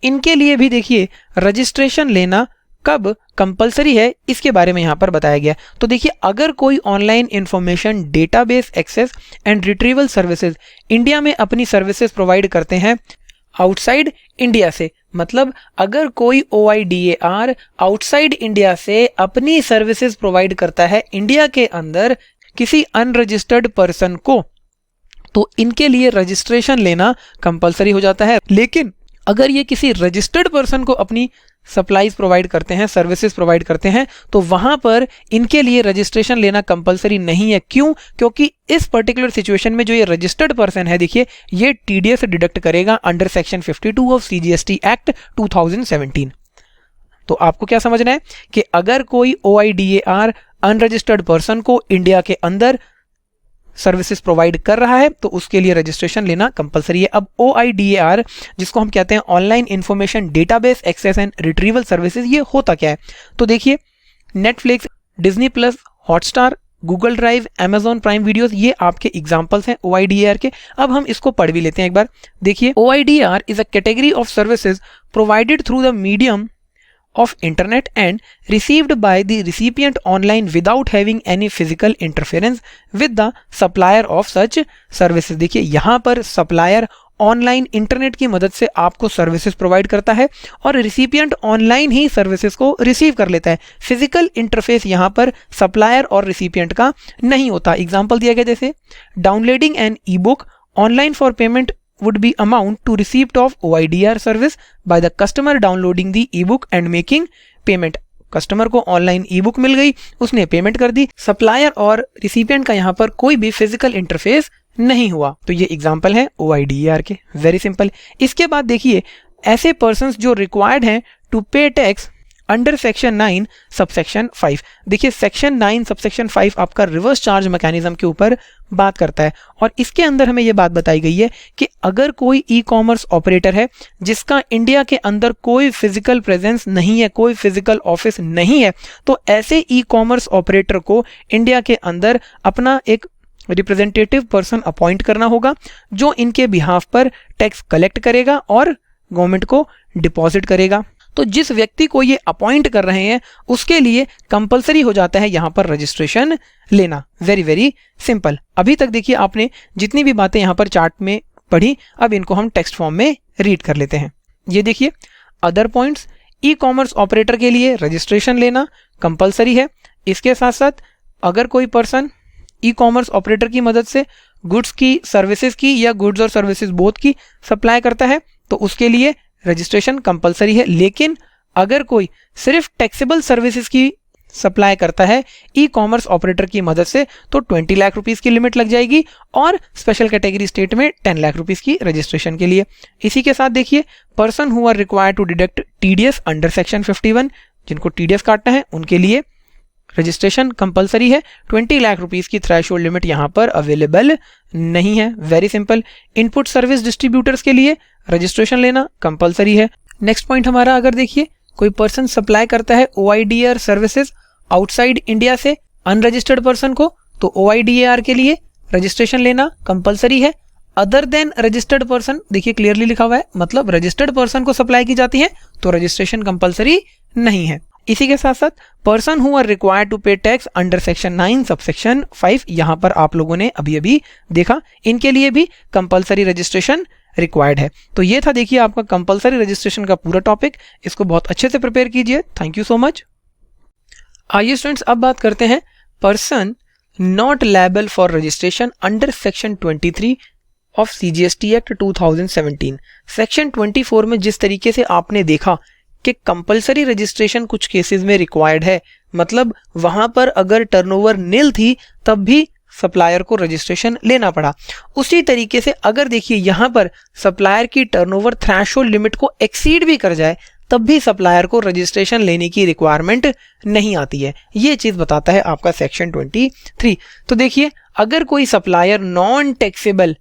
इनके लिए भी देखिए रजिस्ट्रेशन लेना कब कंपलसरी है इसके बारे में यहां पर बताया गया। तो देखिए अगर कोई online information database access and retrieval services India में अपनी सर्विसेज प्रोवाइड करते हैं आउटसाइड इंडिया से, मतलब अगर कोई OIDAR आउटसाइड इंडिया से अपनी सर्विसेज प्रोवाइड करता है इंडिया के अंदर किसी अनरजिस्टर्ड पर्सन को, तो इनके लिए रजिस्ट्रेशन लेना कंपलसरी हो जाता है। लेकिन अगर ये किसी रजिस्टर्ड पर्सन को अपनी सप्लाईज प्रोवाइड करते हैं, सर्विसेज प्रोवाइड करते हैं, तो वहां पर इनके लिए रजिस्ट्रेशन लेना कंपलसरी नहीं है। क्यों? क्योंकि इस पर्टिकुलर सिचुएशन में जो ये रजिस्टर्ड पर्सन है देखिए ये टीडीएस डिडक्ट करेगा under section 52 of CGST act 2017। तो आपको क्या समझना है कि अगर कोई OIDAR अनरजिस्टर्ड पर्सन को इंडिया के अंदर सर्विसेज प्रोवाइड कर रहा है तो उसके लिए रजिस्ट्रेशन लेना कंपलसरी है। अब OIDAR जिसको हम कहते हैं online information database access and retrieval services, ये होता क्या है? तो देखिए Netflix, Disney plus, Hotstar, Google drive, Amazon prime videos, ये आपके एग्जांपल्स हैं OIDAR के। अब हम इसको पढ़ भी लेते हैं एक बार। देखिए OIDAR is a category of services provided through the medium of internet and received by the recipient online without having any physical interference with the supplier of such services। देखिए यहाँ पर सप्लायर ऑनलाइन इंटरनेट की मदद से आपको services provide करता है और रिसिपिएंट ऑनलाइन ही सर्विसेज को रिसीव कर लेता है। फिजिकल इंटरफेस यहाँ पर सप्लायर और रिसिपिएंट का नहीं होता। एग्जांपल दिया गया जैसे downloading an e book online for payment would be amount to receipt of OIDR service by the customer downloading the ebook and making payment। Customer को ऑनलाइन ई बुक मिल गई, उसने पेमेंट कर दी, सप्लायर और रिसिपिएंट का यहाँ पर कोई भी फिजिकल इंटरफेस नहीं हुआ। तो ये एग्जांपल है OIDR के, वेरी सिंपल। इसके बाद देखिए ऐसे पर्सन्स जो रिक्वायर्ड हैं to pay tax under section 9 subsection 5। देखिए सेक्शन 9 सबसेक्शन 5 आपका रिवर्स चार्ज मैकेनिज्म के ऊपर बात करता है और इसके अंदर हमें यह बात बताई गई है कि अगर कोई ई कॉमर्स ऑपरेटर है जिसका इंडिया के अंदर कोई फिजिकल प्रेजेंस नहीं है, कोई फिजिकल ऑफिस नहीं है, तो ऐसे ई कॉमर्स ऑपरेटर को इंडिया के अंदर अपना एक रिप्रेजेंटेटिव पर्सन अपॉइंट करना होगा जो इनके बिहाफ पर टैक्स कलेक्ट करेगा और गवर्नमेंट को डिपॉजिट करेगा। तो जिस व्यक्ति को ये अपॉइंट कर रहे हैं उसके लिए कंपलसरी हो जाता है यहाँ पर रजिस्ट्रेशन लेना। Very very simple. अभी तक देखिए आपने जितनी भी बातें यहाँ पर चार्ट में पढ़ी, अब इनको हम टेक्स्ट फॉर्म में रीड कर लेते हैं। ये देखिए अदर पॉइंट्स, ई कॉमर्स ऑपरेटर के लिए रजिस्ट्रेशन लेना कंपलसरी है। इसके साथ साथ अगर कोई पर्सन ई कॉमर्स ऑपरेटर की मदद से गुड्स की, सर्विसेज की या गुड्स और सर्विसेज बोथ की सप्लाई करता है तो उसके लिए रजिस्ट्रेशन कंपलसरी है। लेकिन अगर कोई सिर्फ टैक्सेबल सर्विसेज की सप्लाई करता है ई कॉमर्स ऑपरेटर की मदद से तो 20 लाख रुपीस की लिमिट लग जाएगी और स्पेशल कैटेगरी स्टेट में 10 लाख रुपीस की रजिस्ट्रेशन के लिए। इसी के साथ देखिए person who are required to deduct TDS under section 51, जिनको टीडीएस काटना है उनके लिए रजिस्ट्रेशन कंपलसरी है। 20 लाख रुपीस की थ्रेशोल्ड लिमिट यहाँ पर अवेलेबल नहीं है। Very simple. Input service distributors के लिए रजिस्ट्रेशन लेना कंपलसरी है। नेक्स्ट पॉइंट हमारा, अगर देखिए कोई पर्सन सप्लाई करता है OIDR सर्विसेज आउटसाइड इंडिया से अनरजिस्टर्ड पर्सन को तो OIDR के लिए रजिस्ट्रेशन लेना कंपलसरी है। अदर देन रजिस्टर्ड पर्सन, देखिए क्लियरली लिखा हुआ है, मतलब रजिस्टर्ड पर्सन को सप्लाई की जाती है तो रजिस्ट्रेशन कंपलसरी नहीं है। इसी के साथ साथ person who are required to pay tax under section 9 subsection 5, यहां पर आप लोगों ने अभी अभी देखा, इनके लिए भी कंपलसरी रजिस्ट्रेशन रिक्वायर्ड है। तो ये था देखिए आपका कंपलसरी रजिस्ट्रेशन का पूरा टॉपिक। इसको बहुत अच्छे से प्रिपेयर कीजिए। Thank you so much. आइए स्टूडेंट्स अब बात करते हैं person not liable for registration under section 23 of CGST act 2017। Section 24 में जिस तरीके से आपने देखा कि कंपलसरी रजिस्ट्रेशन कुछ केसेस में रिक्वायर्ड है, मतलब वहां पर अगर टर्नओवर नील थी तब भी सप्लायर को रजिस्ट्रेशन लेना पड़ा। उसी तरीके से अगर देखिए यहां पर सप्लायर की टर्नओवर थ्रेशोल्ड लिमिट को एक्सीड भी कर जाए तब भी सप्लायर को रजिस्ट्रेशन लेने की रिक्वायरमेंट नहीं आती है। ये चीज बताता है आपका सेक्शन 23। तो देखिए अगर कोई supplier non taxable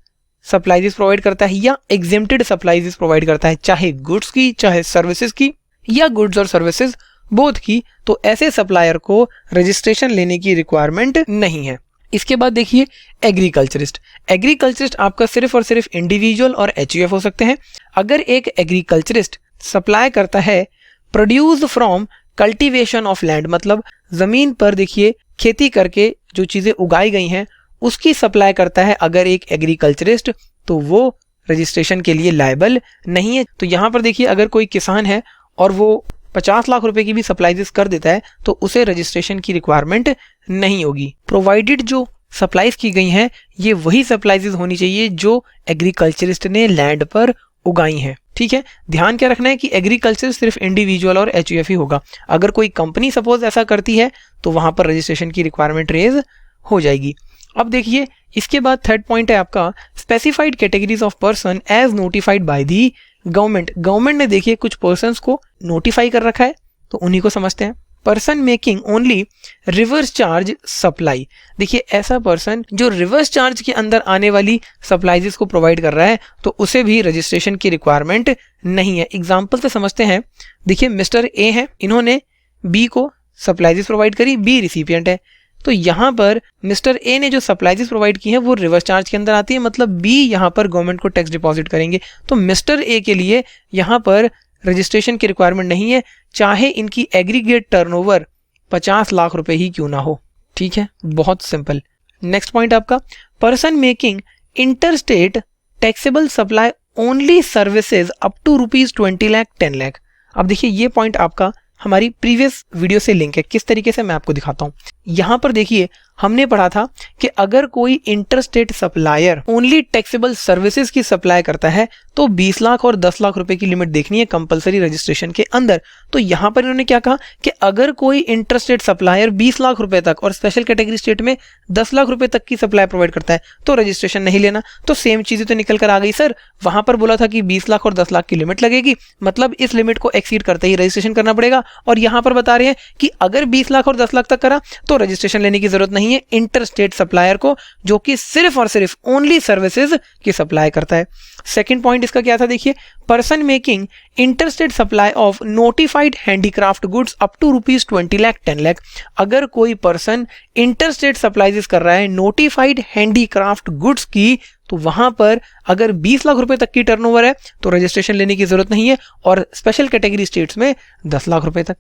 supplies provide करता है या एग्जेम्प्टेड सप्लाईज प्रोवाइड करता है, चाहे गुड्स की चाहे सर्विसेज की या गुड्स और सर्विसेज बोथ की, तो ऐसे सप्लायर को रजिस्ट्रेशन लेने की रिक्वायरमेंट नहीं है। इसके बाद देखिए एग्रीकल्चरिस्ट। एग्रीकल्चरिस्ट आपका सिर्फ और सिर्फ इंडिविजुअल और HUF हो सकते हैं। अगर एक एग्रीकल्चरिस्ट सप्लाई करता है produce from cultivation of land, मतलब जमीन पर देखिए खेती करके जो चीजें उगाई गई हैं उसकी सप्लाई करता है अगर एक एग्रीकल्चरिस्ट, तो वो रजिस्ट्रेशन के लिए लायबल नहीं है। तो यहाँ पर देखिए अगर कोई किसान है और वो 50 लाख रुपए की भी सप्लाईज कर देता है तो उसे रजिस्ट्रेशन की रिक्वायरमेंट नहीं होगी। प्रोवाइडेड जो सप्लाईज की गई हैं ये वही सप्लाईज होनी चाहिए जो एग्रीकल्चरिस्ट ने लैंड पर उगाई हैं। ठीक है, ध्यान क्या रखना है कि एग्रीकल्चर सिर्फ इंडिविजुअल और HUF ही होगा। अगर कोई कंपनी सपोज ऐसा करती है तो वहां पर रजिस्ट्रेशन की रिक्वायरमेंट रेज हो जाएगी। अब देखिए इसके बाद थर्ड पॉइंट है आपका specified categories of person as notified by the government. Government ने देखिए कुछ पर्सन्स को नोटिफाई कर रखा है तो उन्हीं को समझते हैं। Person making only reverse charge supply. देखिए ऐसा पर्सन जो रिवर्स चार्ज के अंदर आने वाली सप्लाईज को प्रोवाइड कर रहा है तो उसे भी रजिस्ट्रेशन की रिक्वायरमेंट नहीं है। एग्जाम्पल से समझते हैं। देखिए मिस्टर ए है, इन्होंने बी को सप्लाईज प्रोवाइड करी, बी रिसिपिएंट है, तो यहाँ पर मिस्टर ए ने जो सप्लाईज प्रोवाइड की हैं वो रिवर्स चार्ज के अंदर आती है, मतलब बी यहाँ पर गवर्नमेंट को टैक्स डिपॉजिट करेंगे। तो मिस्टर ए के लिए यहाँ पर रजिस्ट्रेशन की रिक्वायरमेंट नहीं है, चाहे इनकी एग्रीगेट टर्नओवर 50 लाख रुपए ही क्यों ना हो। ठीक है, बहुत सिंपल। नेक्स्ट पॉइंट आपका, person making interstate taxable supply only services up to ₹20 lakh 10 lakh. अब देखिए ये पॉइंट आपका हमारी प्रीवियस वीडियो से लिंक है। किस तरीके से मैं आपको दिखाता हूँ। यहां पर देखिए हमने पढ़ा था कि अगर कोई interstate supplier only taxable services की सप्लाई करता है तो 20 लाख और 10 लाख रुपए की लिमिट देखनी है कंपलसरी रजिस्ट्रेशन के अंदर। तो यहां पर इन्होंने क्या कहा कि अगर कोई इंटरस्टेट सप्लायर 20 लाख रुपए तक और स्पेशल कैटेगरी स्टेट में 10 लाख रुपए तक की सप्लाई प्रोवाइड करता है तो रजिस्ट्रेशन नहीं लेना। तो सेम चीजें तो निकल कर आ गई सर, वहां पर बोला था कि 20 लाख और 10 लाख की लिमिट लगेगी, मतलब इस लिमिट को एक्सीड करते ही रजिस्ट्रेशन करना पड़ेगा। और यहां पर बता रहे हैं कि अगर 20 लाख और 10 लाख तक करा तो रजिस्ट्रेशन लेने की जरूरत नहीं है इंटरस्टेट सप्लायर को, जो कि सिर्फ और सिर्फ ओनली सर्विसेज की सप्लाई करता है। सेकंड पॉइंट इसका क्या था, देखिए person making interstate supply of notified handicraft goods up to ₹20 lakh 10 lakh. अगर कोई पर्सन इंटरस्टेट सप्लाईज कर रहा है नोटिफाइड हैंडीक्राफ्ट गुड्स की, तो वहां पर अगर 20 लाख रुपए तक की टर्नओवर है तो रजिस्ट्रेशन लेने की जरूरत नहीं है, और स्पेशल कैटेगरी स्टेट्स में 10 लाख रुपए तक।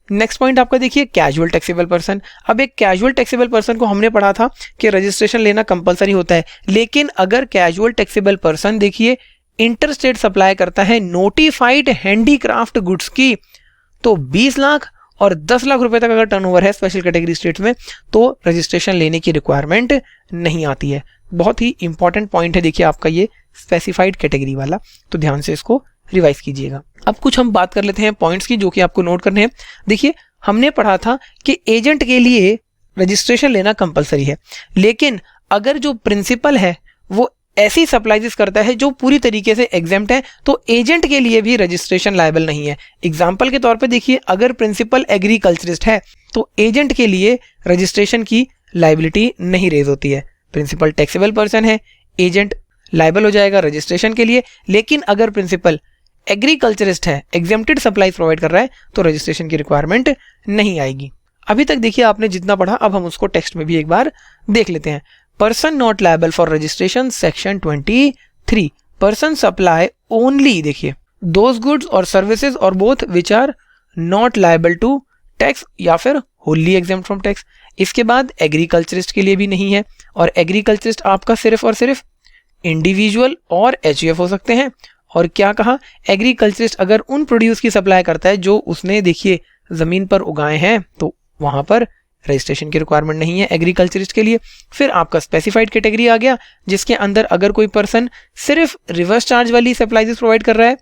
नेक्स्ट पॉइंट आपका देखिए कैजुअल टैक्सेबल पर्सन। अब एक कैजुअल टैक्सेबल पर्सन को हमने पढ़ा था कि रजिस्ट्रेशन लेना कंपलसरी होता है, लेकिन अगर कैजुअल टैक्सेबल पर्सन देखिए इंटरस्टेट सप्लाई करता है नोटिफाइड हैंडीक्राफ्ट गुड्स की, तो 20 लाख और 10 लाख रुपए तक अगर टर्नओवर है स्पेशल कैटेगरी स्टेट्स में तो रजिस्ट्रेशन लेने की रिक्वायरमेंट नहीं आती है। बहुत ही इंपॉर्टेंट पॉइंट है देखिए आपका ये स्पेसिफाइड कैटेगरी वाला, तो ध्यान से इसको रिवाइज कीजिएगा। अब कुछ हम बात कर लेते हैं पॉइंट्स की जो कि आपको नोट करने हैं। देखिए हमने पढ़ा था कि एजेंट के लिए रजिस्ट्रेशन लेना कंपलसरी है, लेकिन अगर जो प्रिंसिपल है वो ऐसी सप्लाईज करता है जो पूरी तरीके से एग्जेम्प्ट है तो एजेंट के लिए भी रजिस्ट्रेशन लायबल नहीं है। एग्जाम्पल के तौर पे देखिए अगर प्रिंसिपल एग्रीकल्चरिस्ट है तो एजेंट के लिए रजिस्ट्रेशन की लायबिलिटी नहीं रेज होती है। प्रिंसिपल टैक्सेबल पर्सन है, एजेंट लायबल हो जाएगा रजिस्ट्रेशन के लिए, लेकिन अगर प्रिंसिपल एग्रीकल्चरिस्ट है, एग्जेम्प्टेड सप्लाई प्रोवाइड कर रहा है तो रजिस्ट्रेशन की रिक्वायरमेंट नहीं आएगी। अभी तक देखिए आपने जितना पढ़ा, अब हम उसको टेक्स्ट में भी एक बार देख लेते हैं। Person not liable for registration section 23, person supply only देखिए दोज गुड्स और सर्विसेज और both which are not liable to tax या फिर होली एग्जेम्प्ट फ्रॉम टैक्स। इसके बाद एग्रीकल्चरिस्ट के लिए भी नहीं है, और एग्रीकल्चरिस्ट आपका सिर्फ और सिर्फ इंडिविजुअल और एचयूएफ हो सकते हैं। और क्या कहा, एग्रीकल्चरिस्ट अगर उन प्रोड्यूस की सप्लाई करता है जो उसने देखिए जमीन पर उगाए हैं तो वहां पर रजिस्ट्रेशन की रिक्वायरमेंट नहीं है एग्रीकल्चरिस्ट के लिए। फिर आपका स्पेसिफाइड कैटेगरी आ गया, जिसके अंदर अगर कोई पर्सन सिर्फ रिवर्स चार्ज वाली सप्लाईज प्रोवाइड कर रहा है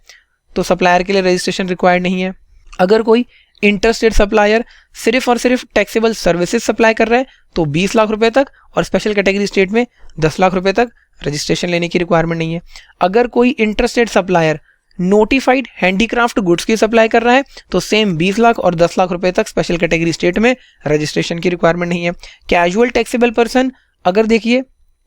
तो सप्लायर के लिए रजिस्ट्रेशन रिक्वायर्ड नहीं है। अगर कोई इंटरस्टेट सप्लायर सिर्फ और सिर्फ टैक्सेबल सर्विसेज सप्लाई कर रहा है तो 20 लाख रुपए तक, और स्पेशल कैटेगरी स्टेट में 10 लाख रुपए तक रजिस्ट्रेशन लेने की रिक्वायरमेंट नहीं है। अगर कोई interstate supplier notified handicraft goods की सप्लाई कर रहा है तो सेम 20 लाख और 10 लाख रुपए तक स्पेशल कैटेगरी स्टेट में रजिस्ट्रेशन की रिक्वायरमेंट नहीं है। कैजुअल टैक्सेबल पर्सन अगर देखिए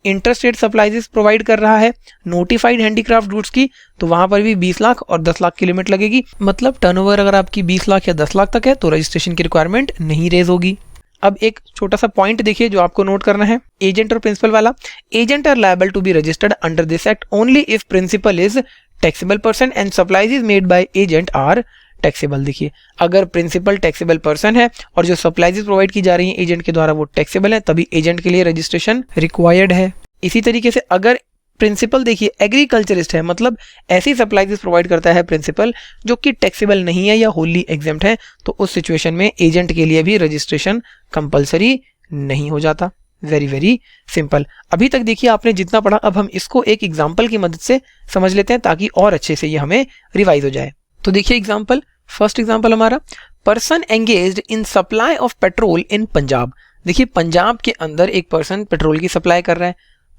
इंटरस्टेट सप्लाईज प्रोवाइड कर रहा है नोटिफाइड हैंडीक्राफ्ट गुड्स की, तो वहां पर भी 20 लाख और 10 लाख की लिमिट लगेगी। मतलब टर्नओवर अगर आपकी 20 लाख या 10 लाख तक है तो रजिस्ट्रेशन की रिक्वायरमेंट नहीं रेज होगी। अब एक छोटा सा पॉइंट देखिए जो आपको नोट करना है, एजेंट और प्रिंसिपल वाला। Agent are liable to be registered under this act only if principal is taxable person and supplies is made by agent are taxable. देखिए अगर प्रिंसिपल टैक्सेबल पर्सन है और जो सप्लाईज प्रोवाइड की जा रही है एजेंट के द्वारा वो टैक्सेबल है, तभी एजेंट के लिए रजिस्ट्रेशन रिक्वायर्ड है। इसी तरीके से अगर प्रिंसिपल देखिए एग्रीकल्चरिस्ट है, मतलब ऐसी सप्लाईज प्रोवाइड करता है प्रिंसिपल जो कि टैक्सेबल नहीं है या होली एग्जेम्प्ट है, तो उस सिचुएशन में एजेंट के लिए भी रजिस्ट्रेशन कंपलसरी नहीं हो जाता। Very very simple. अभी तक देखिए आपने जितना पढ़ा, अब हम इसको एक एग्जाम्पल की मदद से समझ लेते हैं ताकि और अच्छे से ये हमें रिवाइज हो जाए। तो देखिए एग्जाम्पल, फर्स्ट एग्जाम्पल हमारा, person engaged in supply of petrol इन पंजाब। देखिए पंजाब के अंदर एक पर्सन पेट्रोल की सप्लाई कर रहा है,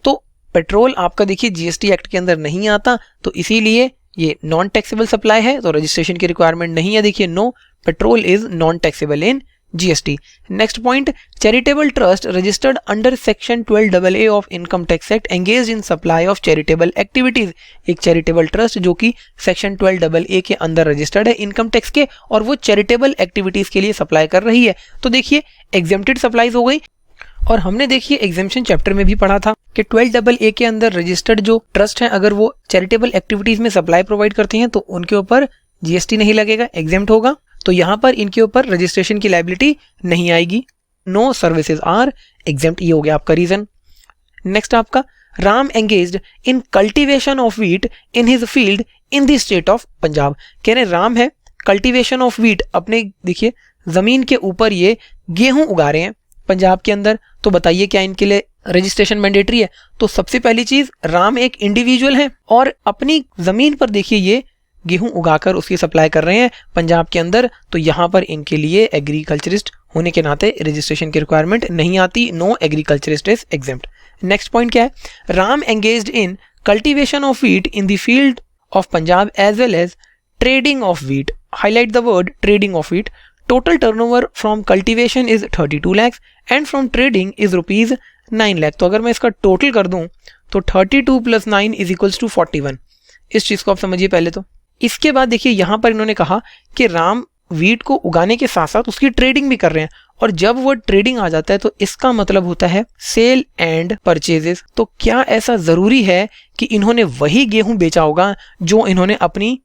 तो पेट्रोल आपका देखिए जीएसटी एक्ट के अंदर नहीं आता, तो इसीलिए ये नॉन टैक्सेबल सप्लाई है, तो रजिस्ट्रेशन की रिक्वायरमेंट नहीं है। देखिए no, petrol is non taxable in GST. Next point, charitable trust registered under section 12AA of income tax act engaged in supply of charitable activities. एक चैरिटेबल ट्रस्ट जो कि section 12AA के अंदर registered है income tax के, और वो charitable activities के लिए सप्लाई कर रही है। तो देखिए एग्जेम्प्टेड सप्लाईज हो गई, और हमने देखिए एग्जेम्पशन चैप्टर में भी पढ़ा था कि 12AA के अंदर रजिस्टर्ड जो ट्रस्ट है अगर वो चैरिटेबल एक्टिविटीज में सप्लाई प्रोवाइड करती हैं तो उनके ऊपर जीएसटी नहीं लगेगा, एग्जेम्प्ट होगा, तो यहाँ पर इनके ऊपर रजिस्ट्रेशन की लायबिलिटी नहीं आएगी। नो सर्विसेज आर एग्जेम्प्ट, ये हो गया आपका रीजन। नेक्स्ट आपका Ram engaged in cultivation of wheat in his field in the state of Punjab. कह रहे राम है कल्टीवेशन ऑफ व्हीट, अपने देखिए जमीन के ऊपर ये गेहूं उगा रहे हैं पंजाब के अंदर, तो बताइए क्या इनके लिए रजिस्ट्रेशन मैंडेटरी है? तो सबसे पहली चीज, राम एक इंडिविजुअल है और अपनी जमीन पर देखिए ये गेहूं उगाकर उसकी सप्लाई कर रहे हैं पंजाब के अंदर, तो यहाँ पर इनके लिए एग्रीकल्चरिस्ट होने के नाते रजिस्ट्रेशन की रिक्वायरमेंट नहीं आती। No agriculturist is exempt. Next point क्या है? Ram engaged in cultivation of wheat in the field of Punjab as well as trading of wheat. Highlight the word trading of wheat. Total turnover from cultivation is 32 lakhs and from trading is rupees 9 lakh। तो अगर मैं इसका total कर दूं तो 32 + 9 = 41। इस चीज को आप समझिए पहले तो। इसके बाद देखिए यहां पर इन्होंने कहा कि राम व्हीट को उगाने के साथ साथ उसकी ट्रेडिंग भी कर रहे हैं, और जब वो ट्रेडिंग आ जाता है तो इसका मतलब होता है सेल एंड परचेजेस। तो क्या ऐसा जरूरी है कि इन्होंने वही गेहूं बेचा होगा जो इन्होंने अपनी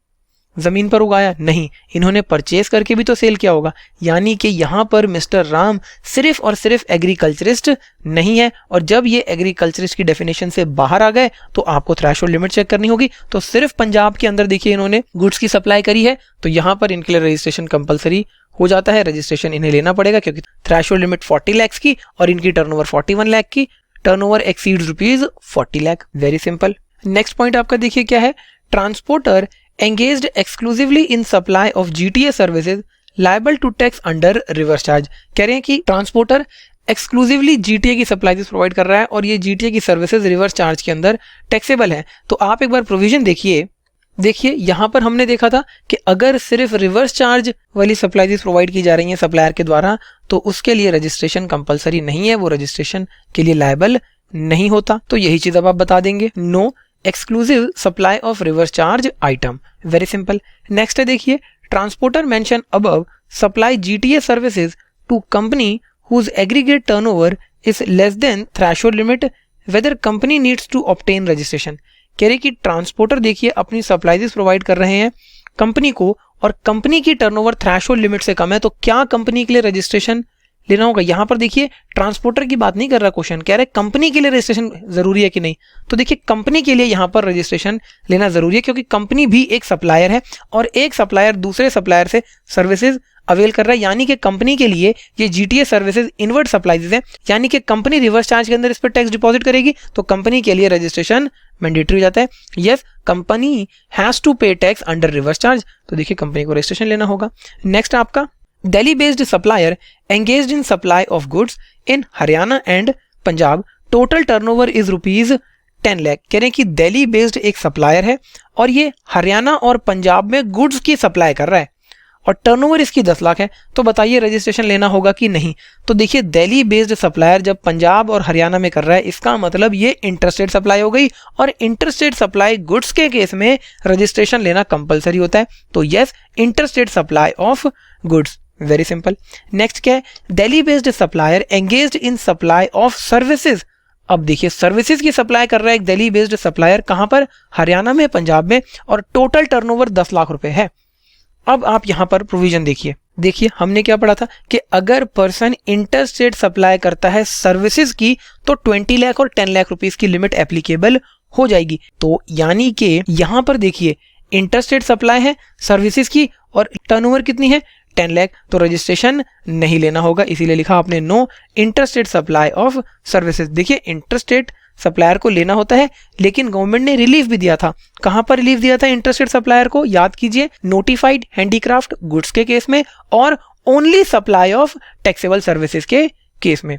जमीन पर उगाया? नहीं, इन्होंने परचेज करके भी तो सेल किया होगा। यानी कि यहां पर मिस्टर राम सिर्फ और सिर्फ एग्रीकल्चरिस्ट नहीं है, और जब ये एग्रीकल्चरिस्ट की डेफिनेशन से बाहर आ गए तो आपको थ्रेशोल्ड लिमिट चेक करनी होगी। तो सिर्फ पंजाब के अंदर देखिए इन्होंने गुड्स की सप्लाई करी है, तो यहां पर इनके लिए रजिस्ट्रेशन कंपलसरी हो जाता है। रजिस्ट्रेशन इन्हें लेना पड़ेगा क्योंकि थ्रेशोल्ड लिमिट 40 lakhs की और इनकी टर्नओवर 41 lakh की। Turnover exceeds rupees 40 lakh। Very simple. Next point आपका देखिए क्या है? Transporter engaged exclusively in supply of GTA services liable to tax under reverse charge। कह रहे हैं कि ट्रांसपोर्टर एक्सक्लूसिवली GTA की सप्लाईज प्रोवाइड कर रहा है और ये GTA की सर्विसेज रिवर्स चार्ज के अंदर टैक्सेबल है। तो आप एक बार प्रोविजन देखिए यहां पर हमने देखा था कि अगर सिर्फ रिवर्स चार्ज वाली सप्लाईज प्रोवाइड की जा रही हैं सप्लायर के द्वारा तो उसके लिए रजिस्ट्रेशन कंपलसरी नहीं है, वो रजिस्ट्रेशन के लिए लायबल नहीं होता। तो यही चीज अब आप बता देंगे, no exclusive supply of reverse charge item. Very simple. Next है देखिए, transporter mention above supply GTA services to company whose aggregate turnover is less than threshold limit whether company needs to obtain registration. कह रहे कि transporter देखिए अपनी supplies provide कर रहे हैं कंपनी को और कंपनी की टर्नओवर थ्रेशोल्ड लिमिट से कम है, तो क्या कंपनी के लिए रजिस्ट्रेशन लेना होगा? यहां पर देखिए ट्रांसपोर्टर की बात नहीं कर रहा क्वेश्चन, कह रहे कंपनी के लिए रजिस्ट्रेशन जरूरी है कि नहीं। तो देखिए कंपनी के लिए यहां पर रजिस्ट्रेशन लेना जरूरी है क्योंकि कंपनी भी एक सप्लायर है और एक सप्लायर दूसरे सप्लायर से सर्विसेज अवेल कर रहा है, यानी कि कंपनी के लिए ये GTA सर्विसेज इनवर्ट सप्लाईज है, यानी कि कंपनी रिवर्स चार्ज के अंदर इस पर टैक्स डिपॉजिट करेगी तो कंपनी के लिए रजिस्ट्रेशन मैंडेटरी हो जाता है। Yes, company has to pay tax under reverse charge, तो देखिए कंपनी को रजिस्ट्रेशन लेना होगा। नेक्स्ट आपका Delhi based supplier engaged in supply of goods in Haryana and Punjab, total turnover is rupees 10 lakh। कह रहे हैं कि दिल्ली बेस्ड एक सप्लायर है और ये हरियाणा और पंजाब में गुड्स की सप्लाई कर रहा है और टर्नओवर इसकी 10 लाख है, तो बताइए रजिस्ट्रेशन लेना होगा कि नहीं? तो देखिए दिल्ली बेस्ड सप्लायर जब पंजाब और हरियाणा में कर रहा है इसका मतलब ये इंटरस्टेट सप्लाई हो गई और इंटरस्टेट सप्लाई गुड्स के केस में रजिस्ट्रेशन लेना कंपलसरी होता है। तो yes, interstate supply of goods. Very simple. Next क्या है? Delhi based supplier engaged in supply of services. अब देखिए सर्विसेज की सप्लाई कर रहा है एक दिल्ली बेस्ड सप्लायर, कहां पर? हरियाणा में, पंजाब में, और टोटल टर्नओवर 10 लाख रुपए है। अब आप यहां पर प्रोविजन देखिए हमने क्या पढ़ा था कि अगर पर्सन इंटरस्टेट सप्लाई करता है सर्विसेज की तो 20 लाख और 10 लाख रुपीस की लिमिट एप्लीकेबल हो जाएगी। तो यानी कि यहां पर देखिए इंटरस्टेट सप्लाई है सर्विसेज की और टर्नओवर कितनी है? 10 लाख, तो रजिस्ट्रेशन नहीं लेना होगा, इसीलिए लिखा आपने no interstate supply of services. देखिए इंटरस्टेट सप्लायर को लेना होता है लेकिन गवर्नमेंट ने रिलीफ भी दिया था। कहां पर रिलीफ दिया था इंटरस्टेट सप्लायर को? याद कीजिए, नोटिफाइड हैंडीक्राफ्ट गुड्स के केस में और only supply of taxable services के केस में।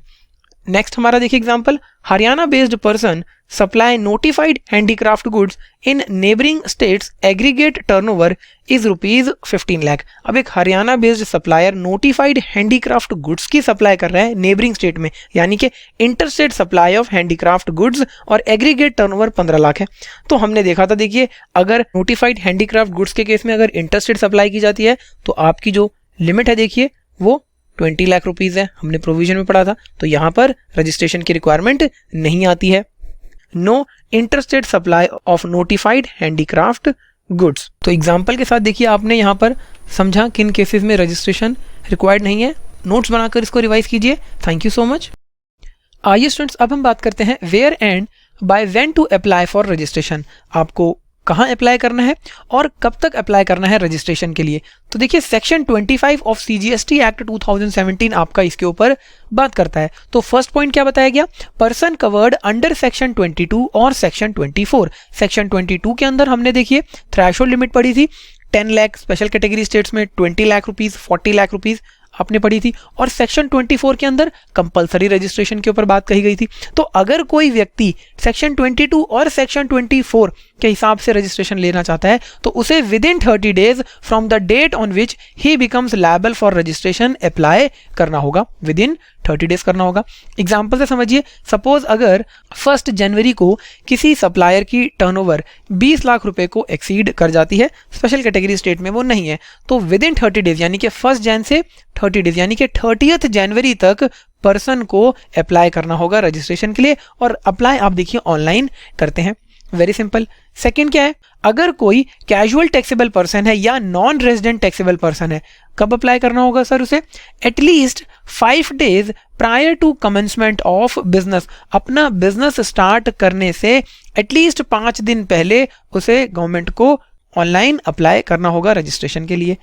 नेक्स्ट हमारा देखिए example, Haryana based person supply notified handicraft goods in neighbouring states aggregate turnover is rupees 15 lakh. अब एक Haryana based supplier notified handicraft goods की सप्लाई कर रहा है नेबरिंग स्टेट में, यानी कि interstate supply of handicraft goods और एग्रीगेट टर्नओवर 15 लाख है। तो हमने देखा था देखिए अगर नोटिफाइड हैंडीक्राफ्ट गुड्स के केस में अगर इंटरस्टेट सप्लाई की जाती है तो आपकी जो लिमिट है देखिए वो 20 लाख रुपीज है, हमने प्रोविजन में पढ़ा था। तो यहां पर रजिस्ट्रेशन की रिक्वायरमेंट नहीं आती है। No interstate supply of notified handicraft goods. तो एग्जाम्पल के साथ देखिए आपने यहाँ पर समझा किन केसेस में रजिस्ट्रेशन रिक्वायर्ड नहीं है। नोट्स बनाकर इसको रिवाइज कीजिए। Thank you so much. आइए स्टूडेंट्स, अब हम बात करते हैं where and by when to apply for registration. आपको कहाँ अप्लाई करना है और कब तक अप्लाई करना है रजिस्ट्रेशन के लिए। तो देखिए सेक्शन 25 ऑफ CGST एक्ट 2017 आपका इसके ऊपर बात करता है। तो फर्स्ट पॉइंट क्या बताया गया, पर्सन कवर्ड अंडर सेक्शन 22 और सेक्शन 24। सेक्शन 22 के अंदर हमने देखिए थ्रेशोल्ड लिमिट पढ़ी थी 10 लाख, स्पेशल कैटेगरी स्टेट्स में 20 लाख रुपीज, 40 लाख रुपीज आपने पढ़ी थी, और सेक्शन 24 के अंदर कंपलसरी रजिस्ट्रेशन के ऊपर बात कही गई थी। तो अगर कोई व्यक्ति सेक्शन 22 और सेक्शन 24 के हिसाब से रजिस्ट्रेशन लेना चाहता है तो उसे within 30 days from the date on which he becomes liable for registration apply करना होगा, विद इन 30 डेज करना होगा। एग्जाम्पल से समझिए, सपोज अगर 1 जनवरी को किसी सप्लायर की टर्नओवर 20 लाख रुपए को एक्सीड कर जाती है, स्पेशल कैटेगरी स्टेट में वो नहीं है, तो विद इन 30 डेज यानी कि 1 जन से 30 डेज यानी कि 30th जनवरी तक पर्सन को अप्लाई करना होगा रजिस्ट्रेशन के लिए। और अप्लाई आप देखिए ऑनलाइन करते हैं, वेरी सिंपल। सेकंड क्या है, अगर कोई कैजुअल टैक्सेबल पर्सन है या नॉन रेजिडेंट टैक्सेबल पर्सन है, कब अप्लाई करना होगा सर उसे, at least 5 days prior to commencement of business. अपना बिजनेस स्टार्ट करने से एटलीस्ट 5 दिन पहले उसे गवर्नमेंट को ऑनलाइन अप्लाई करना होगा रजिस्ट्रेशन के लिए।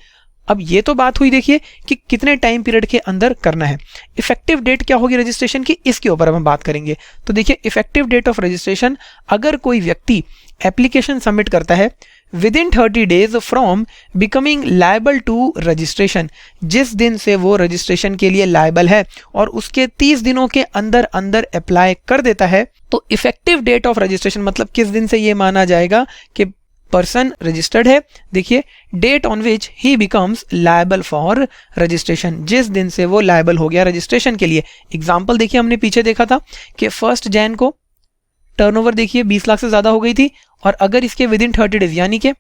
अब ये तो बात हुई देखिए कि कितने टाइम पीरियड के अंदर करना है। इफेक्टिव डेट क्या होगी रजिस्ट्रेशन की, इसके ऊपर हम बात करेंगे। तो देखिए इफेक्टिव डेट ऑफ रजिस्ट्रेशन, अगर कोई व्यक्ति एप्लीकेशन सबमिट करता है within 30 days from becoming liable to registration, जिस दिन से वो रजिस्ट्रेशन के लिए लायबल है और उसके 30 दिनों के अंदर अंदर अप्लाई कर देता है, तो इफेक्टिव डेट ऑफ रजिस्ट्रेशन मतलब किस दिन से ये माना जाएगा कि पर्सन रजिस्टर्ड है। देखिए date on which he becomes liable for registration, जिस दिन से वो लायबल हो गया रजिस्ट्रेशन के लिए। एग्जाम्पल देखिए हमने पीछे देखा था कि 1 जन को टर्नओवर देखिए 20 लाख से ज्यादा हो गई थी, और अगर इसके विद इन 30 डेज यानी कि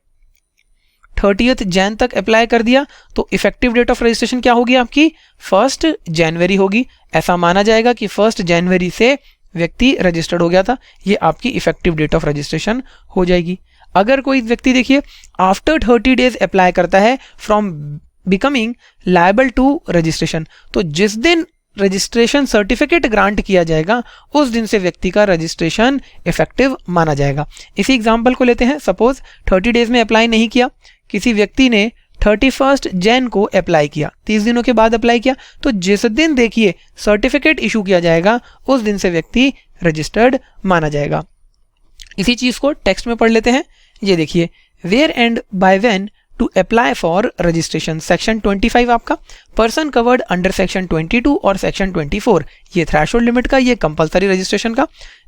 30th जन तक अप्लाई कर दिया तो इफेक्टिव डेट ऑफ रजिस्ट्रेशन क्या होगी आपकी, 1 जनवरी होगी। ऐसा माना जाएगा कि 1 जनवरी से व्यक्ति रजिस्टर्ड हो गया था, ये आपकी इफेक्टिव डेट ऑफ रजिस्ट्रेशन हो जाएगी। अगर कोई व्यक्ति देखिए आफ्टर 30 डेज अप्लाई करता है from becoming liable to registration, तो जिस दिन रजिस्ट्रेशन सर्टिफिकेट ग्रांट किया जाएगा उस दिन से व्यक्ति का रजिस्ट्रेशन इफेक्टिव माना जाएगा। इसी एग्जांपल को लेते हैं, सपोज 30 डेज में अप्लाई नहीं किया, किसी व्यक्ति ने 31 जन को अप्लाई किया, 30 दिनों के बाद अप्लाई किया, तो जिस दिन देखिए सर्टिफिकेट इशू किया जाएगा उस दिन से व्यक्ति रजिस्टर्ड माना जाएगा। इसी चीज को टेक्स्ट में पढ़ लेते हैं। ये देखिए, where and by when to apply for registration, section 25 आपका, पर्सन कवर्ड अंडर सेक्शन 22 और सेक्शन 24, ये थ्रेशोल्ड लिमिट का, ये कंपलसरी रजिस्ट्रेशन का,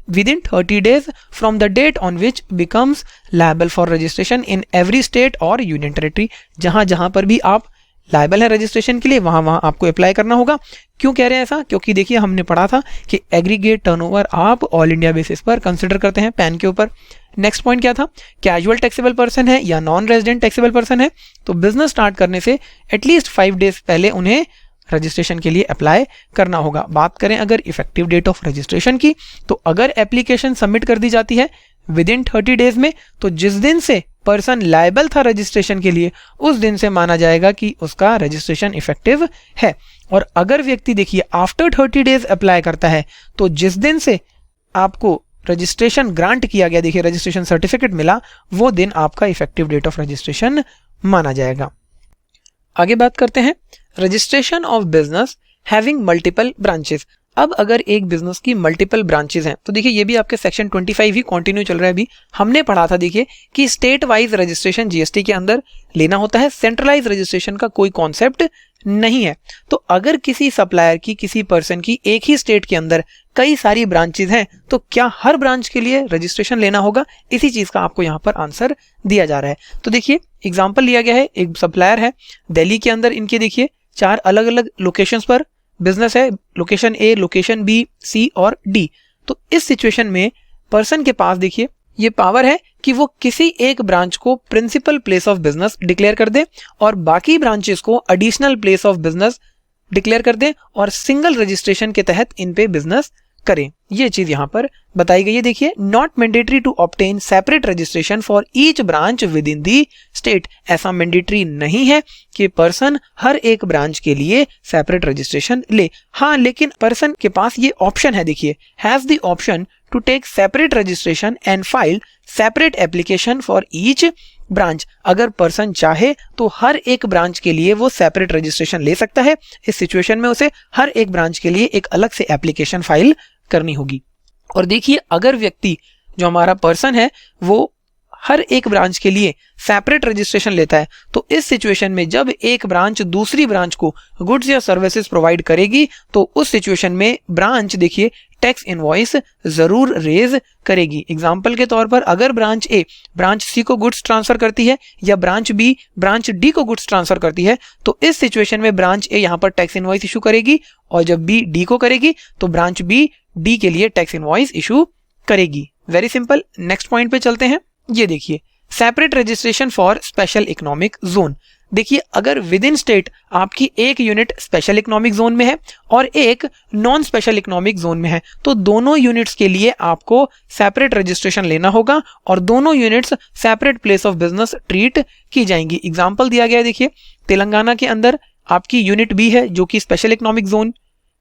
within 30 days from the date on which becomes liable for registration in every state और union territory. जहां जहां पर भी आप लायबल है रजिस्ट्रेशन के लिए वहां वहां आपको अप्लाई करना होगा। क्यों कह रहे हैं ऐसा, क्योंकि देखिए हमने पढ़ा था कि एग्रीगेट टर्नओवर आप ऑल इंडिया बेसिस पर कंसिडर करते हैं पैन के ऊपर। नेक्स्ट पॉइंट क्या था, कैजुअल टैक्सेबल पर्सन है या नॉन रेजिडेंट टैक्सेबल पर्सन है, तो बिजनेस स्टार्ट करने से एटलीस्ट 5 डेज पहले उन्हें रजिस्ट्रेशन के लिए अप्लाई करना होगा। बात करें अगर इफेक्टिव डेट ऑफ रजिस्ट्रेशन की, तो अगर एप्लीकेशन सबमिट कर दी जाती है विद इन 30 डेज में, तो जिस दिन से पर्सन लायबल था रजिस्ट्रेशन के लिए उस दिन से माना जाएगा कि उसका रजिस्ट्रेशन इफेक्टिव है। और अगर व्यक्ति देखिए आफ्टर 30 डेज अप्लाई करता है, तो जिस दिन से आपको रजिस्ट्रेशन ग्रांट किया गया, देखिए रजिस्ट्रेशन सर्टिफिकेट मिला, वो दिन आपका इफेक्टिव डेट ऑफ रजिस्ट्रेशन माना जाएगा। आगे बात करते हैं registration of business having multiple branches. अब अगर एक बिजनेस की मल्टीपल ब्रांचेस हैं, तो देखिए ये भी आपके सेक्शन 25 ही कंटिन्यू चल रहा है। अभी हमने पढ़ा था देखिए कि स्टेट वाइज रजिस्ट्रेशन जीएसटी के अंदर लेना होता है, सेंट्रलाइज रजिस्ट्रेशन का कोई कॉन्सेप्ट नहीं है। तो अगर किसी सप्लायर की, किसी पर्सन की एक ही स्टेट के अंदर कई सारी ब्रांचेस हैं, तो क्या हर ब्रांच के लिए रजिस्ट्रेशन लेना होगा? इसी चीज का आपको यहाँ पर आंसर दिया जा रहा है। तो देखिए एग्जाम्पल लिया गया है, एक सप्लायर है दिल्ली के अंदर, इनके देखिए 4 अलग अलग लोकेशंस पर बिजनेस है, लोकेशन ए, लोकेशन बी, सी और डी। तो इस सिचुएशन में पर्सन के पास देखिए ये पावर है कि वो किसी एक ब्रांच को principal place of business declare कर दे और बाकी ब्रांचेस को additional place of business declare कर दे और सिंगल रजिस्ट्रेशन के तहत इन पे बिजनेस करें। ये चीज यहाँ पर बताई गई है। देखिए, not mandatory to obtain separate registration for each branch within the state. ऐसा मैंडेटरी नहीं है कि पर्सन हर एक ब्रांच के लिए सेपरेट रजिस्ट्रेशन ले। हाँ, लेकिन पर्सन के पास ये ऑप्शन है। देखिए, has the option to take separate registration and file separate application for each branch. अगर पर्सन चाहे तो हर एक ब्रांच के लिए वो सेपरेट रजिस्ट्रेशन ले सकता है। इस सिचुएशन में उसे हर एक ब्रांच के लिए एक अलग से एप्लीकेशन फाइल करनी होगी। और देखिए, अगर व्यक्ति जो हमारा पर्सन है वो हर एक ब्रांच के लिए सेपरेट रजिस्ट्रेशन लेता है, तो इस सिचुएशन में जब एक ब्रांच दूसरी ब्रांच को गुड्स या सर्विसेज प्रोवाइड करेगी तो उस सिचुएशन में ब्रांच देखिए टैक्स इनवॉइस जरूर रेज करेगी। एग्जाम्पल के तौर पर अगर ब्रांच ए ब्रांच सी को गुड्स ट्रांसफर करती है या ब्रांच बी ब्रांच डी को गुड्स ट्रांसफर करती है, तो इस सिचुएशन में ब्रांच ए यहाँ पर टैक्स इनवॉइस इशू करेगी, और जब बी डी को करेगी तो ब्रांच बी डी के लिए टैक्स इनवॉइस इशू करेगी। Very simple. नेक्स्ट पॉइंट पे चलते हैं। ये देखिए, separate registration for special economic zone. देखिए, अगर विद इन स्टेट आपकी एक यूनिट स्पेशल इकोनॉमिक जोन में है और एक नॉन स्पेशल इकोनॉमिक जोन में है, तो दोनों यूनिट्स के लिए आपको सेपरेट रजिस्ट्रेशन लेना होगा और दोनों units separate place of business treat की जाएंगी। एग्जाम्पल दिया गया है। देखिए, तेलंगाना के अंदर आपकी यूनिट बी है जो कि स्पेशल इकोनॉमिक जोन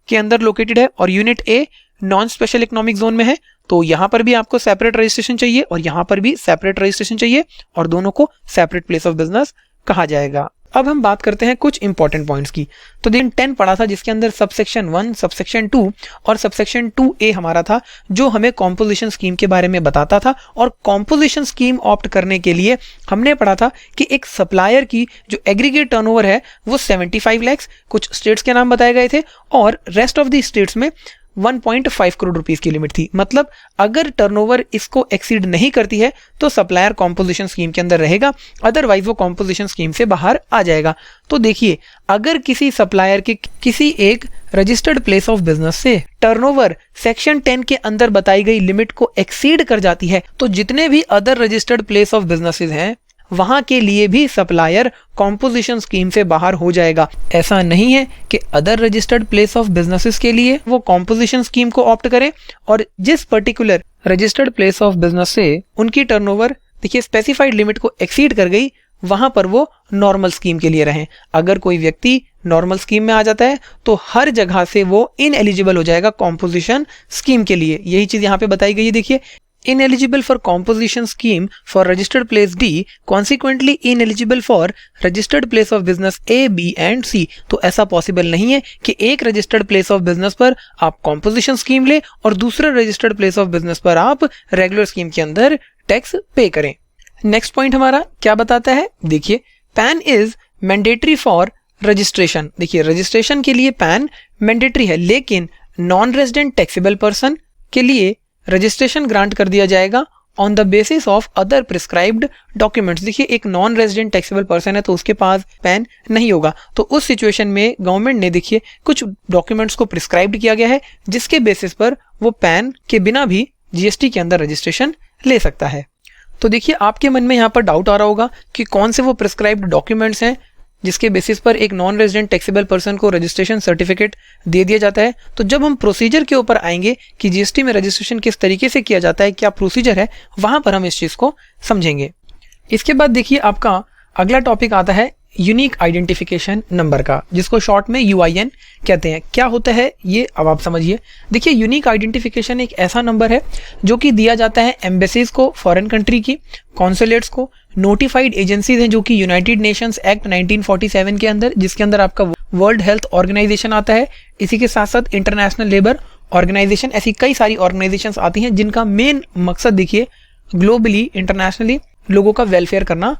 के अंदर लोकेटेड है और unit a non special economic zone में है, तो यहां पर भी आपको सेपरेट रजिस्ट्रेशन चाहिए और यहां पर भी सेपरेट रजिस्ट्रेशन चाहिए और दोनों को सेपरेट प्लेस ऑफ बिजनेस कहा जाएगा। अब हम बात करते हैं कुछ इंपॉर्टेंट पॉइंट्स की। तो दिन 10 पढ़ा था जिसके अंदर सबसेक्शन 1, सबसेक्शन 2 और सबसेक्शन 2A हमारा था, जो हमें कॉम्पोजिशन स्कीम के बारे में बताता था। और कॉम्पोजिशन स्कीम ऑप्ट करने के लिए हमने पढ़ा था कि एक सप्लायर की जो एग्रीगेट टर्नओवर है वो 75 लाख, कुछ स्टेट्स के नाम बताए गए थे और रेस्ट ऑफ द स्टेट्स में 1.5 करोड़ रुपीस की लिमिट थी। मतलब अगर टर्नओवर इसको एक्सीड नहीं करती है तो सप्लायर कॉम्पोजिशन स्कीम के अंदर रहेगा, अदरवाइज वो कॉम्पोजिशन स्कीम से बाहर आ जाएगा। तो देखिए, अगर किसी सप्लायर के किसी एक रजिस्टर्ड प्लेस ऑफ बिजनेस से टर्नओवर सेक्शन 10 के अंदर बताई गई लिमिट को एक्सीड कर जाती है, तो जितने भी other registered place of businesses हैं वहां के लिए भी सप्लायर कॉम्पोजिशन स्कीम से बाहर हो जाएगा। ऐसा नहीं है कि other registered place of businesses के लिए वो कॉम्पोजिशन स्कीम को ऑप्ट करें और जिस particular registered place of business से उनकी टर्नओवर देखिए स्पेसिफाइड लिमिट को एक्सीड कर गई, वहां पर वो नॉर्मल स्कीम के लिए रहें। अगर कोई व्यक्ति नॉर्मल स्कीम में आ जाता है तो हर जगह से वो इनएलिजिबल हो जाएगा कॉम्पोजिशन स्कीम के लिए। यही चीज यहाँ पे बताई गई है। देखिए, ineligible for composition scheme for registered place D, consequently ineligible for registered place of business A, B and C। तो ऐसा पॉसिबल नहीं है कि एक रजिस्टर्ड प्लेस ऑफ बिजनेस पर आप कॉम्पोजिशन स्कीम ले और दूसरे रजिस्टर्ड प्लेस ऑफ बिजनेस पर आप रेगुलर स्कीम के अंदर टैक्स पे करें। नेक्स्ट पॉइंट हमारा क्या बताता है? देखिए, pan is mandatory for registration. देखिए, रजिस्ट्रेशन के लिए पैन मैंडेटरी है, लेकिन नॉन रेजिडेंट टैक्सेबल पर्सन के लिए रजिस्ट्रेशन ग्रांट कर दिया जाएगा on the basis of other prescribed documents. देखिए, एक नॉन रेजिडेंट टैक्सेबल पर्सन है तो उसके पास पैन नहीं होगा, तो उस सिचुएशन में गवर्नमेंट ने देखिए कुछ डॉक्यूमेंट्स को प्रिस्क्राइब्ड किया गया है जिसके बेसिस पर वो पैन के बिना भी जीएसटी के अंदर रजिस्ट्रेशन ले सकता है। तो देखिए, आपके मन में यहाँ पर डाउट आ रहा होगा कि कौन से वो प्रिस्क्राइब्ड डॉक्यूमेंट्स हैं जिसके बेसिस पर एक नॉन रेजिडेंट टैक्सेबल पर्सन को रजिस्ट्रेशन सर्टिफिकेट दे दिया जाता है। तो जब हम प्रोसीजर के ऊपर आएंगे कि जीएसटी में रजिस्ट्रेशन किस तरीके से किया जाता है, क्या प्रोसीजर है, वहां पर हम इस चीज को समझेंगे। इसके बाद देखिए, आपका अगला टॉपिक आता है यूनिक आइडेंटिफिकेशन नंबर का, जिसको शॉर्ट में UIN कहते हैं। क्या होता है ये अब आप समझिए। देखिए, यूनिक आइडेंटिफिकेशन एक ऐसा नंबर है जो कि दिया जाता है एम्बेसीज को, फॉरेन कंट्री की, कॉन्सुलेट्स को, नोटिफाइड एजेंसीज हैं जो कि यूनाइटेड नेशंस एक्ट 1947 के अंदर, जिसके अंदर आपका वर्ल्ड हेल्थ ऑर्गेनाइजेशन आता है, इसी के साथ साथ इंटरनेशनल लेबर ऑर्गेनाइजेशन, ऐसी कई सारी ऑर्गेनाइजेशंस आती हैं जिनका मेन मकसद देखिए ग्लोबली इंटरनेशनली लोगों का वेलफेयर करना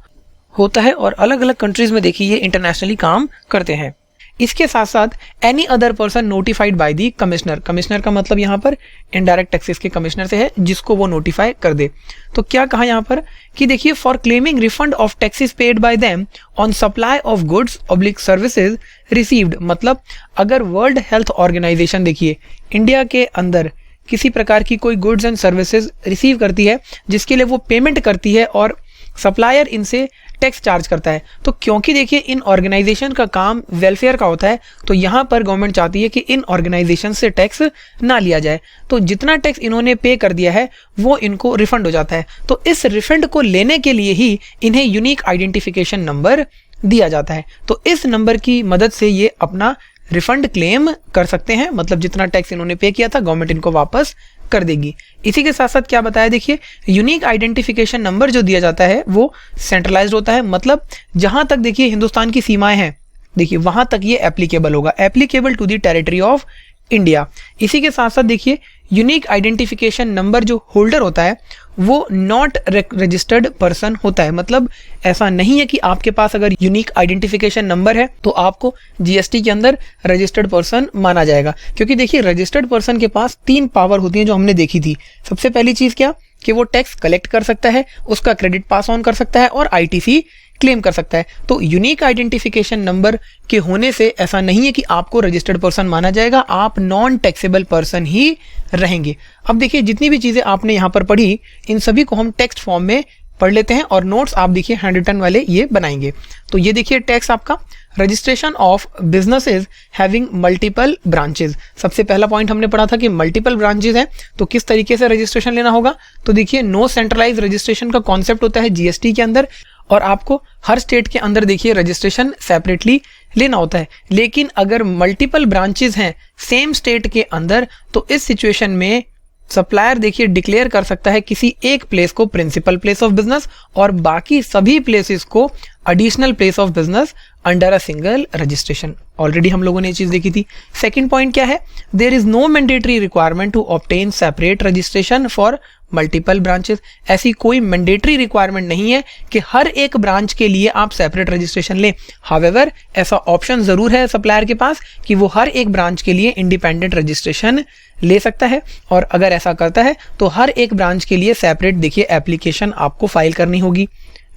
होता है और अलग अलग कंट्रीज में देखिए ये इंटरनेशनली काम करते हैं। इसके साथ साथ any other person notified by the commissioner. Commissioner का मतलब यहाँ पर इनडायरेक्ट टैक्सेस के कमिश्नर से है, जिसको वो नोटिफाई कर दे। तो क्या कहा यहाँ पर कि देखिए, for claiming refund of taxes paid by them on supply of goods oblique services received. मतलब अगर वर्ल्ड हेल्थ ऑर्गेनाइजेशन देखिए इंडिया के अंदर किसी प्रकार की कोई गुड्स एंड सर्विसेज रिसीव करती है जिसके लिए वो पेमेंट करती है और सप्लायर इनसे टैक्स चार्ज करता है। तो क्योंकि देखिए इन ऑर्गेनाइजेशन का काम वेलफेयर का होता है, तो यहाँ पर गवर्नमेंट चाहती है कि इन ऑर्गेनाइजेशन से टैक्स ना लिया जाए। तो जितना टैक्स इन्होंने पे कर दिया है वो इनको रिफंड हो जाता है। तो इस रिफंड को लेने के लिए ही इन्हें यूनिक आइडेंटिफिकेशन नंबर दिया जाता है। तो इस नंबर की मदद से ये अपना रिफंड क्लेम कर सकते हैं, मतलब जितना टैक्स इन्होंने पे किया था गवर्नमेंट इनको वापस कर देगी। इसी के साथ साथ क्या बताया, देखिए यूनिक आइडेंटिफिकेशन नंबर जो दिया जाता है वो सेंट्रलाइज्ड होता है, मतलब जहां तक देखिए हिंदुस्तान की सीमाएं हैं, देखिए वहां तक ये एप्लीकेबल होगा, applicable to the territory of India. इसी के साथ साथ देखिए यूनिक आइडेंटिफिकेशन नंबर जो होल्डर होता है वो नॉट रजिस्टर्ड पर्सन होता है, मतलब ऐसा नहीं है कि आपके पास अगर यूनिक आइडेंटिफिकेशन नंबर है तो आपको जीएसटी के अंदर रजिस्टर्ड पर्सन माना जाएगा। क्योंकि देखिए रजिस्टर्ड पर्सन के पास 3 पावर होती हैं जो हमने देखी थी। सबसे पहली चीज क्या कि वो टैक्स कलेक्ट कर सकता है, उसका क्रेडिट पास ऑन कर सकता है और आईटीसी क्लेम कर सकता है। तो यूनिक आइडेंटिफिकेशन नंबर के होने से ऐसा नहीं है कि आपको रजिस्टर्ड पर्सन माना जाएगा, आप नॉन टैक्सेबल पर्सन ही रहेंगे। अब देखिए जितनी भी चीजें आपने यहाँ पर पढ़ी इन सभी को हम टेक्स्ट फॉर्म में पढ़ लेते हैं और नोट्स आप देखिए हैंड रिटन वाले ये बनाएंगे। तो ये देखिए टैक्स आपका registration of businesses having multiple branches. सबसे पहला पॉइंट हमने पढ़ा था कि मल्टीपल ब्रांचेस हैं तो किस तरीके से रजिस्ट्रेशन लेना होगा। तो देखिए नो सेंट्रलाइज रजिस्ट्रेशन का कॉन्सेप्ट होता है जीएसटी के अंदर और आपको हर स्टेट के अंदर देखिए रजिस्ट्रेशन सेपरेटली लेना होता है। लेकिन अगर मल्टीपल ब्रांचेस हैं सेम स्टेट के अंदर तो इस सिचुएशन में सप्लायर देखिए डिक्लेयर कर सकता है किसी एक प्लेस को प्रिंसिपल प्लेस ऑफ बिजनेस और बाकी सभी प्लेसेस को additional place of business under a single registration. Already हम लोगों ने ये चीज देखी थी। सेकंड पॉइंट क्या है, there is no mandatory requirement to obtain separate registration for multiple branches. ऐसी कोई मैंडेटरी रिक्वायरमेंट नहीं है कि हर एक ब्रांच के लिए आप सेपरेट रजिस्ट्रेशन लें। हावेवर ऐसा ऑप्शन जरूर है सप्लायर के पास कि वो हर एक ब्रांच के लिए इंडिपेंडेंट रजिस्ट्रेशन ले सकता है और अगर ऐसा करता है तो हर एक ब्रांच के लिए सेपरेट देखिए एप्लीकेशन आपको फाइल करनी होगी।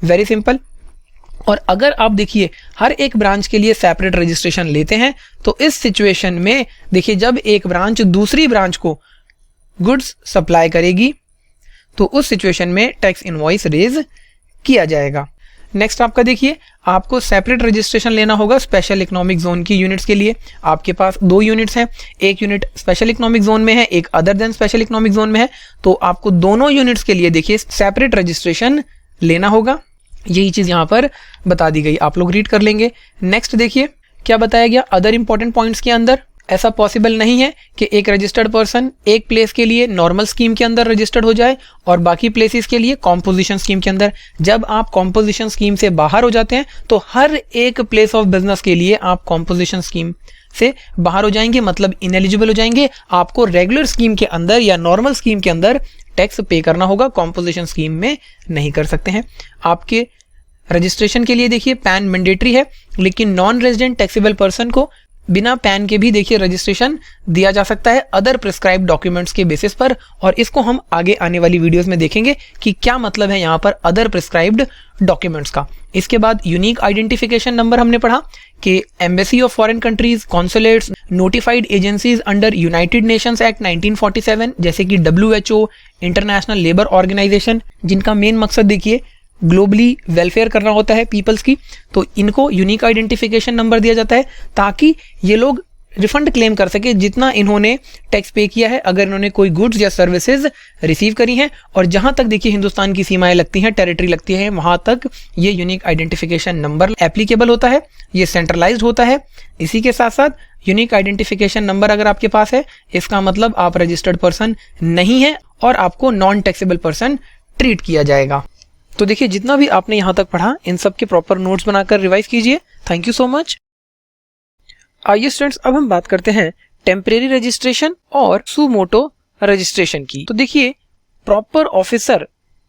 Very simple. और अगर आप देखिए हर एक ब्रांच के लिए सेपरेट रजिस्ट्रेशन लेते हैं तो इस सिचुएशन में देखिए जब एक ब्रांच दूसरी ब्रांच को गुड्स सप्लाई करेगी तो उस सिचुएशन में टैक्स इनवॉइस रेज किया जाएगा। नेक्स्ट आपका देखिए आपको सेपरेट रजिस्ट्रेशन लेना होगा स्पेशल इकोनॉमिक जोन की यूनिट्स के लिए। आपके पास 2 यूनिट्स हैं, एक यूनिट स्पेशल इकोनॉमिक जोन में है, एक other than special economic zone में है। तो आपको दोनों यूनिट्स के लिए देखिए सेपरेट रजिस्ट्रेशन लेना होगा। यही चीज यहाँ पर बता दी गई, आप लोग रीड कर लेंगे। नेक्स्ट देखिए क्या बताया गया अदर इंपॉर्टेंट पॉइंट्स के अंदर। ऐसा पॉसिबल नहीं है कि एक रजिस्टर्ड पर्सन एक प्लेस के लिए नॉर्मल स्कीम के अंदर रजिस्टर्ड हो जाए और बाकी प्लेसेस के लिए कॉम्पोजिशन स्कीम के अंदर। जब आप कॉम्पोजिशन स्कीम से बाहर हो जाते हैं तो हर एक प्लेस ऑफ बिजनेस के लिए आप कॉम्पोजिशन स्कीम से बाहर हो जाएंगे, मतलब इनएलिजिबल हो जाएंगे। आपको रेगुलर स्कीम के अंदर या नॉर्मल स्कीम के अंदर टैक्स पे करना होगा, कॉम्पोजिशन स्कीम में नहीं कर सकते हैं। आपके रजिस्ट्रेशन के लिए देखिए पैन मैंडेटरी है, लेकिन नॉन रेजिडेंट टैक्सेबल पर्सन को बिना पैन के भी देखिए रजिस्ट्रेशन दिया जा सकता है अदर प्रिस्क्राइब डॉक्यूमेंट्स के बेसिस पर। और इसको हम आगे आने वाली वीडियोस में देखेंगे कि क्या मतलब है यहाँ पर अदर प्रिस्क्राइब्ड डॉक्यूमेंट्स का। इसके बाद यूनिक आइडेंटिफिकेशन नंबर हमने पढ़ा कि embassy of foreign countries, consulates, notified agencies under United Nations act 1947 जैसे कि WHO, इंटरनेशनल लेबर ऑर्गेनाइजेशन, जिनका मेन मकसद देखिए ग्लोबली वेलफेयर करना होता है पीपल्स की, तो इनको यूनिक आइडेंटिफिकेशन नंबर दिया जाता है ताकि ये लोग रिफंड क्लेम कर सके जितना इन्होंने टैक्स पे किया है अगर इन्होंने कोई गुड्स या सर्विसेज रिसीव करी हैं। और जहां तक देखिए हिंदुस्तान की सीमाएं लगती हैं, टेरिटरी लगती है, वहां तक ये यूनिक आइडेंटिफिकेशन नंबर एप्लीकेबल होता है, ये सेंट्रलाइज्ड होता है। इसी के साथ साथ यूनिक आइडेंटिफिकेशन नंबर अगर आपके पास है इसका मतलब आप रजिस्टर्ड पर्सन नहीं है और आपको नॉन टैक्सेबल पर्सन ट्रीट किया जाएगा। तो देखिए जितना भी आपने यहां तक पढ़ा इन सब के प्रॉपर नोट्स बनाकर रिवाइज कीजिए। Thank you so much. आइए स्टूडेंट्स अब हम बात करते हैं टेम्परेरी रजिस्ट्रेशन और सुमोटो रजिस्ट्रेशन की। तो देखिए प्रॉपर ऑफिसर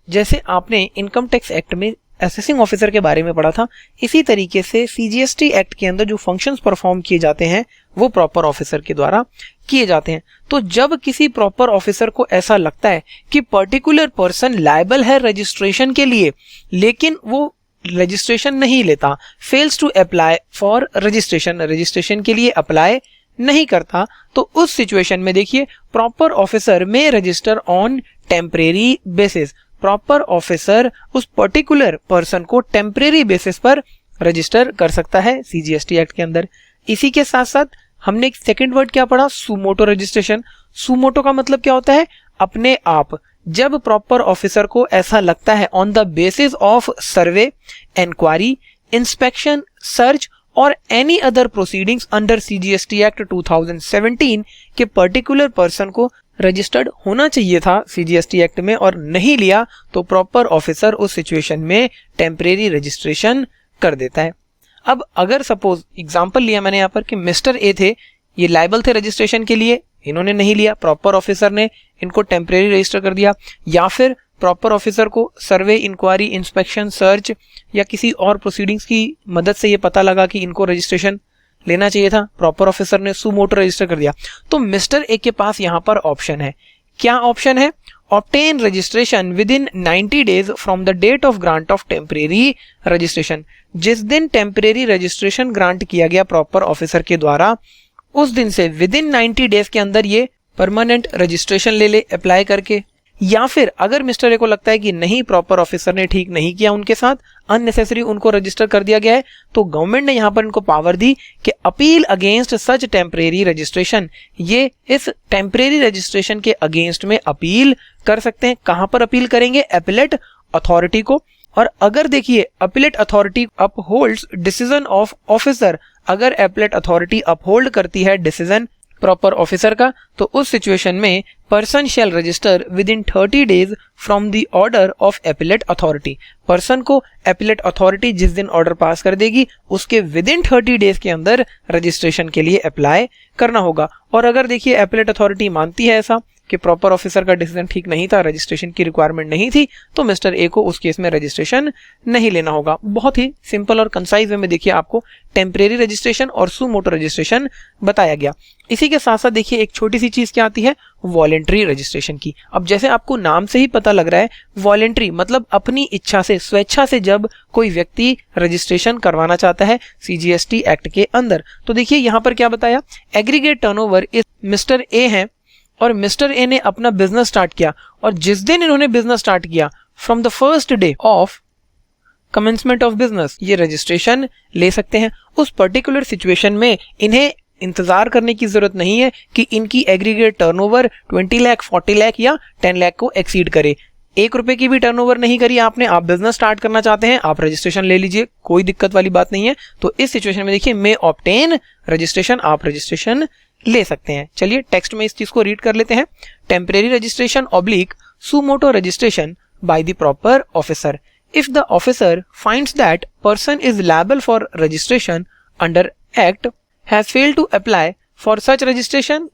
जैसे आपने इनकम टैक्स एक्ट में असेसिंग ऑफिसर के बारे में पढ़ा था, इसी तरीके से सीजीएसटी एक्ट के अंदर जो फंक्शंस परफॉर्म किए जाते हैं वो प्रॉपर ऑफिसर के द्वारा किए जाते हैं। तो जब किसी प्रॉपर ऑफिसर को ऐसा लगता है कि पर्टिकुलर पर्सन लायबल है रजिस्ट्रेशन के लिए लेकिन वो रजिस्ट्रेशन नहीं लेता, fails to apply for registration के लिए अप्लाई नहीं करता, तो उस सिचुएशन में देखिए प्रॉपर ऑफिसर में register on temporary basis. Proper officer उस पर्टिकुलर पर्सन को टेम्परेरी बेसिस पर रजिस्टर कर सकता है सीजीएसटी एक्ट के अंदर। इसी के साथ साथ हमने एक सेकंड वर्ड क्या पढ़ा, सुमोटो रजिस्ट्रेशन। सुमोटो का मतलब क्या होता है, अपने आप। जब प्रॉपर ऑफिसर को ऐसा लगता है on the basis of survey, inquiry, inspection, search और any other proceedings under CGST act 2017 के पर्टिकुलर पर्सन को रजिस्टर्ड होना चाहिए था सीजीएसटी एक्ट में और नहीं लिया, तो प्रॉपर ऑफिसर उस सिचुएशन में टेम्परेरी रजिस्ट्रेशन कर देता है। अब अगर सपोज एग्जांपल लिया मैंने यहाँ पर कि मिस्टर ए थे, ये लायबल थे रजिस्ट्रेशन के लिए, इन्होंने नहीं लिया, प्रॉपर ऑफिसर ने इनको टेम्परेरी रजिस्टर कर दिया, या फिर प्रॉपर ऑफिसर को सर्वे, इंक्वायरी, इंस्पेक्शन, सर्च या किसी और प्रोसीडिंग्स की मदद से ये पता लगा कि इनको रजिस्ट्रेशन लेना चाहिए था, प्रॉपर ऑफिसर ने सुमोटो रजिस्टर कर दिया। तो मिस्टर ए के पास यहाँ पर ऑप्शन है, क्या ऑप्शन है, obtain registration within 90 days from the date of grant of temporary registration। जिस दिन टेम्परेरी रजिस्ट्रेशन ग्रांट किया गया प्रॉपर ऑफिसर के द्वारा, उस दिन से विदिन 90 डेज के अंदर ये परमानेंट रजिस्ट्रेशन ले ले अप्लाई करके। या फिर अगर मिस्टर ए को लगता है कि नहीं, प्रॉपर ऑफिसर ने ठीक नहीं किया उनके साथ, अननेसेसरी उनको रजिस्टर कर दिया गया है, तो गवर्नमेंट ने यहाँ पर इनको पावर दी कि अपील अगेंस्ट सच टेम्परेरी रजिस्ट्रेशन, ये इस टेम्परेरी रजिस्ट्रेशन के अगेंस्ट में अपील कर सकते हैं। कहां पर अपील करेंगे, एपिलेट अथॉरिटी को। और अगर देखिए appellate authority upholds decision of officer, अगर एपिलेट अथॉरिटी अपहोल्ड करती है डिसीजन प्रॉपर ऑफिसर का, तो उस सिचुएशन में person shall register with in 30 days from the order of appellate authority. Person को एपिलेट अथॉरिटी जिस दिन ऑर्डर पास कर देगी, उसके विद इन 30 डेज के अंदर रजिस्ट्रेशन के लिए अप्लाई करना होगा। और अगर देखिए एपिलेट अथॉरिटी मानती है ऐसा कि प्रॉपर ऑफिसर का डिसीजन ठीक नहीं था, रजिस्ट्रेशन की रिक्वायरमेंट नहीं थी, तो मिस्टर ए को उस केस में रजिस्ट्रेशन नहीं लेना होगा। बहुत ही सिंपल और कंसाइज वे में देखिए आपको टेम्परेरी रजिस्ट्रेशन और सुमोटो रजिस्ट्रेशन बताया गया। इसी के साथ साथ देखिए एक छोटी सी चीज क्या आती है, वॉलेंट्री रजिस्ट्रेशन की। अब जैसे आपको नाम से ही पता लग रहा है, वॉलेंट्री मतलब अपनी इच्छा से, स्वेच्छा से जब कोई व्यक्ति रजिस्ट्रेशन करवाना चाहता है सीजीएसटी एक्ट के अंदर। तो देखिए यहाँ पर क्या बताया, एग्रीगेट टर्नओवर इस मिस्टर ए है और मिस्टर ए ने अपना बिजनेस स्टार्ट किया, और जिस दिन इन्होंने बिजनेस स्टार्ट किया, from the first day of commencement of business, ये रजिस्ट्रेशन ले सकते हैं। उस पर्टिकुलर सिचुएशन में इन्हें इंतजार करने की जरूरत नहीं है कि इनकी एग्रीगेट टर्नओवर 20 लाख, 40 लाख या 10 लाख को एक्सीड करे। 1 रुपए की भी टर्नओवर नहीं करी आपने, आप बिजनेस स्टार्ट करना चाहते हैं, आप रजिस्ट्रेशन ले लीजिए, कोई दिक्कत वाली बात नहीं है। तो इस सिचुएशन में देखिए मे ऑब्टेन रजिस्ट्रेशन, आप रजिस्ट्रेशन ले सकते हैं। चलिए टेक्स्ट में इस चीज को रीड कर लेते हैं। Temporary registration oblique suo motu registration bye the proper officer if the officer finds that person is liable for registration under act has failed to apply for such registration,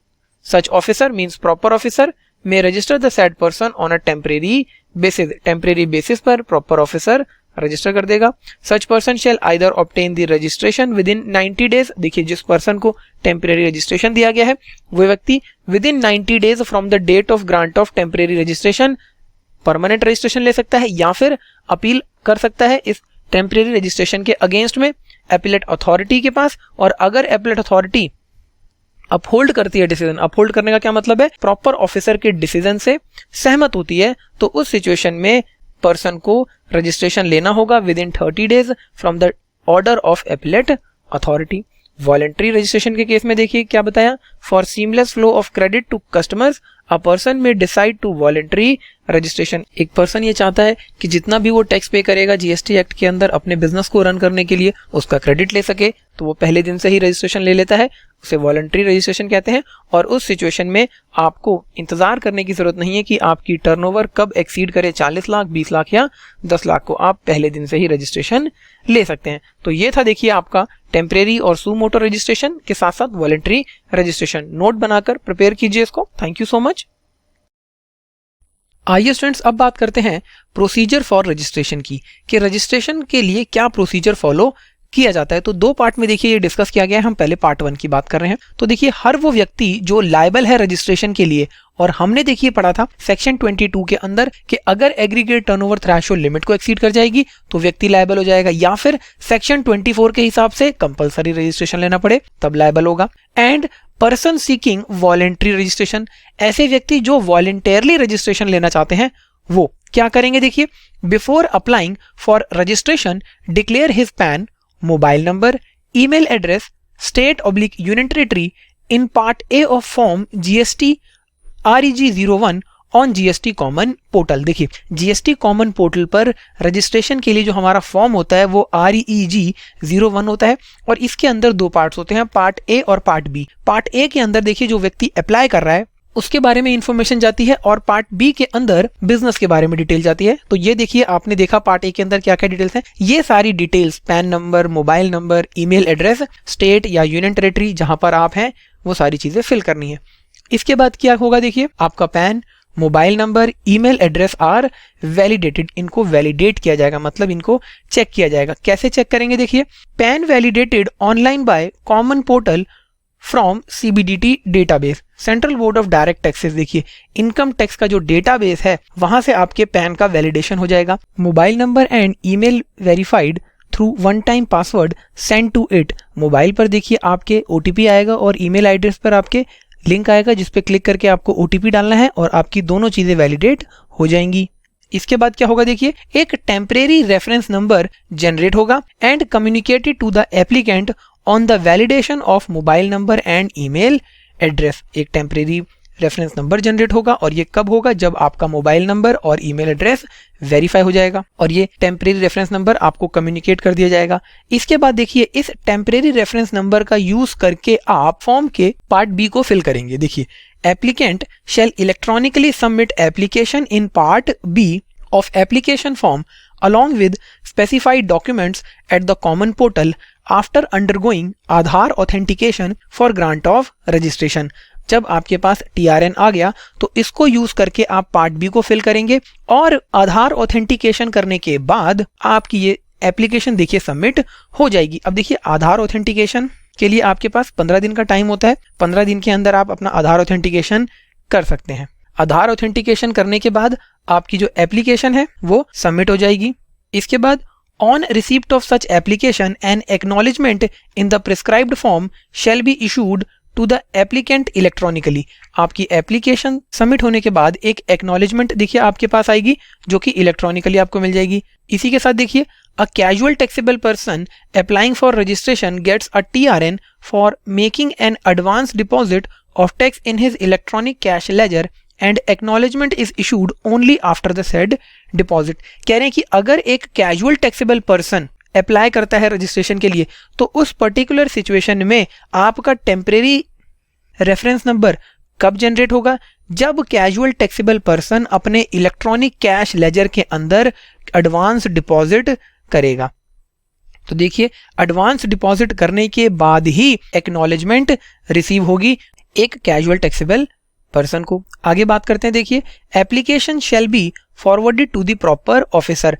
such officer means proper officer may register the said person on a temporary basis। temporary basis पर proper officer register कर देगा। such person shall either obtain the registration within 90 days, देखिए जिस person को temporary registration दिया गया है वो व्यक्ति within 90 days from the date of grant of temporary registration permanent registration ले सकता है, या फिर अपील कर सकता है इस टेम्परेरी रजिस्ट्रेशन के अगेंस्ट में एपिलेट अथॉरिटी के पास। और अगर एपिलेट अथॉरिटी अपहोल्ड करती है डिसीजन, अपहोल्ड करने का क्या मतलब है, प्रॉपर ऑफिसर के डिसीजन से सहमत होती है, तो उस सिचुएशन में पर्सन को रजिस्ट्रेशन लेना होगा within 30 days from the order of appellate authority. Voluntary registration के केस में देखिए क्या बताया, for seamless flow of credit to customers a person may decide to voluntary registration. एक पर्सन ये चाहता है कि जितना भी वो टैक्स पे करेगा जीएसटी एक्ट के अंदर अपने बिजनेस को रन करने के लिए उसका क्रेडिट ले सके, तो वो पहले दिन से ही रजिस्ट्रेशन ले लेता है, उसे वॉलेंट्री रजिस्ट्रेशन कहते हैं। और उस सिचुएशन में आपको इंतजार करने की जरूरत नहीं है कि आपकी टर्नओवर कब एक्सीड करे 40 लाख, 20 लाख या 10 लाख को, आप पहले दिन से ही रजिस्ट्रेशन ले सकते हैं। तो ये था देखिए आपका टेम्परेरी और सुमोटो रजिस्ट्रेशन के साथ साथ वॉलेंट्री रजिस्ट्रेशन। नोट बनाकर प्रिपेयर कीजिए इसको। Thank you so much. आइए स्टूडेंट्स अब बात करते हैं प्रोसीजर फॉर रजिस्ट्रेशन की, कि रजिस्ट्रेशन के लिए क्या प्रोसीजर फॉलो किया जाता है। तो 2 पार्ट में देखिए ये डिस्कस किया गया है, हम पहले पार्ट 1 की बात कर रहे हैं। तो देखिए हर वो व्यक्ति जो लायबल है रजिस्ट्रेशन के लिए, और हमने देखिए पढ़ा था सेक्शन 22 के अंदर कि अगर एग्रीगेट टर्नओवर थ्रेशोल्ड लिमिट को एक्सीड कर जाएगी तो व्यक्ति लायबल हो जाएगा, या फिर सेक्शन 24 के हिसाब से कंपलसरी रजिस्ट्रेशन लेना पड़े तब लायबल होगा। And person seeking voluntary registration, ऐसे व्यक्ति जो वॉलेंटरली रजिस्ट्रेशन लेना चाहते हैं वो, क्या करेंगे देखिए, before applying for registration declare his pan, mobile number, email address, state oblique union territory in part A of form GST REG 01 on GST common portal. देखिए जीएसटी कॉमन पोर्टल पर registration के लिए जो हमारा फॉर्म होता है वो REG 01 होता है और इसके अंदर दो पार्ट्स होते हैं, पार्ट ए और पार्ट बी। पार्ट ए के अंदर देखिए जो व्यक्ति अप्लाई कर रहा है उसके बारे में इंफॉर्मेशन जाती है और पार्ट बी के अंदर बिजनेस के बारे में डिटेल जाती है। तो ये देखिए आपने देखा पार्ट ए के अंदर क्या क्या डिटेल्स हैं, ये सारी details pan number, mobile number, email address, state या यूनियन टेरिटरी जहां पर आप हैं वो सारी चीजें फिल करनी है। इसके बाद क्या होगा देखिए, आपका PAN, mobile number, email address are validated, इनको वैलिडेट किया जाएगा, मतलब इनको चेक किया जाएगा। कैसे चेक करेंगे देखिए, pan validated online by common portal from CBDT database, central board of direct taxes. देखिए इनकम टैक्स का जो डेटाबेस है वहां से आपके पैन का वैलिडेशन हो जाएगा। Mobile number and email verified through one time password send to it, mobile पर देखिए आपके OTP आएगा और ईमेल एड्रेस पर आपके लिंक आएगा जिस पे क्लिक करके आपको OTP डालना है और आपकी दोनों चीजें वैलिडेट हो जाएंगी। इसके बाद क्या होगा देखिए, एक टेम्परेरी रेफरेंस नंबर जनरेट होगा and communicated to the applicant on the validation of mobile number and email address. एक टेम्परेरी रेफरेंस नंबर जनरेट होगा और ये कब होगा, जब आपका मोबाइल नंबर और ईमेल एड्रेस वेरीफाई हो जाएगा और ये टेम्परेरी रेफरेंस नंबर आपको कम्युनिकेट कर दिया जाएगा। इसके बाद देखिए इस टेम्परेरी रेफरेंस नंबर का यूज करके आप फॉर्म के पार्ट बी को फिल करेंगे। देखिए applicant shall electronically submit application in part B of application form along with specified documents at the common portal after undergoing Aadhaar authentication for grant of registration। जब आपके पास TRN आ गया तो इसको use करके आप पार्ट बी को fill करेंगे और आधार ऑथेंटिकेशन करने के बाद आपकी ये एप्लीकेशन देखिए सबमिट हो जाएगी। अब देखिए आधार ऑथेंटिकेशन के लिए आपके पास 15 दिन का टाइम होता है, 15 दिन के अंदर आप अपना आधार ऑथेंटिकेशन कर सकते हैं। आधार ऑथेंटिकेशन करने के बाद आपकी जो एप्लीकेशन है वो सबमिट हो जाएगी। इसके बाद on receipt of such application an acknowledgement in the prescribed form shall be issued to the applicant electronically. आपकी एप्लीकेशन सबमिट होने के बाद एक एक्नॉलेजमेंट देखिए आपके पास आएगी जो कि इलेक्ट्रॉनिकली आपको मिल जाएगी। इसी के साथ देखिए a casual taxable person applying for registration gets a TRN for making an advance deposit of tax in his electronic cash ledger and acknowledgement is issued only after the said deposit. कह रहे हैं कि अगर एक casual taxable person apply करता है registration के लिए तो उस पर्टिकुलर सिचुएशन में आपका टेम्परेरी रेफरेंस नंबर कब जनरेट होगा, जब कैजुअल टैक्सेबल पर्सन अपने इलेक्ट्रॉनिक कैश लेजर के अंदर एडवांस डिपॉजिट करेगा। तो देखिए एडवांस डिपॉजिट करने के बाद ही एक्नॉलेजमेंट रिसीव होगी एक कैजुअल टैक्सेबल पर्सन को। आगे बात करते हैं, देखिए application shall be forwarded to the proper officer.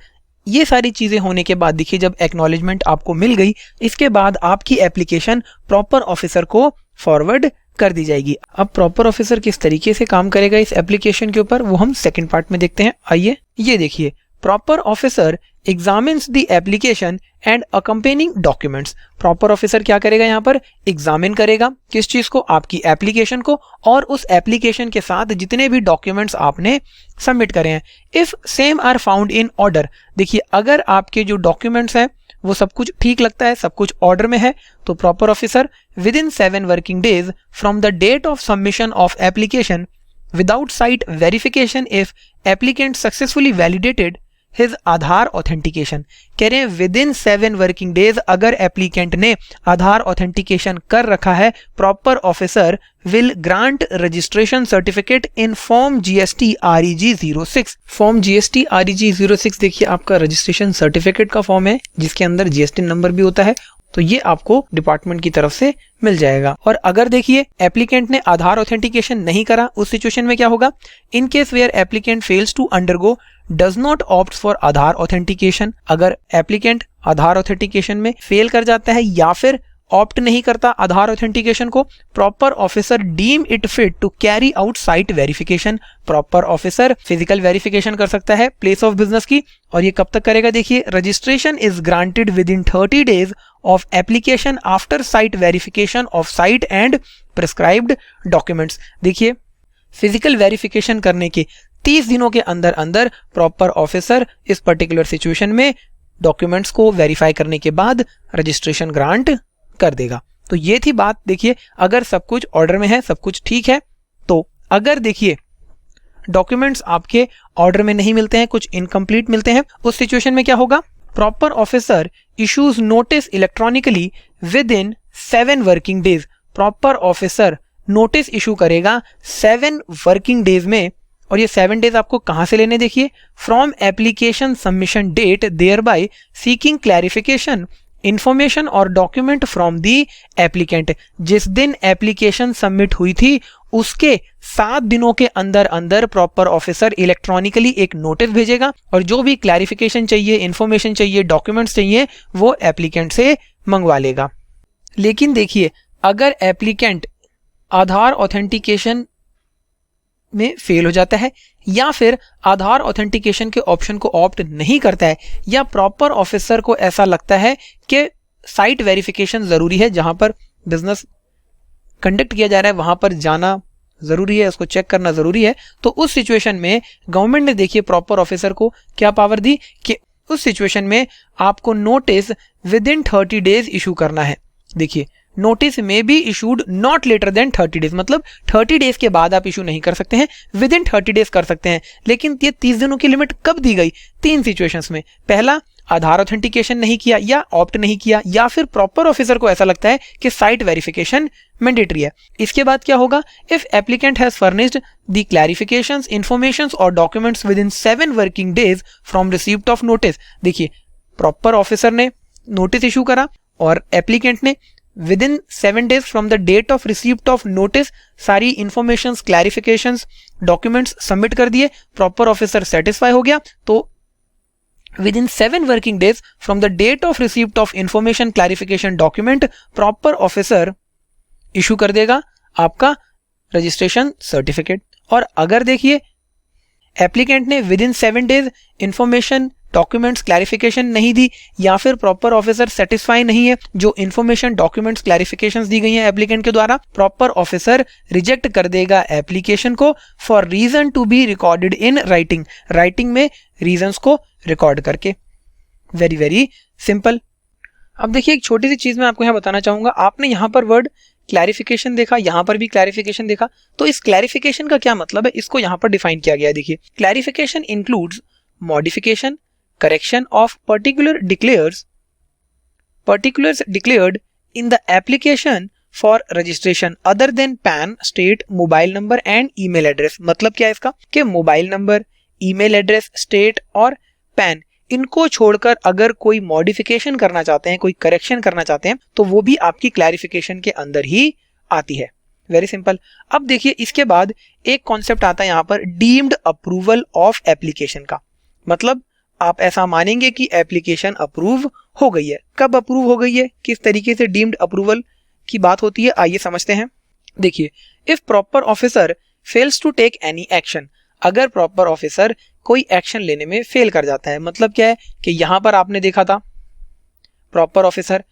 ये सारी चीजें होने के बाद देखिए जब एक्नॉलेजमेंट आपको मिल गई इसके बाद आपकी एप्लीकेशन प्रॉपर ऑफिसर को फॉरवर्ड कर दी जाएगी। अब प्रॉपर ऑफिसर किस तरीके से काम करेगा इस एप्लीकेशन के ऊपर वो हम सेकंड पार्ट में देखते हैं। आइए ये देखिए, proper officer examines the application and accompanying documents. Proper officer क्या करेगा, यहाँ पर एग्जामिन करेगा किस चीज को, आपकी एप्लीकेशन को और उस एप्लीकेशन के साथ जितने भी डॉक्यूमेंट्स आपने सबमिट करे हैं। If same are found in order, देखिए अगर आपके जो डॉक्यूमेंट्स हैं वो सब कुछ ठीक लगता है, सब कुछ ऑर्डर में है, तो proper officer within 7 working days from the date of submission of application without site verification if applicant successfully validated his Aadhaar authentication. कह रहे हैं विद इन 7 वर्किंग डेज अगर एप्लीकेंट ने आधार ऑथेंटिकेशन कर रखा है, proper officer will grant registration certificate in form GST REG 06। Form GST REG 06 देखिए आपका रजिस्ट्रेशन सर्टिफिकेट का फॉर्म है जिसके अंदर GST नंबर भी होता है, तो ये आपको डिपार्टमेंट की तरफ से मिल जाएगा। और अगर देखिए एप्लीकेंट ने आधार ऑथेंटिकेशन नहीं करा, उस सिचुएशन में क्या होगा, in case where applicant fails to undergo does not opt for Aadhaar authentication. अगर एप्लीकेंट आधार ऑथेंटिकेशन में फेल कर जाता है या फिर ऑप्ट नहीं करता आधार ऑथेंटिकेशन को, proper officer deem it fit to carry out site verification. Proper officer physical verification कर सकता है प्लेस ऑफ बिजनेस की, और ये कब तक करेगा, देखिए registration is granted within 30 days of application after site verification of site and prescribed documents. देखिए फिजिकल वेरिफिकेशन करने के 30 दिनों के अंदर अंदर प्रॉपर ऑफिसर इस पर्टिकुलर सिचुएशन में डॉक्यूमेंट्स को वेरीफाई करने के बाद रजिस्ट्रेशन ग्रांट कर देगा। तो ये थी बात। देखिए अगर सब कुछ ऑर्डर में है, सब कुछ ठीक है, तो अगर देखिए डॉक्यूमेंट्स आपके ऑर्डर में नहीं मिलते हैं, कुछ इनकम्प्लीट मिलते हैं, उस सिचुएशन में क्या होगा? Proper officer issues notice electronically with in 7 working days. Proper officer notice issue करेगा 7 वर्किंग डेज में, और ये 7 डेज आपको कहां से लेने? देखिए from application submission date, thereby seeking clarification information और डॉक्यूमेंट फ्रॉम दी एप्लीकेंट। जिस दिन एप्लीकेशन सबमिट हुई थी उसके 7 दिनों के अंदर अंदर प्रॉपर ऑफिसर इलेक्ट्रॉनिकली एक नोटिस भेजेगा और जो भी क्लैरिफिकेशन चाहिए, इंफॉर्मेशन चाहिए, डॉक्यूमेंट्स चाहिए, वो एप्लीकेंट से मंगवा लेगा। लेकिन देखिए अगर एप्लीकेंट आधार ऑथेंटिकेशन में फेल हो जाता है या फिर आधार ऑथेंटिकेशन के ऑप्शन को ऑप्ट नहीं करता है, या प्रॉपर ऑफिसर को ऐसा लगता है कि साइट वेरिफिकेशन जरूरी है, जहां पर बिजनेस कंडक्ट किया जा रहा है वहां पर जाना जरूरी है, उसको चेक करना जरूरी है, तो उस सिचुएशन में गवर्नमेंट ने देखिए प्रॉपर ऑफिसर को क्या पावर दी कि उस सिचुएशन में आपको notice within 30 days issue करना है। देखिए notice may be issued not later than 30 days, मतलब 30 डेज के बाद आप इशू नहीं कर सकते हैं, विद इन 30 डेज कर सकते हैं। लेकिन ये 30 दिनों की लिमिट कब दी गई? 3 सिचुएशंस में। पहला, आधार ऑथेंटिकेशन नहीं किया या ऑप्ट नहीं किया, या फिर प्रॉपर ऑफिसर को ऐसा लगता है कि साइट वेरिफिकेशन मैंडेटरी है। इसके बाद क्या होगा? If applicant has furnished the clarifications, informations और documents within 7 working days from receipt of notice. देखिए प्रॉपर ऑफिसर ने नोटिस इशू करा और एप्लीकेंट ने within 7 days from the date of receipt of notice सारी information, clarifications, documents submit कर दिए, proper officer satisfy हो गया, तो within 7 working days from the date of receipt of information, clarification, document, proper officer issue कर देगा आपका registration certificate. और अगर देखिए एप्लीकेंट ने within 7 days information, documents, clarification नहीं दी, या फिर प्रॉपर ऑफिसर सेटिस्फाई नहीं है जो इंफॉर्मेशन, डॉक्यूमेंट्स, क्लैरिफिकेशंस दी गई हैं एप्लीकेंट के द्वारा, प्रॉपर ऑफिसर रिजेक्ट कर देगा एप्लीकेशन को for reason to be recorded in writing. Writing में रीजंस को रिकॉर्ड करके। Very very simple. अब देखिए एक छोटी सी चीज मैं आपको यहाँ बताना चाहूंगा। आपने यहाँ पर वर्ड क्लैरिफिकेशन देखा, यहाँ पर भी क्लैरिफिकेशन देखा, तो इस क्लैरिफिकेशन का क्या मतलब है, इसको यहाँ पर डिफाइन किया गया है। देखिए clarification includes modification, correction of particulars declared in the application for registration other than PAN, state, mobile number and email address। मतलब क्या है इसका कि mobile number, email address, state और पैन, इनको छोड़कर अगर कोई मॉडिफिकेशन करना चाहते हैं, कोई करेक्शन करना चाहते हैं, तो वो भी आपकी क्लैरिफिकेशन के अंदर ही आती है। Very simple. अब देखिए इसके बाद एक कॉन्सेप्ट आता है यहाँ पर डीम्ड अप्रूवल ऑफ एप्लीकेशन का। मतलब आप ऐसा मानेंगे कि एप्लीकेशन अप्रूव हो गई है। कब अप्रूव हो गई है, किस तरीके से डीम्ड अप्रूवल की बात होती है, आइए समझते हैं। देखिए if proper officer fails to take any action, अगर प्रॉपर ऑफिसर कोई एक्शन लेने में फेल कर जाता है, मतलब क्या है कि यहां पर आपने देखा था प्रॉपर ऑफिसर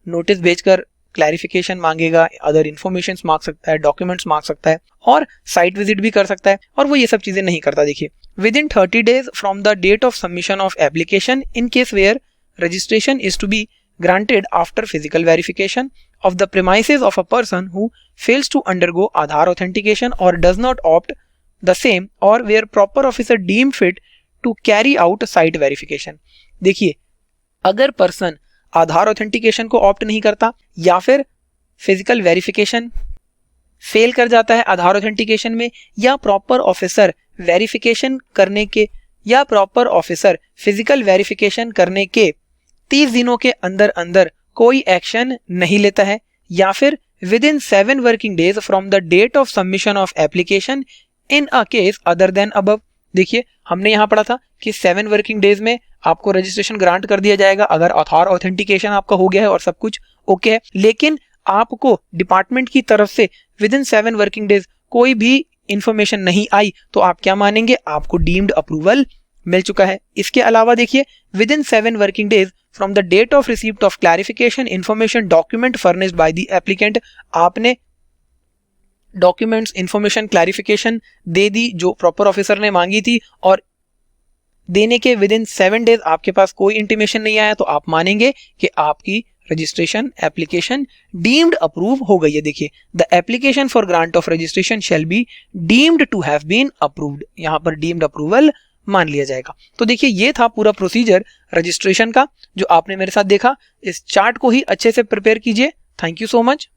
नोटिस भेजकर क्लैरिफिकेशन मांगेगा, अदर इंफॉर्मेशन मांग सकता है, डॉक्यूमेंट्स मांग सकता है और साइट विजिट भी कर सकता है, और वो ये सब चीजें नहीं करता। देखिए within 30 days from the date of submission of application in case where registration is to be granted after physical verification of the premises of a person who fails to undergo Aadhaar authentication or does not opt the same, or where proper officer deemed fit to carry out site verification। देखिए अगर person आधार authentication को opt नहीं करता या फिर physical verification fail कर जाता है आधार ऑथेंटिकेशन में, या प्रॉपर ऑफिसर वेरिफिकेशन करने के या प्रॉपर ऑफिसर फिजिकल वेरिफिकेशन करने के 30 दिनों के अंदर अंदर कोई एक्शन नहीं लेता है, या फिर within 7 working days from the date of submission of application in a case other than above. देखिए हमने यहां पढ़ा था कि 7 वर्किंग डेज में आपको रजिस्ट्रेशन ग्रांट कर दिया जाएगा अगर आधार ऑथेंटिकेशन आपका हो गया है और सब कुछ ओके है। लेकिन आपको डिपार्टमेंट की तरफ से विद इन 7 वर्किंग डेज कोई भी इंफॉर्मेशन नहीं आई, तो आप क्या मानेंगे, आपको डीम्ड अप्रूवल मिल चुका है। इसके अलावा देखिए within 7 working days from the date of receipt of clarification, information, document furnished by the applicant, आपने डॉक्यूमेंट्स, इंफॉर्मेशन, क्लैरिफिकेशन दे दी जो प्रॉपर ऑफिसर ने मांगी थी, और देने के विद इन 7 डेज आपके पास कोई इंटीमेशन नहीं आया, तो आप मानेंगे कि आपकी रजिस्ट्रेशन एप्लीकेशन डीम्ड अप्रूव हो गई है। देखिए, the application for grant of registration shall be deemed to have been approved, यहां पर डीम्ड अप्रूवल मान लिया जाएगा। तो देखिए, ये था पूरा प्रोसीजर रजिस्ट्रेशन का जो आपने मेरे साथ देखा। इस चार्ट को ही अच्छे से प्रिपेयर कीजिए। Thank you so much.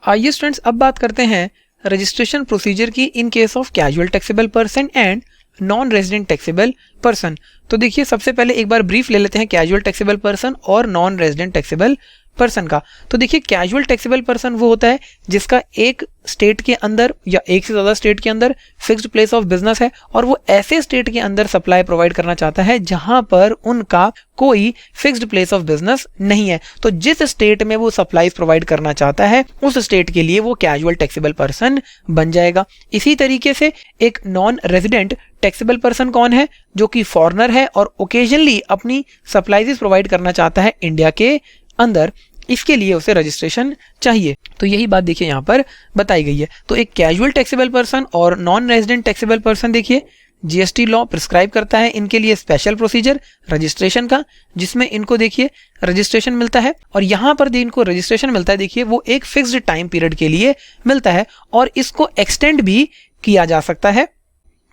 आइए स्टूडेंट्स, अब बात करते हैं रजिस्ट्रेशन प्रोसीजर की इन case of casual taxable person and non resident taxable person. तो देखिए, सबसे पहले एक बार ब्रीफ ले लेते हैं कैजुअल टैक्सेबल पर्सन और नॉन रेजिडेंट टैक्सेबल पर्सन का। तो देखिए, कैजुअल टैक्सेबल पर्सन वो होता है जिसका एक स्टेट के अंदर या एक से ज्यादा स्टेट के अंदर फिक्स्ड प्लेस ऑफ बिजनेस है, और वो ऐसे स्टेट के अंदर सप्लाई प्रोवाइड करना चाहता है जहां पर उनका कोई फिक्स्ड प्लेस ऑफ बिजनेस नहीं है। तो जिस स्टेट में वो सप्लाईज प्रोवाइड करना चाहता है उस स्टेट के लिए वो कैजुअल टैक्सेबल पर्सन बन जाएगा। इसी तरीके से एक नॉन रेजिडेंट टैक्सेबल पर्सन कौन है? जो कि फॉरेनर है और ओकेजनली अपनी सप्लाईज प्रोवाइड करना चाहता है इंडिया के अंदर, इसके लिए उसे रजिस्ट्रेशन चाहिए। तो यही बात देखिए यहाँ पर बताई गई है। तो एक कैजुअल टैक्सेबल पर्सन और नॉन रेजिडेंट टैक्सेबल पर्सन, देखिए जीएसटी लॉ प्रिस्क्राइब करता है इनके लिए स्पेशल प्रोसीजर रजिस्ट्रेशन का, जिसमें इनको देखिए रजिस्ट्रेशन मिलता है, और यहाँ पर इनको रजिस्ट्रेशन मिलता है देखिए वो एक फिक्स्ड टाइम पीरियड के लिए मिलता है, और इसको एक्सटेंड भी किया जा सकता है।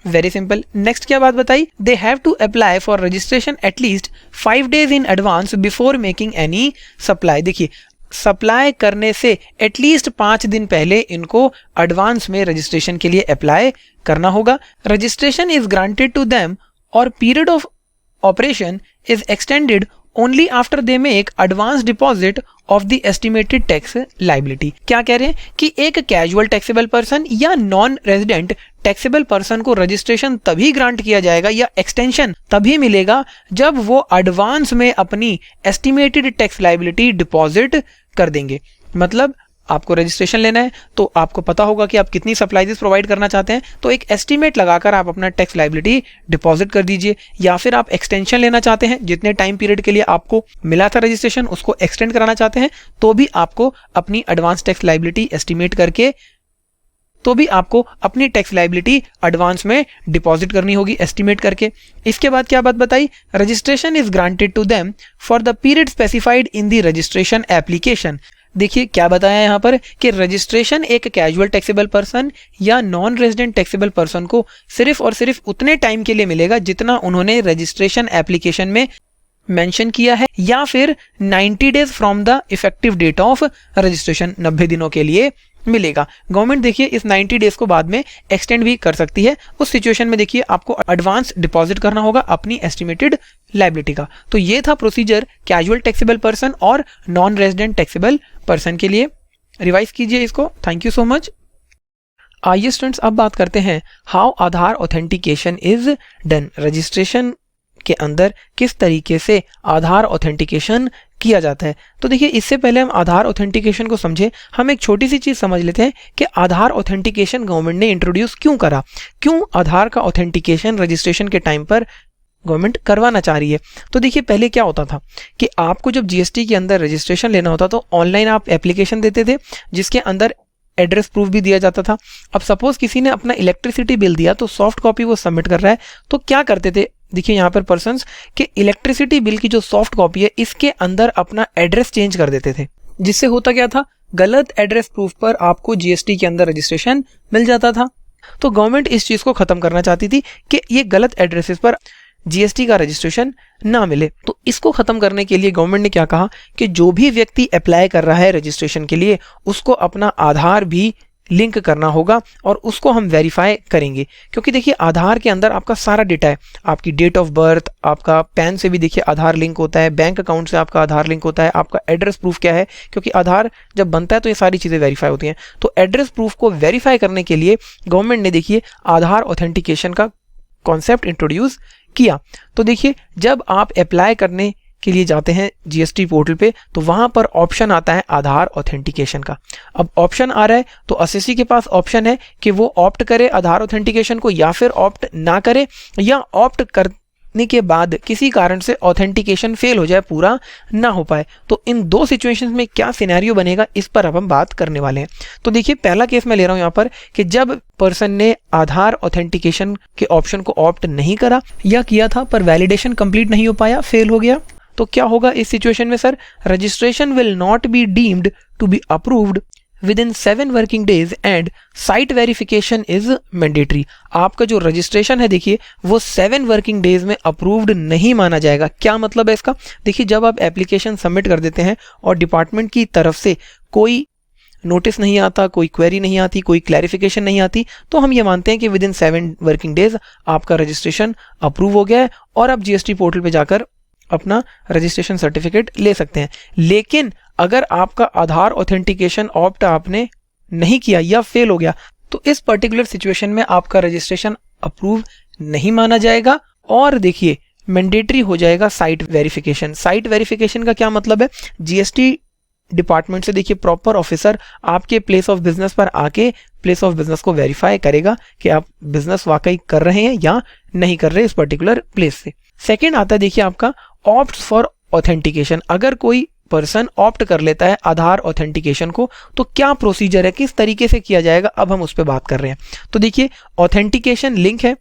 Very simple. नेक्स्ट क्या बात बताई? They have to apply for registration at least 5 days in advance before making any supply. देखिए, सप्लाई करने से एटलीस्ट 5 दिन पहले इनको एडवांस में रजिस्ट्रेशन के लिए अप्लाई करना होगा। Registration is granted to them और period of operation is extended only after they make advance deposit of the estimated tax liability. क्या कह रहे हैं कि एक कैजुअल टैक्सेबल पर्सन या नॉन रेजिडेंट टैक्सेबल पर्सन को रजिस्ट्रेशन तभी ग्रांट किया जाएगा या एक्सटेंशन तभी मिलेगा जब वो एडवांस में अपनी एस्टिमेटेड टैक्स लाइबिलिटी डिपॉजिट कर देंगे। मतलब आपको रजिस्ट्रेशन लेना है तो आपको पता होगा कि आप कितनी सप्लाईज प्रोवाइड करना चाहते हैं, तो एक एस्टीमेट लगाकर आप अपना टैक्स लाइबिलिटी डिपॉजिट कर दीजिए। या फिर आप एक्सटेंशन लेना चाहते हैं, जितने टाइम पीरियड के लिए आपको मिला था रजिस्ट्रेशन उसको एक्सटेंड कराना चाहते हैं, तो भी आपको अपनी एडवांस टैक्स लाइबिलिटी एस्टीमेट करके टैक्स लाइबिलिटी एडवांस में डिपॉजिट करनी होगी एस्टीमेट करके। इसके बाद क्या बात बताई? Registration is granted to them for the period specified in the registration application. देखिए क्या बताया यहाँ पर कि रजिस्ट्रेशन एक कैजुअल टैक्सेबल पर्सन या नॉन रेजिडेंट टैक्सेबल पर्सन को सिर्फ और सिर्फ उतने टाइम के लिए मिलेगा जितना उन्होंने रजिस्ट्रेशन एप्लीकेशन में मेंशन किया है, या फिर 90 days from the effective date of registration, 90 दिनों के लिए मिलेगा। गवर्नमेंट देखिए इस 90 days को बाद में एक्सटेंड भी कर सकती है। उस सिचुएशन में देखिए आपको एडवांस डिपॉजिट करना होगा अपनी एस्टिमेटेड लाइबिलिटी का। तो ये था प्रोसीजर कैजुअल टैक्सेबल पर्सन और नॉन रेजिडेंट टैक्सेबल पर्सन के लिए। रिवाइज कीजिए इसको। Thank you so much. आइए स्टूडेंट्स, अब बात करते हैं how Aadhaar authentication is done. Registration के अंदर किस तरीके से आधार ऑथेंटिकेशन किया जाता है। तो देखिए इससे पहले हम आधार ऑथेंटिकेशन को समझे, हम एक छोटी सी चीज समझ लेते हैं कि आधार ऑथेंटिकेशन गवर्नमेंट ने इंट्रोड्यूस क्यों करा, क्यों आधार का ऑथेंटिकेशन रजिस्ट्रेशन के टाइम पर गवर्नमेंट करवाना चाह रही है। तो देखिए पहले क्या होता था कि आपको जब जीएसटी के अंदर रजिस्ट्रेशन लेना होता तो ऑनलाइन आप एप्लीकेशन देते थे जिसके अंदर एड्रेस प्रूफ भी दिया जाता था। अब सपोज किसी ने अपना इलेक्ट्रिसिटी बिल दिया तो सॉफ्ट कॉपी वो सबमिट कर रहा है, तो क्या करते थे, देखिए यहाँ पर पर्सन्स के इलेक्ट्रिसिटी बिल की जो सॉफ्ट कॉपी है इसके अंदर अपना एड्रेस चेंज कर देते थे, जिससे होता क्या था, गलत एड्रेस प्रूफ पर आपको जीएसटी के अंदर रजिस्ट्रेशन मिल जाता था। तो गवर्नमेंट इस चीज को खत्म करना चाहती थी कि ये गलत एड्रेसेस पर जीएसटी का रजिस्ट्रेशन ना मिले। तो इसको खत्म करने के लिए गवर्नमेंट ने क्या कहा कि जो भी व्यक्ति अप्लाई कर रहा है रजिस्ट्रेशन के लिए उसको अपना आधार भी लिंक करना होगा और उसको हम वेरीफाई करेंगे, क्योंकि देखिए आधार के अंदर आपका सारा डेटा है, आपकी डेट ऑफ बर्थ, आपका पैन से भी देखिए आधार लिंक होता है, बैंक अकाउंट से आपका आधार लिंक होता है, आपका एड्रेस प्रूफ क्या है, क्योंकि आधार जब बनता है तो ये सारी चीज़ें वेरीफाई होती हैं। तो एड्रेस प्रूफ को वेरीफाई करने के लिए गवर्नमेंट ने देखिए आधार ऑथेंटिकेशन का कॉन्सेप्ट इंट्रोड्यूस किया। तो देखिए जब आप अप्लाई करने के लिए जाते हैं जीएसटी पोर्टल पे तो वहां पर ऑप्शन आता है आधार ऑथेंटिकेशन का। अब ऑप्शन आ रहा है तो एसएससी के पास ऑप्शन है कि वो ऑप्ट करे आधार ऑथेंटिकेशन को या फिर ऑप्ट ना करे, या ऑप्ट करने के बाद किसी कारण से ऑथेंटिकेशन फेल हो जाए, पूरा ना हो पाए, तो इन दो सिचुएशंस में क्या सिनेरियो बनेगा, इस पर अब हम बात करने वाले हैं। तो देखिए पहला केस मैं ले रहा हूं यहाँ पर कि जब पर्सन ने आधार ऑथेंटिकेशन के ऑप्शन को ऑप्ट नहीं करा या किया था पर वैलिडेशन कंप्लीट नहीं हो पाया, फेल हो गया, तो क्या होगा इस सिचुएशन में sir? Registration will not be deemed to be approved within 7 working days and site verification is mandatory. आपका जो रजिस्ट्रेशन है देखिए वो 7 वर्किंग डेज में अप्रूव्ड नहीं माना जाएगा। क्या मतलब है इसका? देखिए जब आप एप्लीकेशन सबमिट कर देते हैं और डिपार्टमेंट की तरफ से कोई नोटिस नहीं आता, कोई क्वेरी नहीं आती, कोई क्लैरिफिकेशन नहीं आती, तो हम ये मानते हैं कि विद इन 7 वर्किंग डेज आपका रजिस्ट्रेशन अप्रूव हो गया है और आप जीएसटी पोर्टल पे जाकर अपना रजिस्ट्रेशन सर्टिफिकेट ले सकते हैं। लेकिन अगर आपका आधार ऑथेंटिकेशन ऑप्ट आपने नहीं किया या फेल हो गया, तो इस पर्टिकुलर सिचुएशन में आपका रजिस्ट्रेशन अप्रूव नहीं माना जाएगा और देखिए मैंडेटरी हो जाएगा साइट वेरिफिकेशन। साइट वेरिफिकेशन का क्या मतलब है? जीएसटी डिपार्टमेंट से देखिए प्रॉपर ऑफिसर आपके प्लेस ऑफ बिजनेस पर आके प्लेस ऑफ बिजनेस को वेरीफाई करेगा कि आप बिजनेस वाकई कर रहे हैं या नहीं कर रहे इस पर्टिकुलर प्लेस से। सेकंड आता है देखिए आपका ऑप्ट फॉर ऑथेंटिकेशन। अगर कोई पर्सन ऑप्ट कर लेता है आधार ऑथेंटिकेशन को, तो क्या प्रोसीजर है, किस तरीके से किया जाएगा, अब हम उस पर बात कर रहे हैं। तो देखिए ऑथेंटिकेशन लिंक है,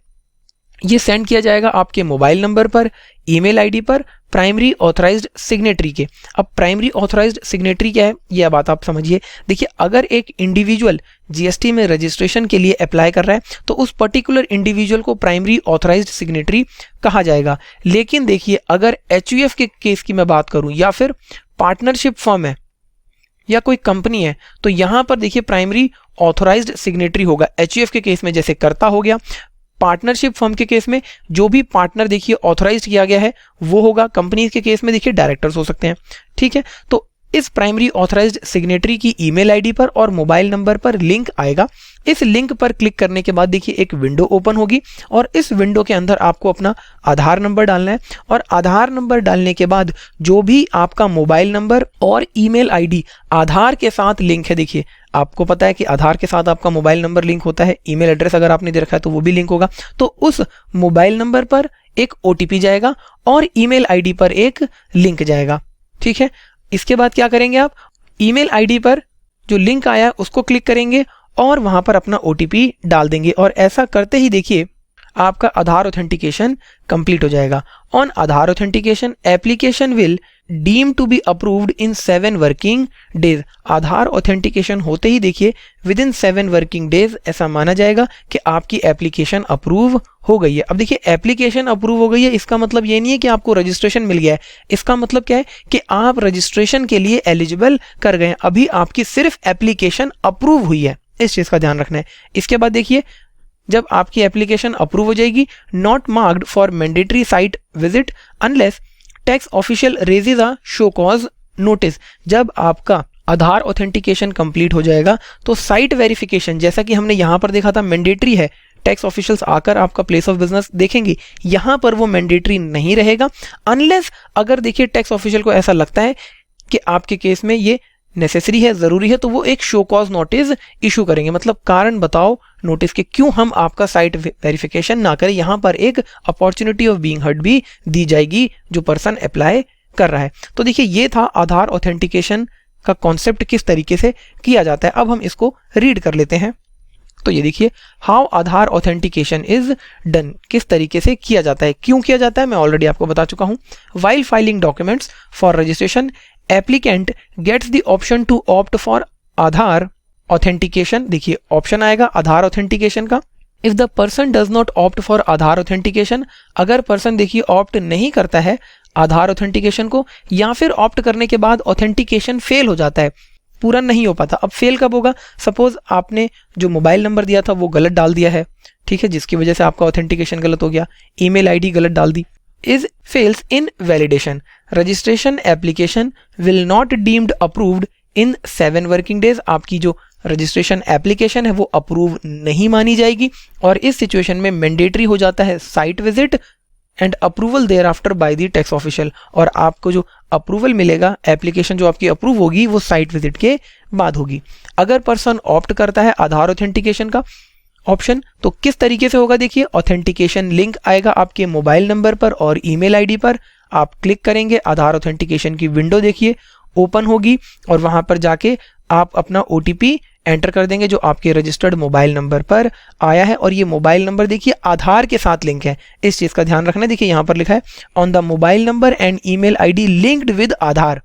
ये सेंड किया जाएगा आपके मोबाइल नंबर पर, ईमेल आईडी पर, प्राइमरी ऑथराइज्ड सिग्नेटरी के। अब प्राइमरी ऑथराइज्ड सिग्नेटरी क्या है, यह बात आप समझिए। देखिए अगर एक इंडिविजुअल जीएसटी में रजिस्ट्रेशन के लिए अप्लाई कर रहा है तो उस पर्टिकुलर इंडिविजुअल को प्राइमरी ऑथराइज्ड सिग्नेटरी कहा जाएगा। लेकिन देखिए अगर एचयूएफ के केस की मैं बात करूं या फिर पार्टनरशिप फर्म है या कोई कंपनी है, तो यहां पर देखिए प्राइमरी ऑथराइज्ड सिग्नेटरी होगा। एचयूएफ के केस में जैसे कर्ता हो गया, पार्टनरशिप फर्म के केस में जो भी पार्टनर देखिए ऑथराइज्ड किया गया है वो होगा, कंपनी के केस में देखिए डायरेक्टर्स हो सकते हैं। ठीक है, तो इस प्राइमरी ऑथराइज्ड सिग्नेटरी की ईमेल आईडी पर और मोबाइल नंबर पर लिंक आएगा। इस लिंक पर क्लिक करने के बाद देखिए एक विंडो ओपन होगी और इस विंडो के अंदर आपको अपना आधार नंबर डालना है और आधार नंबर डालने के बाद जो भी आपका मोबाइल नंबर और ईमेल आईडी आधार के साथ लिंक है, देखिए आपको पता है कि आधार के साथ आपका मोबाइल नंबर लिंक होता है, ईमेल एड्रेस अगर आपने दे रखा है तो वो भी लिंक होगा, तो उस मोबाइल नंबर पर एक ओटीपी जाएगा और ईमेल आईडी पर एक लिंक जाएगा। ठीक है, इसके बाद क्या करेंगे आप? ईमेल आईडी पर जो लिंक आया है उसको क्लिक करेंगे और वहां पर अपना ओटीपी डाल देंगे और ऐसा करते ही देखिए आपका आधार ऑथेंटिकेशन कंप्लीट हो जाएगा। On Aadhaar authentication application will deem to be approved in 7 working days. Aadhaar authentication होते ही देखिए विद इन 7 वर्किंग डेज ऐसा माना जाएगा कि आपकी एप्लीकेशन अप्रूव हो गई है। अब देखिए एप्लीकेशन अप्रूव हो गई है, इसका मतलब ये नहीं है कि आपको रजिस्ट्रेशन मिल गया है। इसका मतलब क्या है कि आप रजिस्ट्रेशन के लिए एलिजिबल कर गए हैं, अभी आपकी सिर्फ एप्लीकेशन अप्रूव हुई है, इस चीज का ध्यान रखना है। इसके बाद देखिए जब आपकी एप्लीकेशन अप्रूव हो जाएगी, not marked for mandatory site visit unless tax official raises a show cause notice. जब आपका आधार ऑथेंटिकेशन कंप्लीट हो जाएगा तो साइट वेरिफिकेशन, जैसा कि हमने यहां पर देखा था मैंडेटरी है, टैक्स ऑफिशियल्स आकर आपका प्लेस ऑफ बिजनेस देखेंगे, यहां पर वो मैंडेटरी नहीं रहेगा अनलेस अगर देखिए टैक्स ऑफिशियल को ऐसा लगता है कि आपके केस में ये नेसेसरी है, जरूरी है, तो वो एक शो कॉज नोटिस इशू करेंगे, मतलब कारण बताओ नोटिस के क्यों हम आपका साइट वेरिफिकेशन ना करें। यहां पर एक अपॉर्चुनिटी ऑफ बीइंग हर्ड भी दी जाएगी जो पर्सन अप्लाई कर रहा है। तो देखिए ये था आधार ऑथेंटिकेशन का कॉन्सेप्ट किस तरीके से किया जाता है। अब हम इसको रीड कर लेते हैं। तो ये देखिए how Aadhaar authentication is done, किस तरीके से किया जाता है, क्यों किया जाता है, मैं ऑलरेडी आपको बता चुका हूं। While filing documents for registration applicant gets the option to opt for Aadhaar authentication. देखिए ऑप्शन आएगा आधार ऑथेंटिकेशन का। If the person does not opt for Aadhaar authentication, अगर पर्सन देखिए ऑप्ट नहीं करता है आधार ऑथेंटिकेशन को या फिर ऑप्ट करने के बाद ऑथेंटिकेशन फेल हो जाता है, पूरा नहीं हो पाता। अब फेल कब होगा? सपोज आपने जो मोबाइल नंबर दिया था वो गलत डाल दिया है, ठीक है, जिसकी वजह से आपका ऑथेंटिकेशन गलत हो गया, ईमेल आईडी गलत डाल दी। Is fails in validation, registration application will not deemed approved in 7 working days. आपकी जो रजिस्ट्रेशन एप्लीकेशन है वो अप्रूव नहीं मानी जाएगी और इस सिचुएशन में मैंडेटरी हो जाता है site visit and approval thereafter by the tax official. और आपको जो अप्रूवल मिलेगा, एप्लीकेशन जो आपकी अप्रूव होगी वो साइट विजिट के बाद होगी। अगर पर्सन ऑप्ट करता है आधार ऑथेंटिकेशन का ऑप्शन। तो किस तरीके से होगा देखिए, ऑथेंटिकेशन लिंक आएगा आपके मोबाइल नंबर पर और ईमेल आईडी पर, आप क्लिक करेंगे, आधार ऑथेंटिकेशन की विंडो देखिए ओपन होगी और वहां पर जाके आप अपना ओटीपी एंटर कर देंगे जो आपके रजिस्टर्ड मोबाइल नंबर पर आया है। और ये मोबाइल नंबर देखिए आधार के साथ लिंक है, इस चीज का ध्यान रखना। देखिए यहां पर लिखा है on the mobile number and email ID linked with Aadhaar.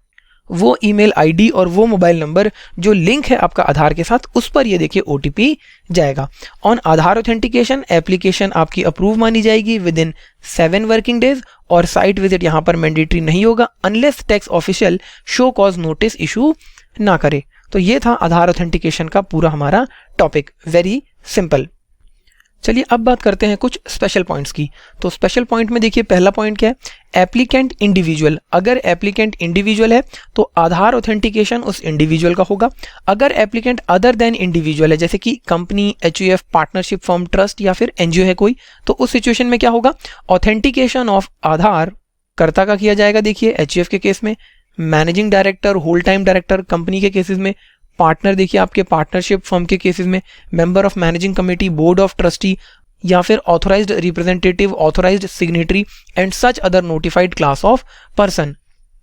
वो ईमेल आईडी और वो मोबाइल नंबर जो लिंक है आपका आधार के साथ, उस पर ये देखिए ओटीपी जाएगा। ऑन आधार ऑथेंटिकेशन एप्लीकेशन आपकी अप्रूव मानी जाएगी विद इन 7 वर्किंग डेज और साइट विजिट यहां पर मैंडेटरी नहीं होगा unless tax official show cause notice issue ना करे। तो ये था आधार ऑथेंटिकेशन का पूरा हमारा टॉपिक, वेरी सिंपल। चलिए अब बात करते हैं कुछ स्पेशल पॉइंट्स की। तो स्पेशल पॉइंट में देखिए पहला पॉइंट क्या है, एप्लीकेंट इंडिविजुअल। अगर एप्लीकेंट इंडिविजुअल है तो आधार ऑथेंटिकेशन उस इंडिविजुअल का होगा। अगर एप्लीकेंट अदर देन इंडिविजुअल है, जैसे कि company, HUF, partnership firm, trust या फिर एनजीओ है कोई, तो उस सिचुएशन में क्या होगा, ऑथेंटिकेशन ऑफ आधार कर्ता का किया जाएगा। देखिए एचयूएफ के केस में managing director, whole time director company के केसेस में, पार्टनर देखिए आपके पार्टनरशिप फर्म के केसेस में, member of managing committee, board of trustee या फिर authorised representative, authorised signatory and such other notified class of person.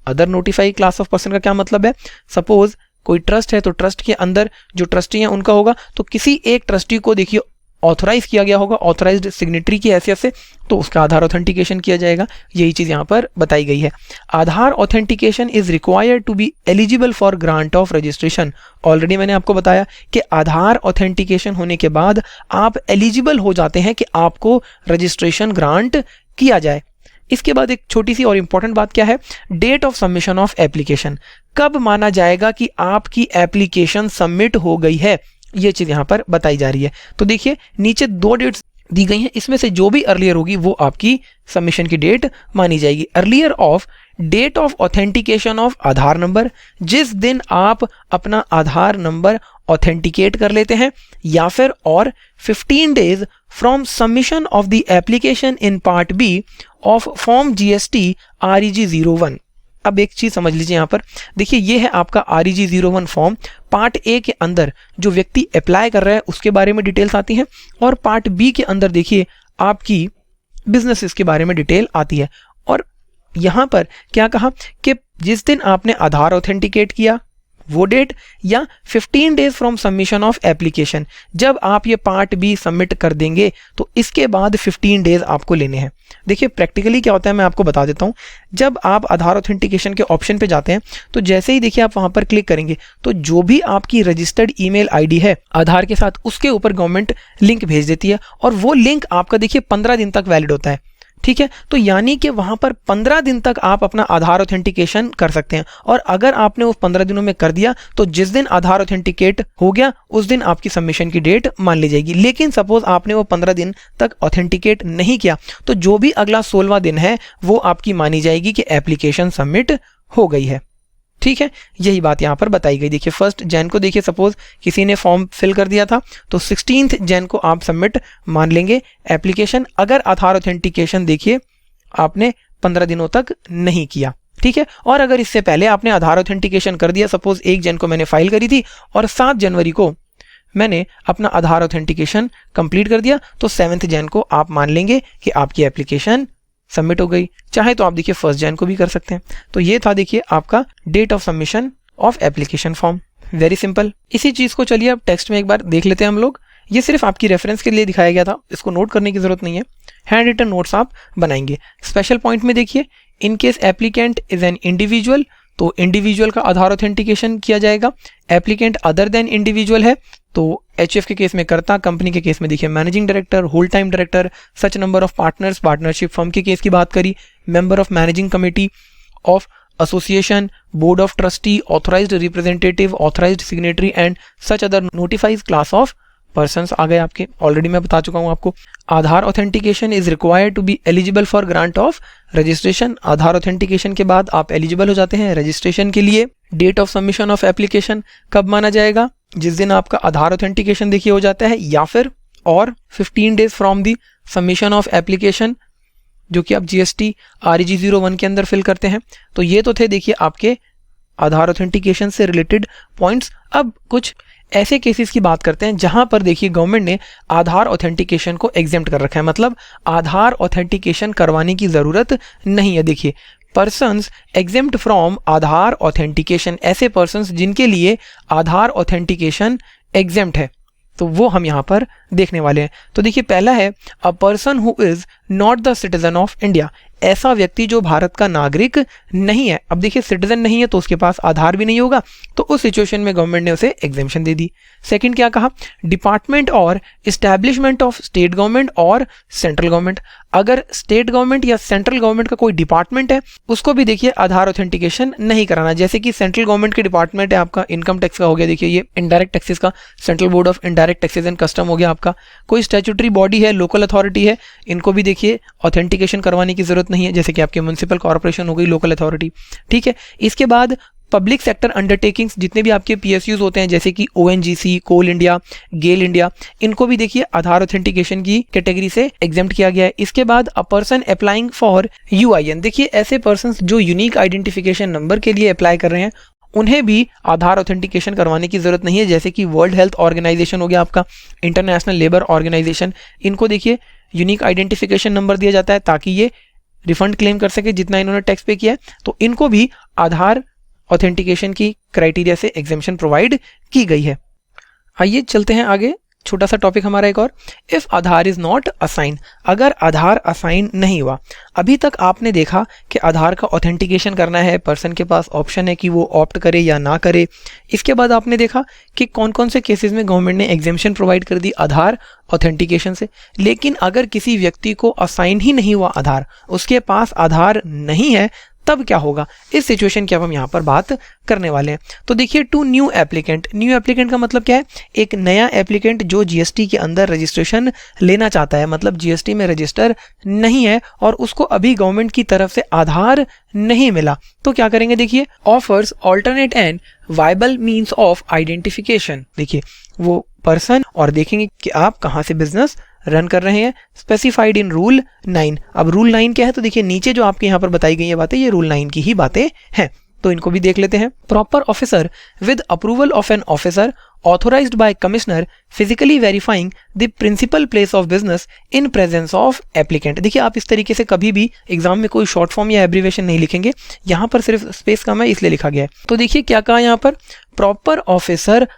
Other notified class of person का क्या मतलब है, सपोज कोई ट्रस्ट है तो ट्रस्ट के अंदर जो ट्रस्टी हैं उनका होगा, तो किसी एक ट्रस्टी को देखिए ऑथराइज किया गया होगा ऑथराइज्ड सिग्नेटरी की हैसियत से, तो उसका आधार ऑथेंटिकेशन किया जाएगा। यही चीज यहां पर बताई गई है। Aadhaar authentication is required to be eligible for grant of registration. Already मैंने आपको बताया कि आधार ऑथेंटिकेशन होने के बाद आप एलिजिबल हो जाते हैं कि आपको रजिस्ट्रेशन ग्रांट किया जाए। इसके बाद एक छोटी सी और इंपॉर्टेंट बात क्या है, date of submission of application. कब माना जाएगा कि आपकी एप्लीकेशन सबमिट हो गई है, ये चीज यहां पर बताई जा रही है। तो देखिए नीचे 2 डेट्स दी गई हैं, इसमें से जो भी अर्लियर होगी वो आपकी सबमिशन की डेट मानी जाएगी। Earlier of date of authentication of Aadhaar number, जिस दिन आप अपना आधार नंबर ऑथेंटिकेट कर लेते हैं, या फिर और 15 days from submission of the application in part B of form GST REG 01। अब एक चीज समझ लीजिए यहां पर, देखिए ये है आपका REG 01 फॉर्म। पार्ट ए के अंदर जो व्यक्ति अप्लाई कर रहा है उसके बारे में डिटेल्स आती हैं, और पार्ट बी के अंदर देखिए आपकी बिजनेसेस के बारे में डिटेल आती है। और यहां पर क्या कहा कि जिस दिन आपने आधार ऑथेंटिकेट किया वो डेट, या 15 days from submission of application, जब आप ये पार्ट बी सबमिट कर देंगे तो इसके बाद 15 डेज आपको लेने हैं। देखिए प्रैक्टिकली क्या होता है मैं आपको बता देता हूं। जब आप आधार ऑथेंटिकेशन के ऑप्शन पे जाते हैं तो जैसे ही देखिए आप वहां पर क्लिक करेंगे तो जो भी आपकी रजिस्टर्ड ईमेल आईडी है आधार के साथ, उसके ऊपर गवर्नमेंट लिंक भेज देती है, और वो लिंक आपका देखिए 15 दिन तक वैलिड होता है। ठीक है, तो यानी कि वहां पर 15 दिन तक आप अपना आधार ऑथेंटिकेशन कर सकते हैं। और अगर आपने उस 15 दिनों में कर दिया तो जिस दिन आधार ऑथेंटिकेट हो गया उस दिन आपकी सबमिशन की डेट मान ली जाएगी। लेकिन सपोज आपने वो 15 दिन तक ऑथेंटिकेट नहीं किया तो जो भी अगला 16वां दिन है वो आपकी मानी जाएगी कि एप्लीकेशन सबमिट हो गई है। ठीक है, यही बात यहां पर बताई गई। देखिए 1 जैन को देखिए सपोज किसी ने फॉर्म फिल कर दिया था तो 16 जैन को आप सबमिट मान लेंगे एप्लीकेशन, अगर आधार ऑथेंटिकेशन देखिए आपने 15 दिनों तक नहीं किया। ठीक है, और अगर इससे पहले आपने आधार ऑथेंटिकेशन कर दिया, सपोज 1 जैन को मैंने फाइल करी थी और 7 जनवरी को मैंने अपना आधार ऑथेंटिकेशन कंप्लीट कर दिया, तो 7 जैन को आप मान लेंगे कि आपकी एप्लीकेशन सबमिट हो गई। चाहे तो आप देखिए 1 जैन को भी कर सकते हैं। तो ये था देखिए आपका date of submission of application form, very simple. इसी चीज को चलिए अब टेक्स्ट में एक बार देख लेते हैं हम लोग। ये सिर्फ आपकी रेफरेंस के लिए दिखाया गया था, इसको नोट करने की जरूरत नहीं है, हैंड रिटन नोट्स आप बनाएंगे। स्पेशल पॉइंट में देखिए in case applicant is an individual, तो इंडिविजुअल का आधार ऑथेंटिकेशन किया जाएगा। एप्लीकेंट अदर देन इंडिविजुअल है तो एचएफ के केस में कर्ता, कंपनी के केस में देखिए managing director, whole time director, such number of partners, partnership firm के केस की बात करी, member of managing committee of association, board of trustee, authorised representative, authorised signatory and such other notifies class of persons आ गए आपके। Already मैं बता चुका हूं आपको। Aadhaar authentication is required to be eligible for grant of registration. Aadhaar authentication के बाद आप एलिजिबल हो जाते हैं रजिस्ट्रेशन के लिए। Date of submission of application कब माना जाएगा, जिस दिन आपका आधार ऑथेंटिकेशन देखिए हो जाता है, या फिर और 15 days from the submission of application जो कि आप GST REG 01 के अंदर फिल करते हैं। तो ये तो थे देखिए आपके आधार ऑथेंटिकेशन से रिलेटेड पॉइंट्स। अब कुछ ऐसे केसेस की बात करते हैं जहां पर देखिए गवर्नमेंट ने आधार ऑथेंटिकेशन को एग्जेम्प्ट कर रखा है, मतलब आधार ऑथेंटिकेशन करवाने की ज़रूरत नहीं है। देखिए persons exempt from Aadhaar authentication, ऐसे पर्सन्स जिनके लिए आधार ऑथेंटिकेशन एग्जेम्प्ट है, तो वो हम यहाँ पर देखने वाले हैं। तो देखिए पहला है a person who is not the citizen of India, ऐसा व्यक्ति जो भारत का नागरिक नहीं है। अब देखिए सिटीजन नहीं है तो उसके पास आधार भी नहीं होगा, तो उस सिचुएशन में गवर्नमेंट ने उसे एग्जेम्पशन दे दी। सेकंड क्या कहा, डिपार्टमेंट और इस्टेब्लिशमेंट ऑफ स्टेट गवर्नमेंट और सेंट्रल गवर्नमेंट, अगर स्टेट गवर्नमेंट या सेंट्रल गवर्नमेंट का कोई डिपार्टमेंट है उसको भी देखिए आधार ऑथेंटिकेशन नहीं कराना। जैसे कि सेंट्रल गवर्नमेंट के डिपार्टमेंट है आपका इनकम टैक्स का हो गया, देखिए ये इनडायरेक्ट टैक्सेस का central board of indirect taxes and custom हो गया आपका, कोई स्टैट्यूटरी बॉडी है, लोकल अथॉरिटी है, इनको भी देखिए ऑथेंटिकेशन करवाने की जरूरत नहीं है, जैसे कि आपके म्युनिसिपल कॉर्पोरेशन हो गई, लोकल अथॉरिटी, ठीक है। इसके बाद पब्लिक सेक्टर अंडरटेकिंग्स, जितने भी आपके पीएसयूज होते हैं जैसे कि ओएनजीसी, कोल इंडिया, गेल इंडिया, इनको भी देखिए आधार ऑथेंटिकेशन की कैटेगरी से एग्जेम्प्ट किया गया है। इसके बाद a person applying for UIN, देखिए ऐसे पर्सन जो यूनिक आइडेंटिफिकेशन नंबर के लिए अप्लाई कर रहे हैं उन्हें भी आधार ऑथेंटिकेशन करवाने की जरूरत नहीं है, जैसे कि वर्ल्ड हेल्थ ऑर्गेनाइजेशन हो गया आपका, इंटरनेशनल लेबर ऑर्गेनाइजेशन, इनको देखिए यूनिक आइडेंटिफिकेशन नंबर दिया जाता है ताकि ये रिफंड क्लेम कर सके जितना इन्होंने टैक्स पे किया है, तो इनको भी आधार ऑथेंटिकेशन की क्राइटेरिया से एग्जेम्पशन प्रोवाइड की गई है। आइए चलते हैं आगे, छोटा सा टॉपिक हमारा एक और, if Aadhaar is not assign, अगर आधार असाइन नहीं हुआ। अभी तक आपने देखा कि आधार का ऑथेंटिकेशन करना है, पर्सन के पास ऑप्शन है कि वो ऑप्ट करे या ना करे। इसके बाद आपने देखा कि कौन कौन से केसेस में गवर्नमेंट ने एग्जेम्पशन प्रोवाइड कर दी आधार ऑथेंटिकेशन से। लेकिन अगर किसी व्यक्ति को असाइन ही नहीं हुआ आधार, उसके पास आधार नहीं है, तब क्या होगा, इस सिचुएशन की अब हम यहाँ पर बात करने वाले हैं। तो देखिए to new applicant, new applicant का मतलब क्या है, एक नया एप्लीकेंट जो जीएसटी के अंदर रजिस्ट्रेशन लेना चाहता है, मतलब जीएसटी में रजिस्टर नहीं है और उसको अभी गवर्नमेंट की तरफ से आधार नहीं मिला, तो क्या करेंगे, देखिए offers alternate and viable means of identification. देखिए वो पर्सन और देखेंगे कि आप कहाँ से बिजनेस रन कर रहे हैं, स्पेसिफाइड इन रूल 9। अब रूल 9 क्या है, तो देखिए नीचे जो आपके यहाँ पर बताई गई है बातें, ये रूल 9 की ही बातें हैं, तो इनको भी देख लेते हैं। Proper officer with approval of an officer authorised by commissioner physically verifying the principal place of business in presence of applicant. देखिए आप इस तरीके से कभी भी एग्जाम में कोई शॉर्ट फॉर्म या एब्रीवेशन नहीं लिखेंगे, यहाँ पर सिर्फ स्पेस कम है इसलिए लिखा गया है। तो देखिए क्या कहा यहाँ पर, प्रॉपर ऑफिसर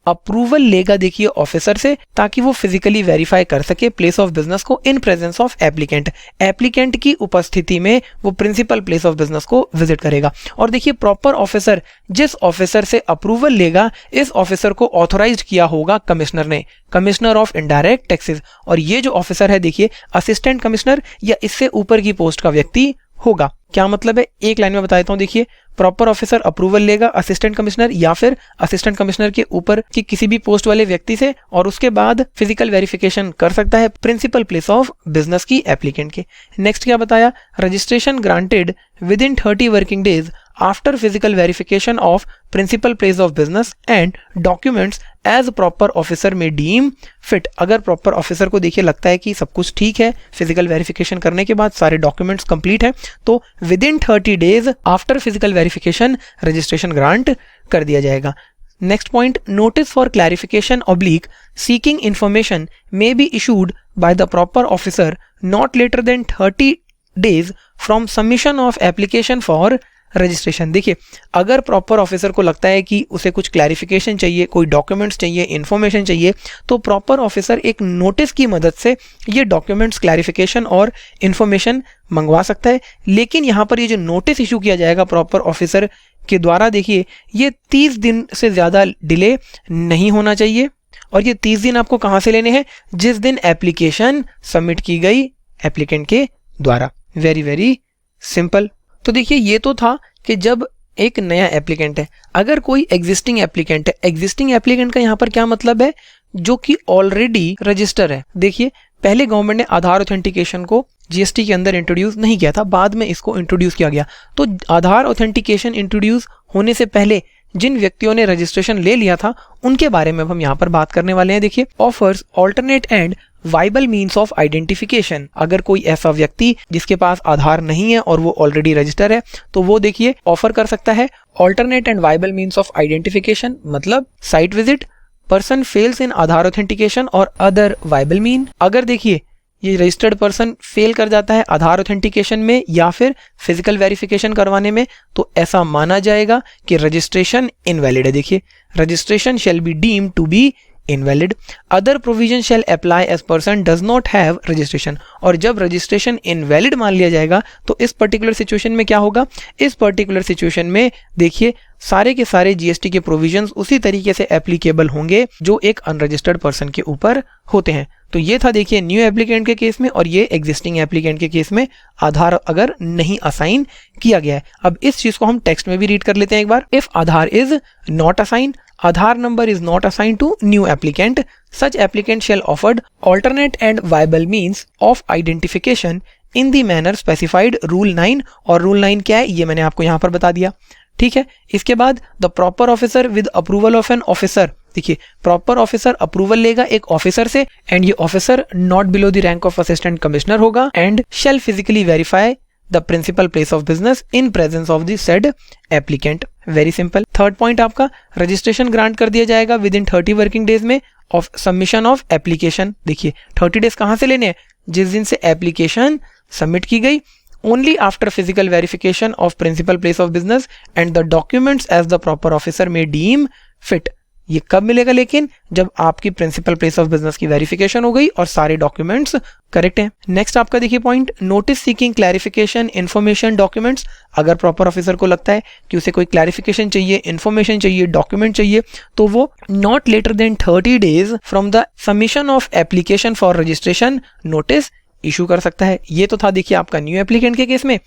अप्रूवल लेगा देखिए ऑफिसर से, ताकि वो फिजिकली वेरीफाई कर सके प्लेस ऑफ बिजनेस को इन प्रेजेंस ऑफ एप्लीकेंट, एप्लीकेंट की उपस्थिति में वो प्रिंसिपल प्लेस ऑफ बिजनेस को विजिट करेगा। और देखिए प्रॉपर ऑफिसर, जिस ऑफिसर से अप्रूवल लेगा, इस ऑफिसर को ऑथोराइज्ड किया होगा कमिश्नर ने, कमिश्नर ऑफ इनडायरेक्ट टैक्सेस, और ये जो ऑफिसर है देखिए असिस्टेंट कमिश्नर या इससे ऊपर की पोस्ट का व्यक्ति होगा। क्या मतलब है, एक लाइन में बता देता हूं, देखिए प्रॉपर ऑफिसर अप्रूवल लेगा असिस्टेंट कमिश्नर या फिर असिस्टेंट कमिश्नर के ऊपर की किसी भी पोस्ट वाले व्यक्ति से, और उसके बाद फिजिकल वेरिफिकेशन कर सकता है प्रिंसिपल प्लेस ऑफ बिजनेस की एप्लीकेंट के। नेक्स्ट क्या बताया, registration granted within 30 working days after physical verification of principal place of business and documents as proper officer may deem fit. अगर प्रॉपर ऑफिसर को देखिए लगता है कि सब कुछ ठीक है, फिजिकल वेरिफिकेशन करने के बाद सारे डॉक्यूमेंट्स कंप्लीट है, तो within 30 days after physical verification registration grant कर दिया जाएगा। Next point, notice for clarification oblique seeking information may be issued by the proper officer not later than 30 days from submission of application for registration. देखिए अगर proper officer को लगता है कि उसे कुछ क्लैरिफिकेशन चाहिए, कोई डॉक्यूमेंट्स चाहिए, इन्फॉर्मेशन चाहिए, तो प्रॉपर ऑफिसर एक नोटिस की मदद से ये डॉक्यूमेंट्स, क्लैरिफिकेशन और इन्फॉर्मेशन मंगवा सकता है। लेकिन यहाँ पर ये जो नोटिस इशू किया जाएगा प्रॉपर ऑफिसर के द्वारा, देखिए ये 30 दिन से ज़्यादा डिले नहीं होना चाहिए, और ये 30 दिन आपको कहाँ से लेने हैं, जिस दिन एप्लीकेशन सबमिट की गई एप्लीकेंट के द्वारा। Very very simple. तो देखिए ये तो था कि जब एक नया एप्लीकेंट है, अगर कोई एग्जिस्टिंग एप्लीकेंट है, एग्जिस्टिंग एप्लीकेंट का यहाँ पर क्या मतलब है, जो कि ऑलरेडी रजिस्टर है। देखिए पहले गवर्नमेंट ने आधार ऑथेंटिकेशन को जीएसटी के अंदर इंट्रोड्यूस नहीं किया था, बाद में इसको इंट्रोड्यूस किया गया। तो आधार ऑथेंटिकेशन इंट्रोड्यूस होने से पहले जिन व्यक्तियों ने रजिस्ट्रेशन ले लिया था उनके बारे में हम यहाँ पर बात करने वाले हैं। देखिए offers alternate and viable means of identification, अगर कोई ऐसा व्यक्ति जिसके पास आधार नहीं है और वो ऑलरेडी रजिस्टर है, तो वो देखिए ऑफर कर सकता है alternate and viable means of identification, मतलब site visit, person fails in Aadhaar authentication और अदर वाइबल मीन, अगर देखिए ये रजिस्टर्ड पर्सन फेल कर जाता है आधार ऑथेंटिकेशन में या फिर फिजिकल वेरिफिकेशन करवाने में, तो ऐसा माना जाएगा कि रजिस्ट्रेशन इनवैलिड है। देखिए registration shall be deemed to be invalid. Other provision shall apply as person does not have registration, और जब रजिस्ट्रेशन इनवैलिड मान लिया जाएगा तो इस पर्टिकुलर सिचुएशन में क्या होगा, इस पर्टिकुलर सिचुएशन में देखिए सारे के सारे जीएसटी के प्रोविजंस उसी तरीके से एप्लीकेबल होंगे जो एक अनरजिस्टर्ड पर्सन के ऊपर होते हैं। तो ये था देखिए न्यू एप्लीकेंट के केस में, और ये एग्जिस्टिंग एप्लीकेंट के केस में आधार अगर नहीं असाइन किया गया है। अब इस चीज को हम टेक्स्ट में भी रीड कर लेते हैं एक बार। If Aadhaar is not assign, Aadhaar number is not assigned to new applicant, such applicant shall offered alternate and viable means of identification in the manner specified Rule 9, और Rule 9 क्या है ये मैंने आपको यहाँ पर बता दिया, ठीक है। इसके बाद the proper officer with approval of an officer, देखिए प्रॉपर ऑफिसर अप्रूवल लेगा एक ऑफिसर से, एंड ये officer not below the rank of assistant commissioner होगा, and shall physically verify the principal place of business in presence of the said applicant. Very simple. Third point आपका, registration grant कर दिया जाएगा within 30 working days में of submission of application. देखिए 30 days कहां से लेने हैं, जिस दिन से एप्लीकेशन सबमिट की गई। Only after physical verification of principal place of business and the documents as the proper officer may deem fit. ये कब मिलेगा लेकिन, जब आपकी प्रिंसिपल प्लेस ऑफ बिजनेस की वेरिफिकेशन हो गई और सारे डॉक्यूमेंट्स करेक्ट हैं। नेक्स्ट आपका देखिए point, notice seeking clarification information documents. अगर प्रॉपर ऑफिसर को लगता है कि उसे कोई क्लैरिफिकेशन चाहिए, इन्फॉर्मेशन चाहिए, डॉक्यूमेंट चाहिए, तो वो not later than 30 days from the submission of application for registration notice issue कर सकता है। ये तो था देखिए आपका न्यू एप्लीकेंट के केस में।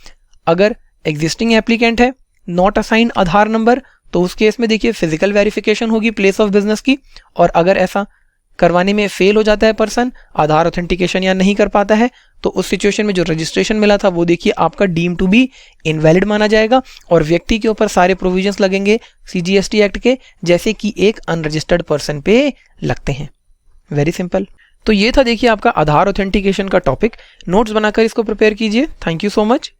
अगर एग्जिस्टिंग एप्लीकेंट है, नॉट असाइन आधार नंबर, तो उस केस में देखिए फिजिकल वेरिफिकेशन होगी प्लेस ऑफ बिजनेस की, और अगर ऐसा करवाने में फेल हो जाता है पर्सन, आधार ऑथेंटिकेशन या नहीं कर पाता है, तो उस सिचुएशन में जो रजिस्ट्रेशन मिला था वो देखिए आपका डीम टू बी इनवैलिड माना जाएगा, और व्यक्ति के ऊपर सारे प्रोविजंस लगेंगे सीजीएसटी एक्ट के जैसे कि एक अनरजिस्टर्ड पर्सन पे लगते हैं। Very simple. तो ये था देखिए आपका आधार ऑथेंटिकेशन का टॉपिक। नोट्स बनाकर इसको प्रिपेयर कीजिए। Thank you so much.